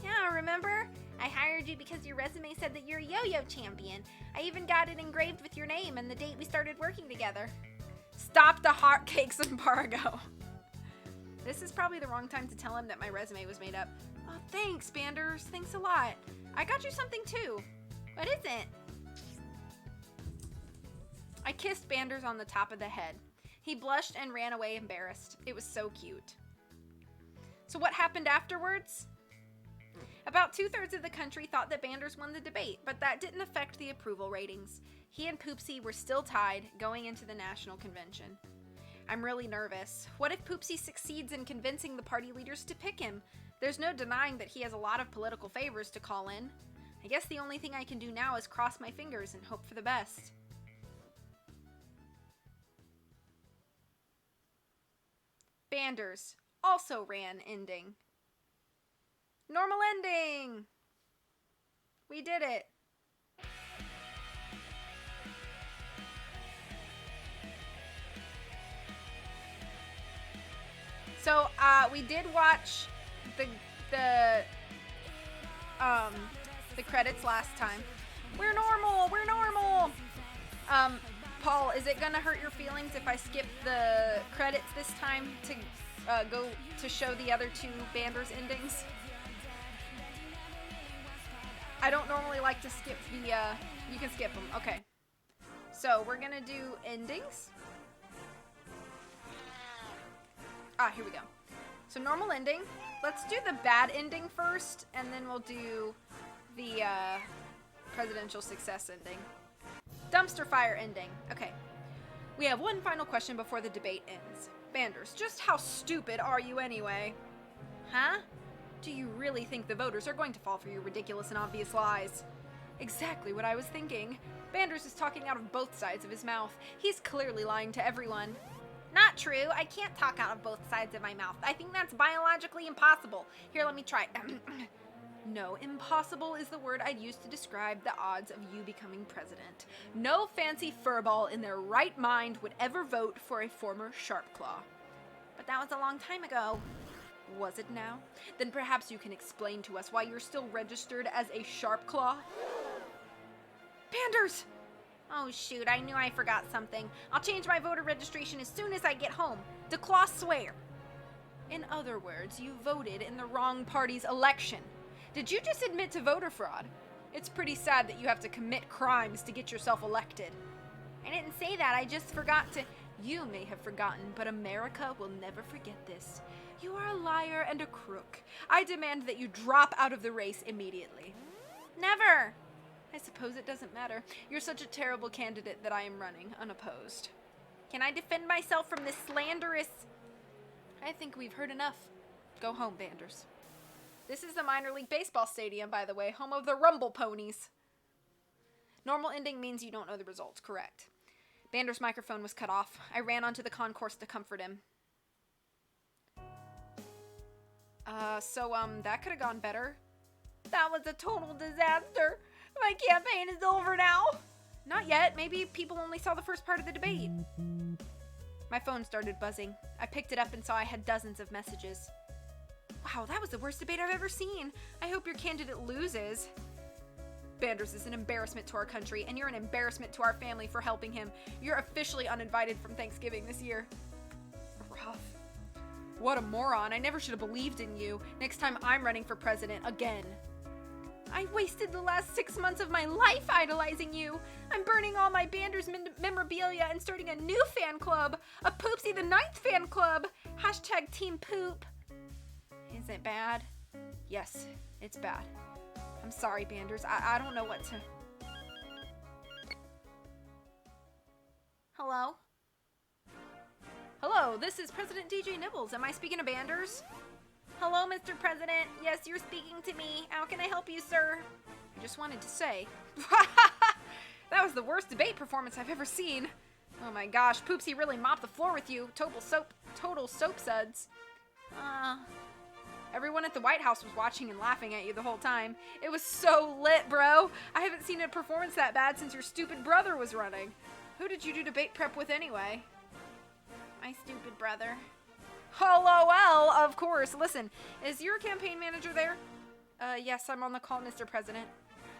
Yeah, remember? I hired you because your resume said that you're a yo-yo champion. I even got it engraved with your name and the date we started working together. Stop the hotcakes embargo. This is probably the wrong time to tell him that my resume was made up. Oh, thanks, Banders. Thanks a lot. I got you something too. What is it? I kissed Banders on the top of the head. He blushed and ran away embarrassed. It was so cute. So what happened afterwards? About 2/3 of the country thought that Banders won the debate, but that didn't affect the approval ratings. He and Poopsie were still tied going into the national convention. I'm really nervous. What if Poopsie succeeds in convincing the party leaders to pick him? There's no denying that he has a lot of political favors to call in. I guess the only thing I can do now is cross my fingers and hope for the best. Banders also ran ending. Normal ending! We did it. So, we did watch the credits last time. We're normal! We're normal! Paul, is it gonna hurt your feelings if I skip the credits this time to go to show the other two Banders endings? I don't normally like to skip the, you can skip them. Okay. So, we're gonna do endings. Here we go. So, normal ending. Let's do the bad ending first, and then we'll do the, presidential success ending. Dumpster fire ending. Okay. We have one final question before the debate ends. Banders, just how stupid are you anyway? Huh? Do you really think the voters are going to fall for your ridiculous and obvious lies? Exactly what I was thinking. Banders is talking out of both sides of his mouth. He's clearly lying to everyone. Not true. I can't talk out of both sides of my mouth. I think that's biologically impossible. Here, let me try. No, impossible is the word I'd use to describe the odds of you becoming president. No fancy furball in their right mind would ever vote for a former Sharpclaw. But that was a long time ago. Was it now? Then perhaps you can explain to us why you're still registered as a Sharpclaw? Banders! Oh shoot, I knew I forgot something. I'll change my voter registration as soon as I get home. DeClaw swear. In other words, you voted in the wrong party's election. Did you just admit to voter fraud? It's pretty sad that you have to commit crimes to get yourself elected. I didn't say that, I just forgot to... You may have forgotten, but America will never forget this. You are a liar and a crook. I demand that you drop out of the race immediately. Never! I suppose it doesn't matter. You're such a terrible candidate that I am running unopposed. Can I defend myself from this slanderous... I think we've heard enough. Go home, Banders. This is the minor league baseball stadium, by the way, home of the Rumble Ponies. Normal ending means you don't know the results, correct. Bander's microphone was cut off. I ran onto the concourse to comfort him. That could have gone better. That was a total disaster. My campaign is over now. Not yet. Maybe people only saw the first part of the debate. My phone started buzzing. I picked it up and saw I had dozens of messages. Wow, that was the worst debate I've ever seen. I hope your candidate loses. Banders is an embarrassment to our country, and you're an embarrassment to our family for helping him. You're officially uninvited from Thanksgiving this year. Rough. What a moron. I never should have believed in you. Next time I'm running for president again. I wasted the last 6 months of my life idolizing you. I'm burning all my Banders memorabilia and starting a new fan club. A Poopsie the Ninth fan club. Hashtag Team Poop. Is it bad? Yes, it's bad. I'm sorry, Banders. I don't know what to... Hello? Hello, this is President DJ Nibbles. Am I speaking to Banders? Hello, Mr. President. Yes, you're speaking to me. How can I help you, sir? I just wanted to say... That was the worst debate performance I've ever seen. Oh my gosh, Poopsie really mopped the floor with you. Total soap suds. Everyone at the White House was watching and laughing at you the whole time. It was so lit, bro. I haven't seen a performance that bad since your stupid brother was running. Who did you do debate prep with anyway? My stupid brother. LOL, of course. Listen, is your campaign manager there? Yes, I'm on the call, Mr. President.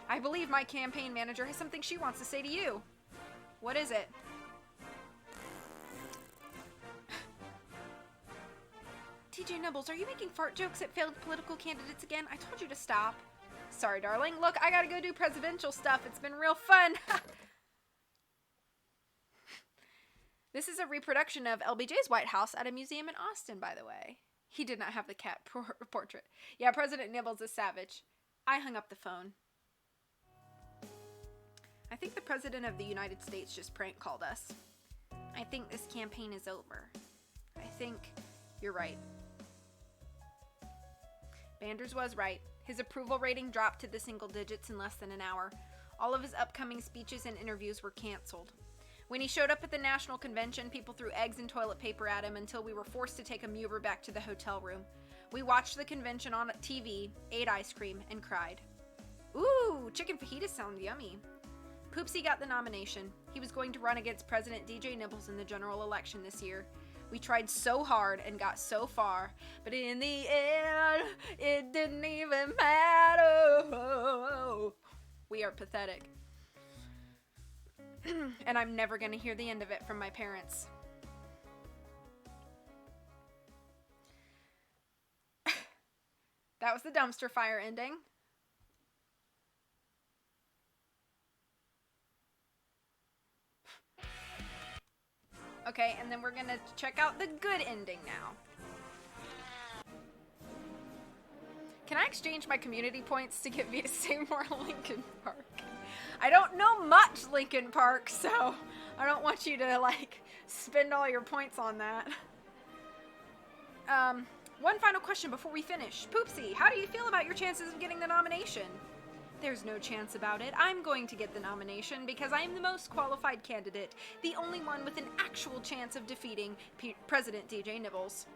I believe my campaign manager has something she wants to say to you. What is it? TJ Nibbles, are you making fart jokes at failed political candidates again? I told you to stop. Sorry, darling. Look, I gotta go do presidential stuff. It's been real fun. This is a reproduction of LBJ's White House at a museum in Austin, by the way. He did not have the cat portrait. Yeah, President Nibbles is savage. I hung up the phone. I think the President of the United States just prank called us. I think this campaign is over. I think you're right. Banders was right. His approval rating dropped to the single digits in less than an hour. All of his upcoming speeches and interviews were canceled. When he showed up at the national convention, people threw eggs and toilet paper at him until we were forced to take a Uber back to the hotel room. We watched the convention on TV, ate ice cream, and cried. Ooh, chicken fajitas sound yummy. Poopsie got the nomination. He was going to run against President DJ Nibbles in the general election this year. We tried so hard and got so far, but in the end, it didn't even matter. We are pathetic. And I'm never going to hear the end of it from my parents. That was the dumpster fire ending. Okay, and then we're gonna check out the good ending now. Can I exchange my community points to get via Seymour Lincoln Park? I don't know much Linkin Park, so I don't want you to, like, spend all your points on that. One final question before we finish. Poopsie, how do you feel about your chances of getting the nomination? There's no chance about it. I'm going to get the nomination because I am the most qualified candidate, the only one with an actual chance of defeating President DJ Nibbles.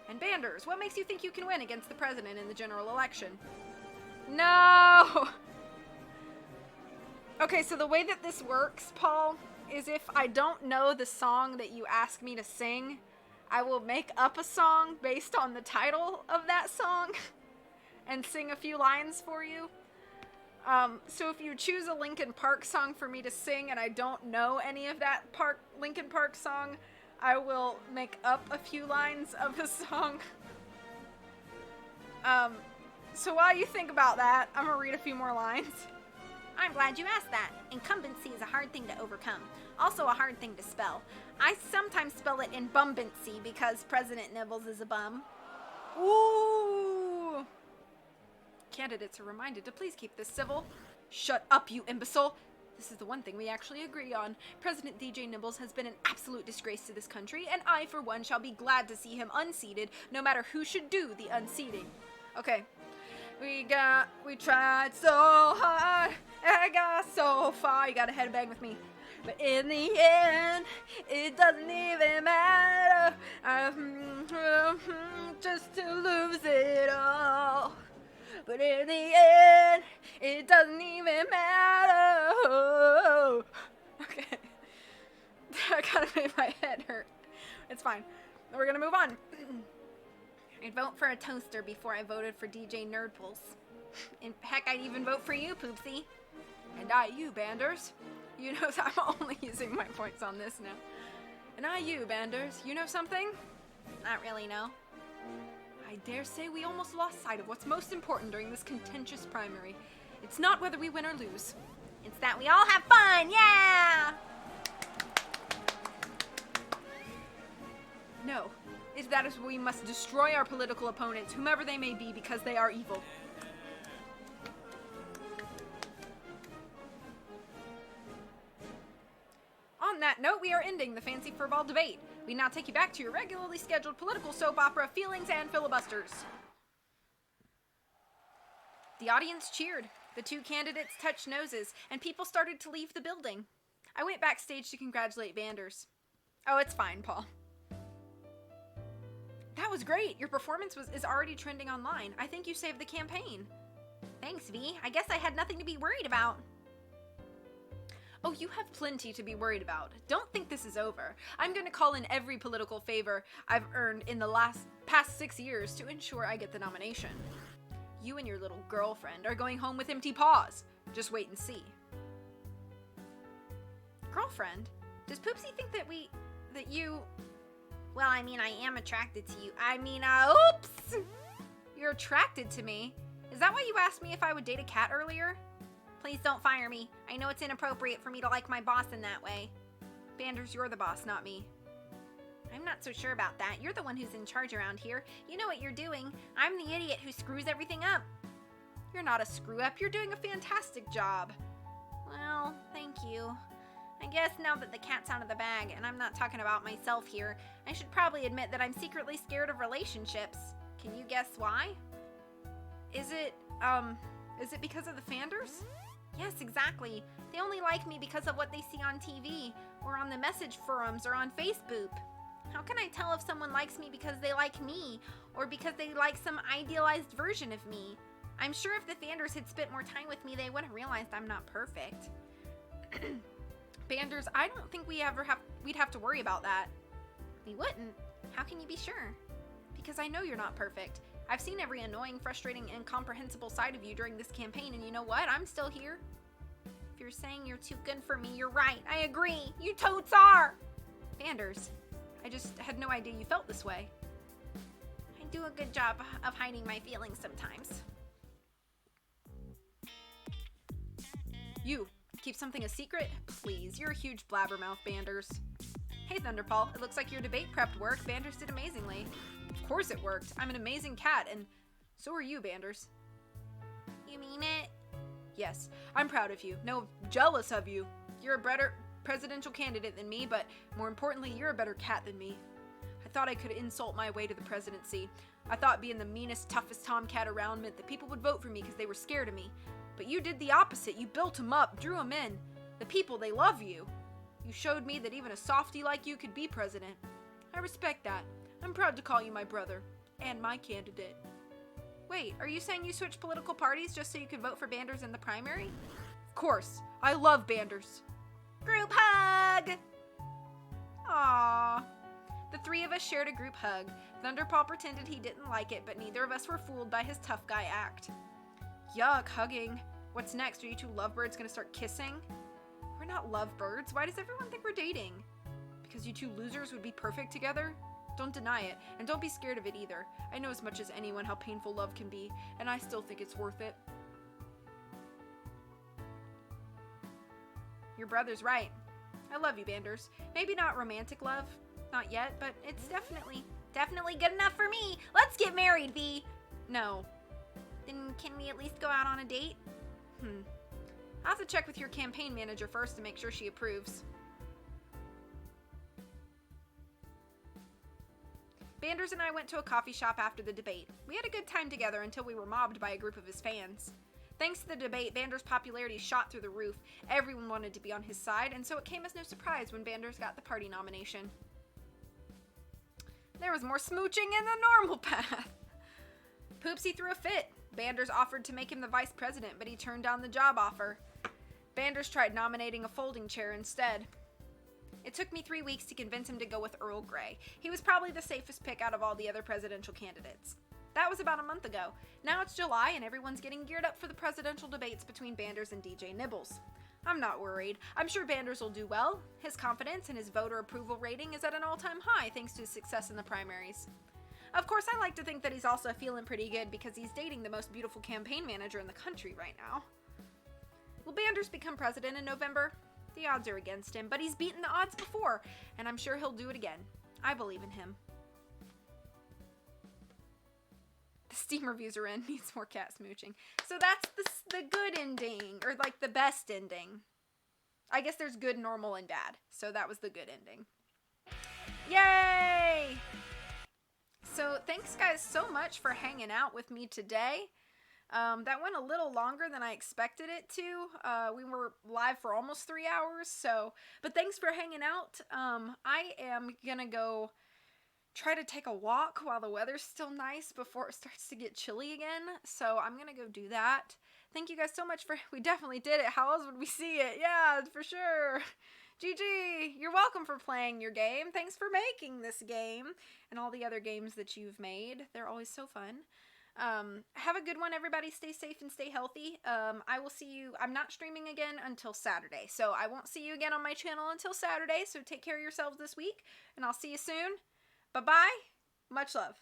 And Banders, what makes you think you can win against the president in the general election? No! Okay, so the way that this works, Paul, is if I don't know the song that you ask me to sing, I will make up a song based on the title of that song and sing a few lines for you. So if you choose a Linkin Park song for me to sing and I don't know any of that Linkin Park song, I will make up a few lines of the song. So while you think about that, I'm gonna read a few more lines. I'm glad you asked that. Incumbency is a hard thing to overcome. Also a hard thing to spell. I sometimes spell it in bumbency because President Nibbles is a bum. Ooh! Candidates are reminded to please keep this civil. Shut up, you imbecile! This is the one thing we actually agree on. President DJ Nibbles has been an absolute disgrace to this country, and I, for one, shall be glad to see him unseated, no matter who should do the unseating. Okay. We tried so hard, I got so far. You gotta headbang with me. But in the end, it doesn't even matter. Just to lose it all. But in the end, it doesn't even matter. Okay. That kind of made my head hurt. It's fine. We're gonna move on. I'd vote for a toaster before I voted for DJ Nerdpulse. And heck, I'd even vote for you, Poopsie. And you, Banders. You know, I'm only using my points on this now. And you, Banders. You know something? Not really, no. I dare say we almost lost sight of what's most important during this contentious primary. It's not whether we win or lose. It's that we all have fun, yeah! No. It's that is we must destroy our political opponents, whomever they may be, because they are evil. On that note, we are ending the Fancy Furball debate. We now take you back to your regularly scheduled political soap opera, Feelings and Filibusters. The audience cheered. The two candidates touched noses, and people started to leave the building. I went backstage to congratulate Banders. Oh, it's fine, Paul. That was great. Your performance is already trending online. I think you saved the campaign. Thanks, V. I guess I had nothing to be worried about. Oh, you have plenty to be worried about. Don't think this is over. I'm going to call in every political favor I've earned in the past 6 years to ensure I get the nomination. You and your little girlfriend are going home with empty paws. Just wait and see. Girlfriend? Does Poopsie think that you... Well, I mean, I am attracted to you. Oops! You're attracted to me? Is that why you asked me if I would date a cat earlier? Please don't fire me. I know it's inappropriate for me to like my boss in that way. Banders, you're the boss, not me. I'm not so sure about that. You're the one who's in charge around here. You know what you're doing. I'm the idiot who screws everything up. You're not a screw-up. You're doing a fantastic job. Well, thank you. I guess now that the cat's out of the bag, and I'm not talking about myself here, I should probably admit that I'm secretly scared of relationships. Can you guess why? Is it because of the Fanders? Yes, exactly. They only like me because of what they see on TV, or on the message forums, or on Facebook. How can I tell if someone likes me because they like me, or because they like some idealized version of me? I'm sure if the Fanders had spent more time with me, they would have realized I'm not perfect. Banders, I don't think we'd have to worry about that. We wouldn't? How can you be sure? Because I know you're not perfect. I've seen every annoying, frustrating, incomprehensible side of you during this campaign, and you know what? I'm still here. If you're saying you're too good for me, you're right. I agree. You totes are! Banders, I just had no idea you felt this way. I do a good job of hiding my feelings sometimes. You, keep something a secret? Please, you're a huge blabbermouth, Banders. Hey, Thunderpaw, it looks like your debate prepped work. Banders did amazingly. Of course it worked. I'm an amazing cat, and so are you, Banders. You mean it? Yes, I'm proud of you. No, jealous of you. You're a better presidential candidate than me, but more importantly, you're a better cat than me. I thought I could insult my way to the presidency. I thought being the meanest, toughest tomcat around meant that people would vote for me because they were scared of me. But you did the opposite. You built them up, drew them in. The people, they love you. You showed me that even a softie like you could be president. I respect that. I'm proud to call you my brother. And my candidate. Wait, are you saying you switched political parties just so you could vote for Banders in the primary? Of course. I love Banders. Group hug! Aww. The three of us shared a group hug. Thunderpaw pretended he didn't like it, but neither of us were fooled by his tough guy act. Yuck, hugging. What's next? Are you two lovebirds gonna start kissing? We're not lovebirds. Why does everyone think we're dating? Because you two losers would be perfect together? Don't deny it, and don't be scared of it either. I know as much as anyone how painful love can be, and I still think it's worth it. Your brother's right. I love you, Banders. Maybe not romantic love. Not yet, but it's definitely good enough for me. Let's get married, V. No. Then can we at least go out on a date? I'll have to check with your campaign manager first to make sure she approves. Banders and I went to a coffee shop after the debate. We had a good time together until we were mobbed by a group of his fans. Thanks to the debate, Banders' popularity shot through the roof. Everyone wanted to be on his side, and so it came as no surprise when Banders got the party nomination. There was more smooching in the normal path. Poopsie threw a fit. Banders offered to make him the vice president, but he turned down the job offer. Banders tried nominating a folding chair instead. It took me 3 weeks to convince him to go with Earl Grey. He was probably the safest pick out of all the other presidential candidates. That was about a month ago. Now it's July and everyone's getting geared up for the presidential debates between Banders and DJ Nibbles. I'm not worried. I'm sure Banders will do well. His confidence and his voter approval rating is at an all-time high thanks to his success in the primaries. Of course, I like to think that he's also feeling pretty good because he's dating the most beautiful campaign manager in the country right now. Will Banders become president in November? The odds are against him, but he's beaten the odds before, and I'm sure he'll do it again. I believe in him. The Steam reviews are in. Needs more cat smooching. So that's the good ending, or like the best ending. I guess there's good, normal, and bad. So that was the good ending. Yay! So thanks guys so much for hanging out with me today. That went a little longer than I expected it to. We were live for almost 3 hours, but thanks for hanging out. I am gonna go try to take a walk while the weather's still nice before it starts to get chilly again. So I'm gonna go do that. Thank you guys so much we definitely did it. How else would we see it? Yeah, for sure. GG, you're welcome for playing your game. Thanks for making this game and all the other games that you've made. They're always so fun. Have a good one, everybody. Stay safe and stay healthy. I will see you. I'm not streaming again until Saturday, so I won't see you again on my channel until Saturday. So take care of yourselves this week, and I'll see you soon. Bye-bye. Much love.